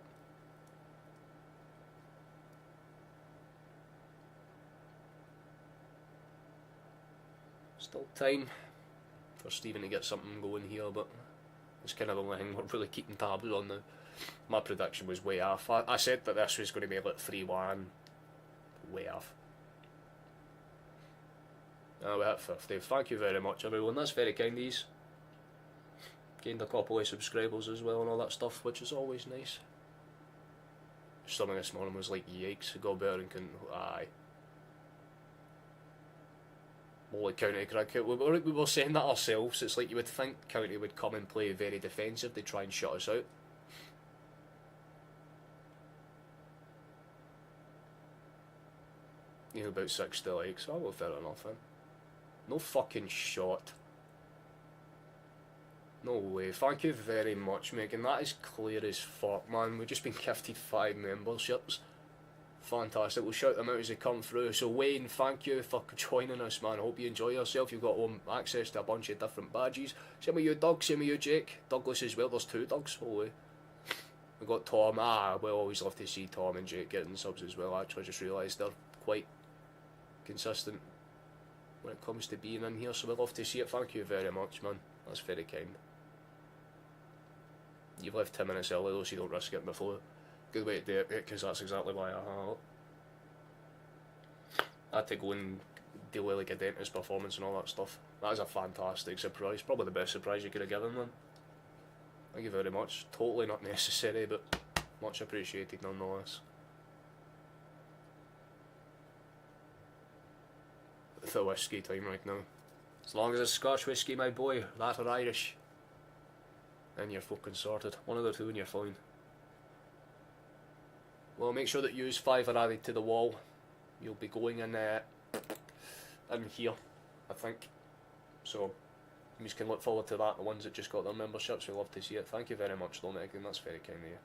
Still time for Stephen to get something going here, but it's kind of the only thing we're really keeping tabs on now. My prediction was way off. I said that this was going to be like 3-1. Way off. Oh, we're at 50. Thank you very much, everyone. That's very kind of you. Gained a couple of subscribers as well and all that stuff, which is always nice. Something this morning was like, yikes, got better and couldn't. Aye. Well, like County cricket, we were saying that ourselves. It's like you would think County would come and play very defensive, they try and shut us out. You know, about 60 likes. Oh, well, fair enough, then. No fucking shot. No way. Thank you very much, Megan. That is clear as fuck, man. We've just been gifted 5 memberships. Fantastic. We'll shout them out as they come through. So, Wayne, thank you for joining us, man. I hope you enjoy yourself. You've got access to a bunch of different badges. Same with you, Doug. Same with you, Jake. Douglas as well. There's 2 Dougs. Holy. We've got Tom. We always love to see Tom and Jake getting subs as well. Actually, I just realised they're quite consistent when it comes to being in here, so we love to see it. Thank you very much, man. That's very kind. You've left 10 minutes early though, so you don't risk it before. Good way to do it, because that's exactly why I have it. I had to go and deal with like a dentist performance and all that stuff. That is a fantastic surprise, probably the best surprise you could have given them. Thank you very much. Totally not necessary, but much appreciated nonetheless. The whiskey time right now. As long as it's Scotch whiskey, my boy, that or Irish, and you're fucking sorted. One of the two and you're fine. Well, make sure that use 5 are added to the wall. You'll be going in here, I think. So, You can look forward to that. The ones that just got their memberships, we love to see it. Thank you very much, though, Megan. That's very kind of you.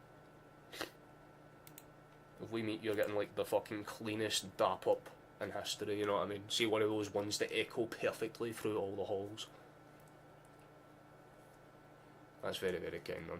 If we meet, you're getting like the fucking cleanest dap up in history, you know what I mean? See, one of those ones that echo perfectly through all the halls. That's very, very kind, man.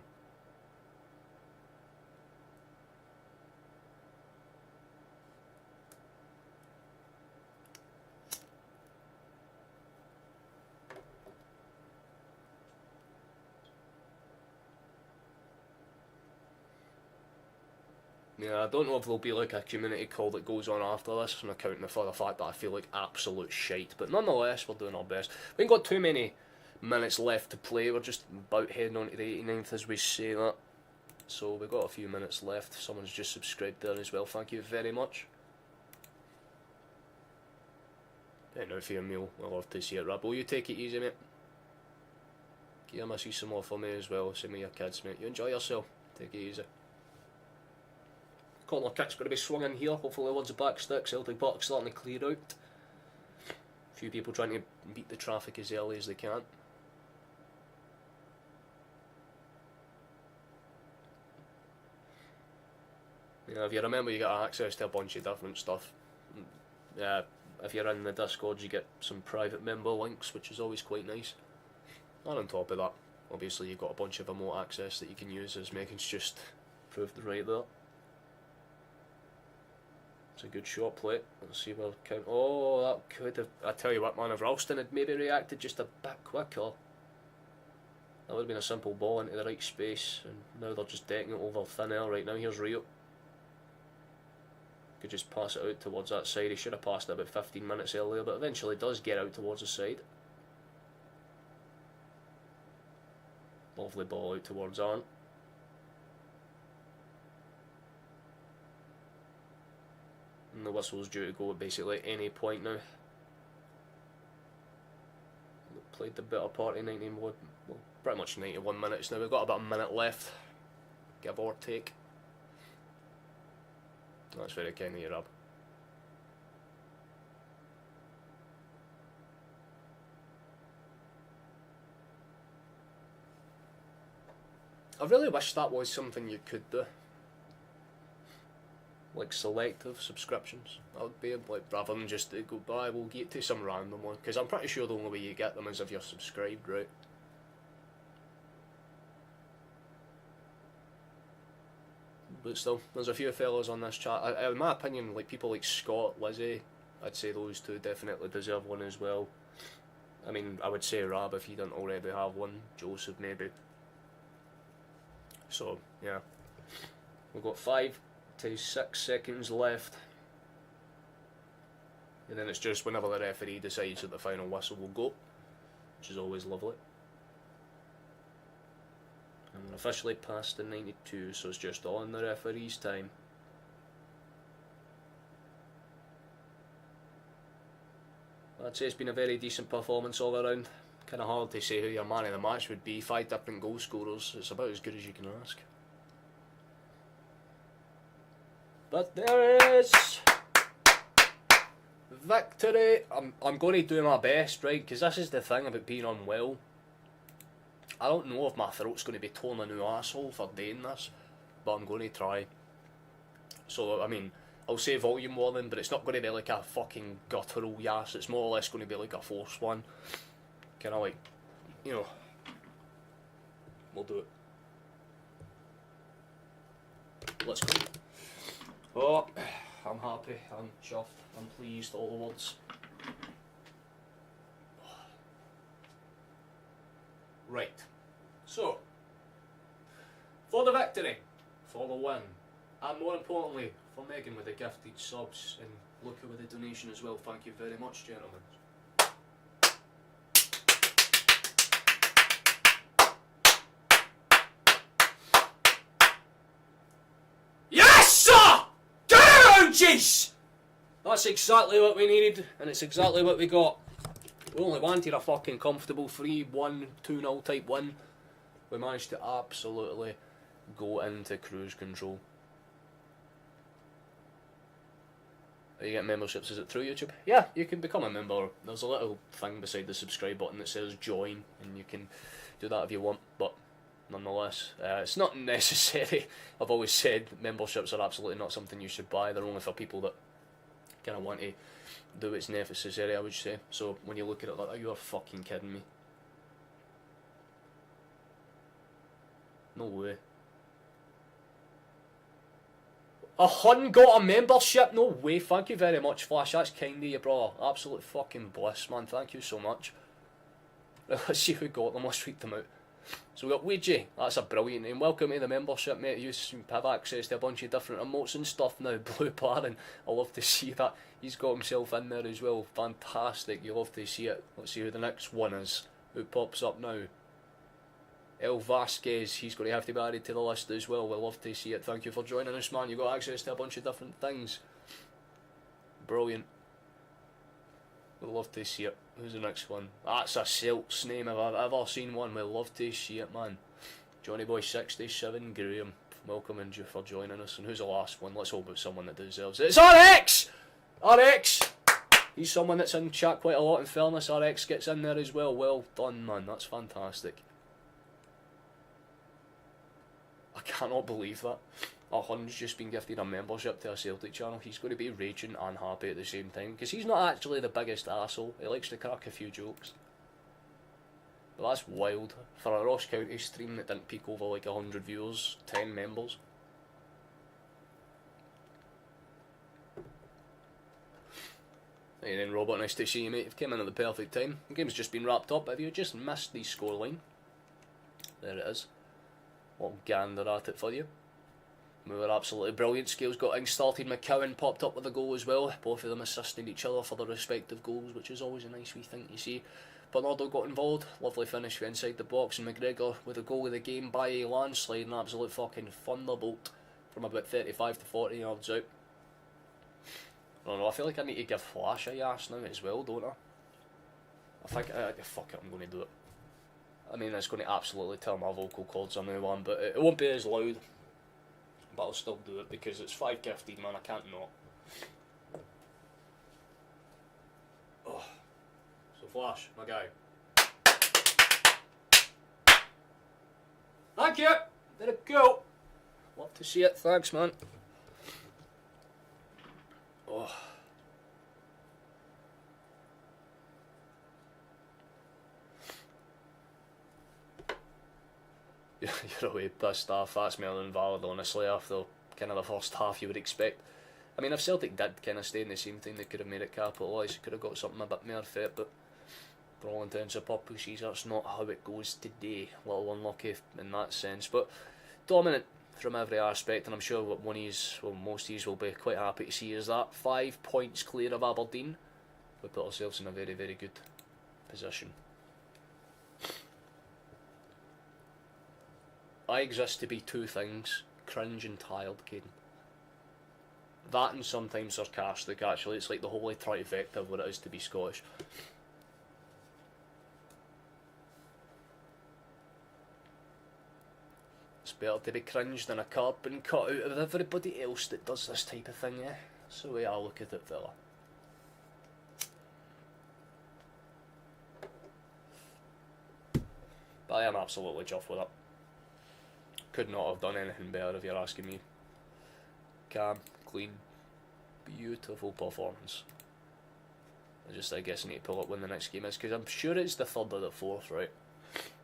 Yeah, I don't know if there'll be like a community call that goes on after this, and accounting for the fact that I feel like absolute shite. But nonetheless, we're doing our best. We ain't got too many minutes left to play. We're just about heading on to the 89th as we say that. So we've got a few minutes left. Someone's just subscribed there as well. Thank you very much. Yeah, now for your meal. I love to see it. Rabbo, you take it easy, mate. Yeah, I must see some more for me as well. Same with your kids, mate. You enjoy yourself. Take it easy. Corner kick's going to be swung in here. Hopefully loads of back stick. Celtic Park starting to clear out. A few people trying to beat the traffic as early as they can. Yeah, if you remember, you get access to a bunch of different stuff. Yeah, if you're in the Discord, you get some private member links, which is always quite nice. And on top of that, obviously you've got a bunch of remote access that you can use, as Megan's just proved right there. It's a good shot play. Let's see where count. Oh, that could have. I tell you what, man, if Ralston had maybe reacted just a bit quicker, that would have been a simple ball into the right space. And now they're just decking it over thin air right now. Here's Rio. Could just pass it out towards that side. He should have passed it about 15 minutes earlier, but eventually does get out towards the side. Lovely ball out towards Arndt. And the whistle's due to go at basically any point now. We've played the better part of 91, well, pretty much 91 minutes now. We've got about a minute left, give or take. That's very kind of you, Rab. I really wish that was something you could do. Like selective subscriptions. That would be like, rather than just to go by, we'll get to some random one. Because I'm pretty sure the only way you get them is if you're subscribed, right? But still, there's a few fellas on this chat. In my opinion, like people like Scott, Lizzie, I'd say those two definitely deserve one as well. I mean, I would say Rab if he didn't already have one. Joseph maybe. So, yeah. We've got 5 to 6 seconds left. And then it's just whenever the referee decides that the final whistle will go, which is always lovely. And we're officially past the 92, so it's just on the referee's time. I'd say it's been a very decent performance all around. Kind of hard to say who your man of the match would be. 5 different goal scorers. It's about as good as you can ask. But there it is. Victory. I'm going to do my best, right? Because this is the thing about being unwell. I don't know if my throat's going to be torn a new arsehole for doing this, but I'm going to try. So, I mean, I'll say volume warning, but it's not going to be like a fucking guttural yas. It's more or less going to be like a forced one. Kind of like, you know, we'll do it. Let's go. Oh, I'm happy, I'm chuffed, I'm pleased, all the words. Right, so, for the victory, for the win, and more importantly, for Megan with the gifted subs, and Luca with the donation as well, thank you very much, gentlemen. Jeez! That's exactly what we needed, and it's exactly what we got. We only wanted a fucking comfortable 3-1, 2-0 type win. We managed to absolutely go into cruise control. Are you getting memberships? Is it through YouTube? Yeah, you can become a member. There's a little thing beside the subscribe button that says join, and you can do that if you want, but nonetheless, it's not necessary. I've always said memberships are absolutely not something you should buy. They're only for people that kind of want to do what's necessary, I would say. So when you look at it like that, you are fucking kidding me. No way. A Hun got a membership? No way. Thank you very much, Flash. That's kind of you, brother. Absolute fucking bliss, man. Thank you so much. Let's see who got them. Let's read them out. So we got Ouija. That's a brilliant name. Welcome to the membership, mate. You have access to a bunch of different emotes and stuff now. Blue Baron. I love to see that. He's got himself in there as well. Fantastic. You love to see it. Let's see who the next one is. Who pops up now? El Vasquez, he's going to have to be added to the list as well. We'll love to see it. Thank you for joining us, man. You got access to a bunch of different things. Brilliant. We'll love to see it. Who's the next one? That's a Celt's name if I've ever seen one. We'll love to see it, man. Johnny Boy 67 Graham. Welcome and you for joining us. And who's the last one? Let's hope it's someone that deserves it. It's RX! RX! He's someone that's in chat quite a lot, in fairness. RX gets in there as well. Well done, man. That's fantastic. I cannot believe that. Hun's just been gifted a membership to a Celtic channel. He's going to be raging and happy at the same time, because he's not actually the biggest asshole. He likes to crack a few jokes. But that's wild. For a Ross County stream that didn't peak over like 100 viewers, 10 members. And then Robert, nice to see you, mate. You've came in at the perfect time. The game's just been wrapped up. Have you just missed the scoreline? There it is. Little gander at it for you. We were absolutely brilliant. Scales got things started. McCowan popped up with a goal as well. Both of them assisting each other for their respective goals, which is always a nice wee thing to see. Bernardo got involved. Lovely finish for inside the box. And McGregor with a goal of the game by a landslide. An absolute fucking thunderbolt from about 35 to 40 yards out. I don't know. I feel like I need to give Flash a yes now as well, don't I? I think, fuck it, I'm going to do it. I mean, it's going to absolutely tell my vocal cords a new one, but it won't be as loud. But I'll still do it because it's 5 gifted, man. I can't not. Oh. So Flash, my guy. Thank you. There it go. Love to see it. Thanks, man. Oh. You're away pissed off. That's more than valid, honestly, after kind of the first half you would expect. I mean, if Celtic did kind of stay in the same thing, they could have made it capitalised, could have got something a bit more fit, but for all intents and purposes, that's not how it goes today. A little unlucky in that sense, but dominant from every aspect, and I'm sure what most of you will be quite happy to see is that 5 points clear of Aberdeen. We put ourselves in a very, very good position. I exist to be two things: cringe and tired, Caden. That and sometimes sarcastic, actually. It's like the holy trifecta of what it is to be Scottish. It's better to be cringe than a carbon cut out of everybody else that does this type of thing, eh? That's the way I look at it, fella. But I am absolutely chuffed with it. Could not have done anything better if you're asking me. Calm, clean, beautiful performance. I guess I need to pull up when the next game is, because I'm sure it's the 3rd or the 4th, right?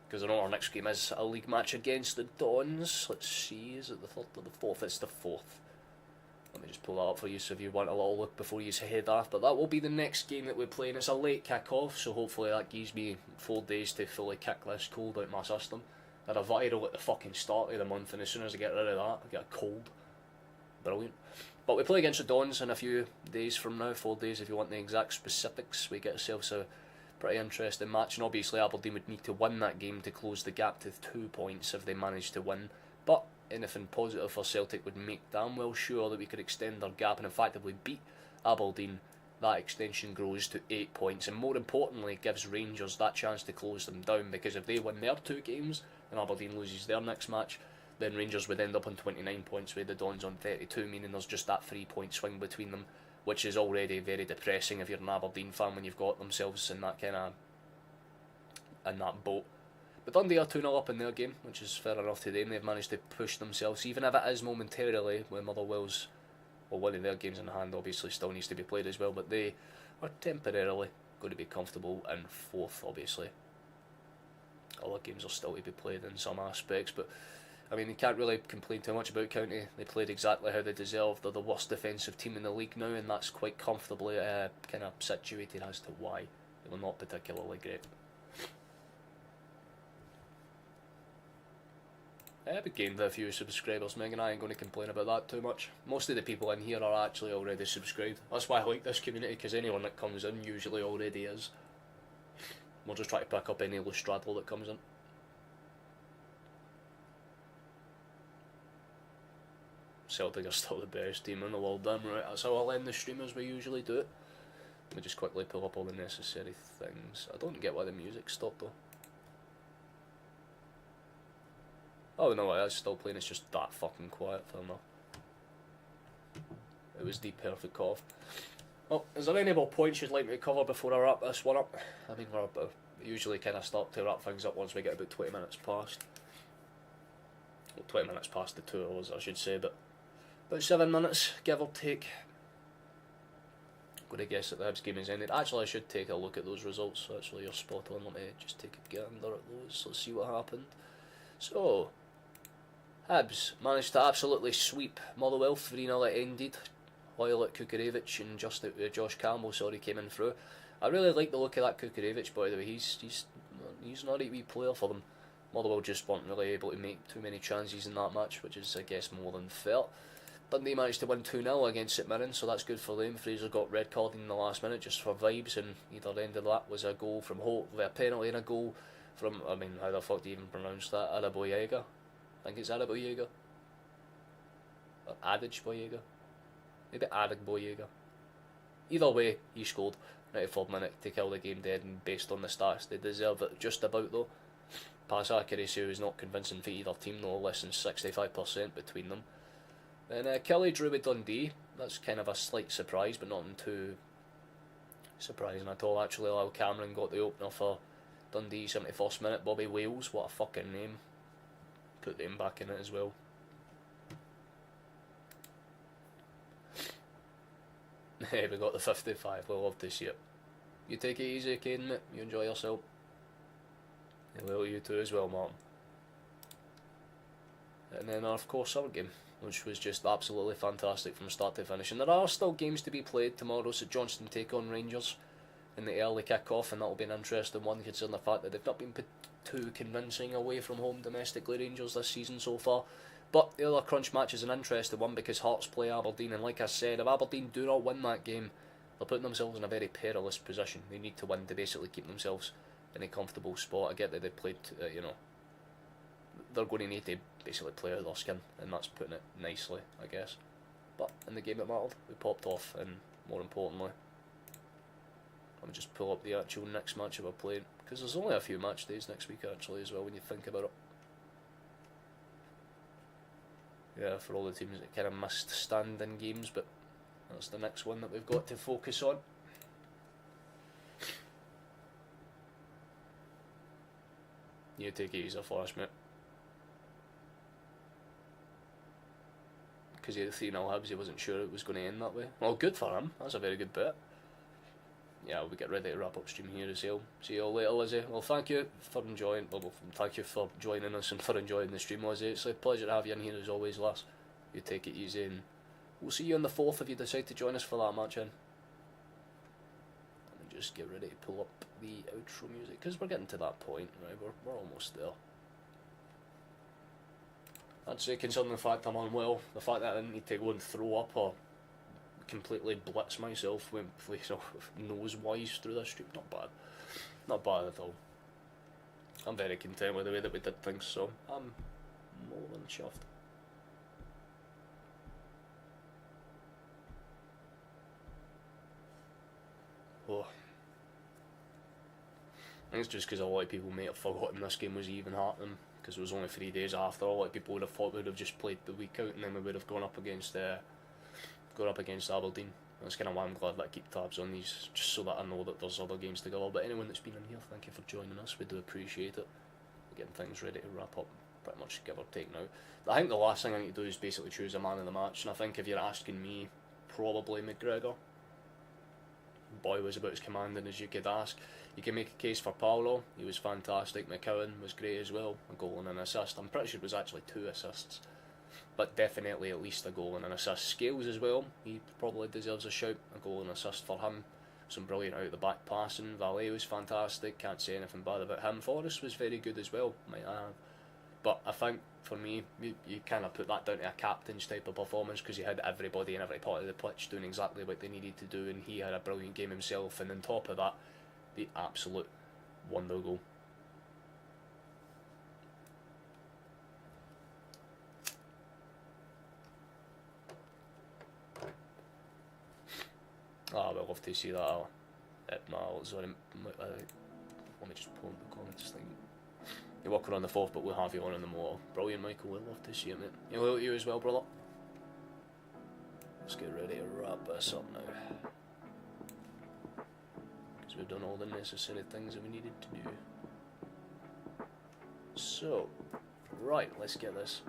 Because I know our next game is a league match against the Dons. Let's see, is it the 3rd or the 4th? It's the 4th. Let me just pull that up for you so if you want a little look before you head off. But that will be the next game that we're playing. It's a late kick-off, so hopefully that gives me 4 days to fully kick this cold out my system. I had a viral at the fucking start of the month, and as soon as I get rid of that, I get a cold. Brilliant. But we play against the Dons in a few days from now, 4 days if you want the exact specifics. We get ourselves a pretty interesting match, and obviously Aberdeen would need to win that game to close the gap to 2 points if they managed to win. But anything positive for Celtic would make damn well sure that we could extend our gap and effectively beat Aberdeen. That extension grows to 8 points, and more importantly gives Rangers that chance to close them down, because if they win their 2 games and Aberdeen loses their next match, then Rangers would end up on 29 points with the Dons on 32, meaning there's just that 3 point swing between them, which is already very depressing if you're an Aberdeen fan when you've got themselves in that kind of in that boat. But Dundee are 2-0 up in their game, which is fair enough to them. They've managed to push themselves, even if it is momentarily, when Motherwell's, well, one of their games in hand obviously still needs to be played as well, but they are temporarily going to be comfortable in fourth, obviously. Other games are still to be played in some aspects, but I mean, you can't really complain too much about County. They played exactly how they deserved. They're the worst defensive team in the league now, and that's quite comfortably kind of situated as to why. They were not particularly great. We gained a few subscribers, Megan. I ain't going to complain about that too much. Most of the people in here are actually already subscribed. That's why I like this community, because anyone that comes in usually already is. We'll just try to pick up any loose straddle that comes in. Celtic are still the best team in the world, damn right. That's how I'll end the stream as we usually do it. Let me just quickly pull up all the necessary things. I don't get why the music stopped though. Oh no, it's still playing, it's just that fucking quiet, fair enough. It was the perfect cough. Well, is there any more points you'd like me to cover before I wrap this one up? I mean, we usually kind of start to wrap things up once we get about 20 minutes past. Well, 20 minutes past the 2 hours, I should say, but about 7 minutes, give or take. I'm going to guess that the Hibs game has ended. Actually, I should take a look at those results. Actually, you're spot on. Let me just take a gander at those. Let's see what happened. So, Hibs managed to absolutely sweep Motherwell 3-0 it ended. While Cakazian and Josh Campbell came in through. I really like the look of that Cakazian, by the way. He's not a wee player for them. Motherwell just weren't really able to make too many chances in that match, which is, I guess, more than fair. Dundee managed to win 2-0 against St Mirren, so that's good for them. Fraser got red carded in the last minute just for vibes, and either end of that was a goal from Holt, a penalty and a goal from, I mean, how the fuck do you even pronounce that? Araboyega? I think it's Araboyega. Or Adage-Boyega. Maybe Adage-Boyega. Either way, he scored 94th minute to kill the game dead, and based on the stats, they deserve it just about though. Pass accuracy was not convincing for either team, no less than 65% between them. And Kelly drew with Dundee. That's kind of a slight surprise, but nothing too surprising at all. Actually, Lyle Cameron got the opener for Dundee, 71st minute. Bobby Wales, what a fucking name. Put them back in it as well. Hey, we got the 55. We'll love to see it. You take it easy, Caden, mate. You enjoy yourself. And well, you too as well, Martin. And then, of course, our game, which was just absolutely fantastic from start to finish. And there are still games to be played tomorrow. So Johnston take on Rangers in the early kick-off, and that'll be an interesting one, considering the fact that they've not been too convincing away from home domestically, Rangers, this season so far. But the other crunch match is an interesting one because Hearts play Aberdeen, and like I said, if Aberdeen do not win that game, they're putting themselves in a very perilous position. They need to win to basically keep themselves in a comfortable spot. I get that they played, they're going to need to basically play out of their skin, and that's putting it nicely, I guess. But in the game it mattered, we popped off, and more importantly, let me just pull up the actual next match we're playing, because there's only a few match days next week actually as well when you think about it. Yeah, for all the teams that kind of missed stand-in games, but that's the next one that we've got to focus on. You take it easy for us, mate. Because he had 3-0 Hibs, he wasn't sure it was going to end that way. Well, good for him. That's a very good bet. Yeah, we'll get ready to wrap up stream here as well. See you all later, Lizzie. Well, thank you for enjoying. Well, thank you for joining us and for enjoying the stream, Lizzie. It's a pleasure to have you in here as always, lass. You take it easy, and we'll see you on the 4th if you decide to join us for that match. In. Let me just get ready to pull up the outro music because we're getting to that point, right? We're almost there. I'd say, considering the fact I'm unwell, the fact that I didn't need to go and throw up or completely blitz myself when nose-wise through this stream, not bad. Not bad at all. I'm very content with the way that we did things, so I'm more than chuffed. Oh. I think it's just because a lot of people may have forgotten this game was even happening, because it was only 3 days after. A lot of people would have thought we would have just played the week out and then we would have gone up against going up against Aberdeen. That's kind of why I'm glad that I keep tabs on these, just so that I know that there's other games to go. But anyone that's been in here, thank you for joining us. We do appreciate it. We're getting things ready to wrap up, pretty much give or take now. I think the last thing I need to do is basically choose a man of the match, and I think if you're asking me, probably McGregor. Boy was about as commanding as you could ask. You can make a case for Paulo, he was fantastic. McCowan was great as well, a goal and an assist. I'm pretty sure it was actually 2 assists, but definitely at least a goal and an assist. Scales as well, he probably deserves a shout, a goal and assist for him. Some brilliant out the back passing. Valet was fantastic, can't say anything bad about him. Forrest was very good as well, might I add. But I think for me, you kind of put that down to a captain's type of performance, because he had everybody in every part of the pitch doing exactly what they needed to do, and he had a brilliant game himself, and on top of that, the absolute wonder goal. I would love to see that. Sorry, let me just pull up the comments thing. You're working on the 4th, but we'll have you on the motor. Brilliant, Michael. We'd love to see it, mate. Hello to you as well, brother. Let's get ready to wrap this up now, because we've done all the necessary things that we needed to do. So, right, let's get this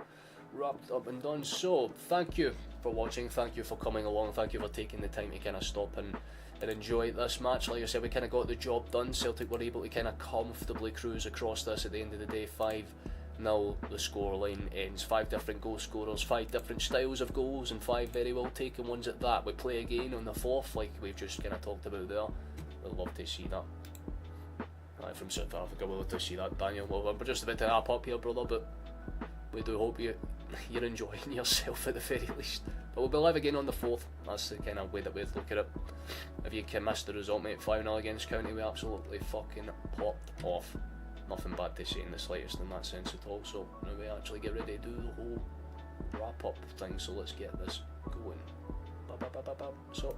wrapped up and done. So, thank you for watching, thank you for coming along, thank you for taking the time to kind of stop and enjoy this match. Like I said, we kind of got the job done. Celtic were able to kind of comfortably cruise across this at the end of the day. 5-0 the scoreline ends. 5 different goal scorers, 5 different styles of goals, and 5 very well taken ones at that. We play again on the 4th, like we've just kind of talked about there. We'd love to see that. Right, from South Africa, we'd love to see that, Daniel. Well, we're just about to wrap up here, brother, but we do hope you're enjoying yourself at the very least. But we'll be live again on the 4th. That's the kind of way that we'd look at it. If you can miss the result, mate, 5-0 against County, we absolutely fucking popped off. Nothing bad to say in the slightest in that sense at all. So now we actually get ready to do the whole wrap up thing. So let's get this going. So,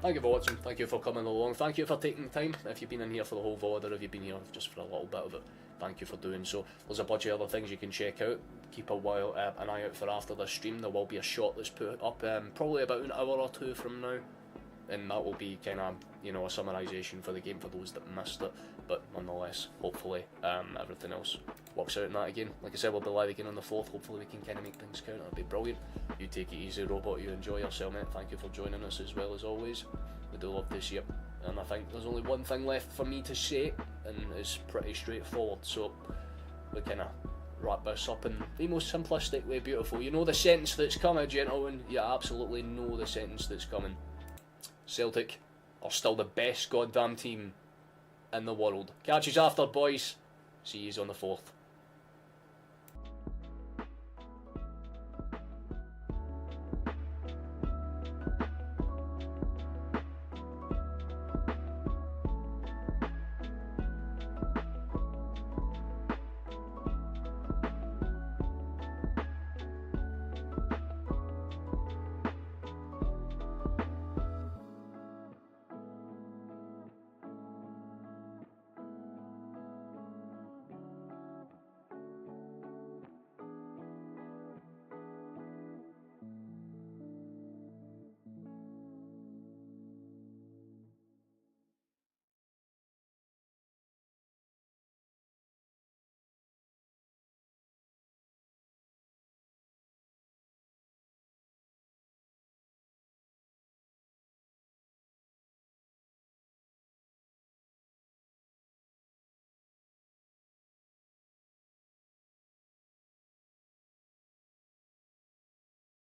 thank you for watching, thank you for coming along, thank you for taking time. If you've been in here for the whole VOD, or if you've been here just for a little bit of it, thank you for doing so. There's a bunch of other things you can check out. Keep an eye out for after this stream. There will be a shot that's put up probably about an hour or 2 from now, and that will be kind of, you know, a summarisation for the game for those that missed it. But nonetheless, hopefully everything else works out in that again. Like I said, we'll be live again on the 4th. Hopefully we can kind of make things count. It'll be brilliant. You take it easy, Robot. You enjoy yourself, mate. Thank you for joining us as well as always. We do love to see it. And I think there's only one thing left for me to say, and it's pretty straightforward. So we kind of wrap this up in the most simplistic way. Beautiful. You know the sentence that's coming, gentlemen. You absolutely know the sentence that's coming. Celtic are still the best goddamn team in the world. Catch yous after, boys. See yous on the 4th.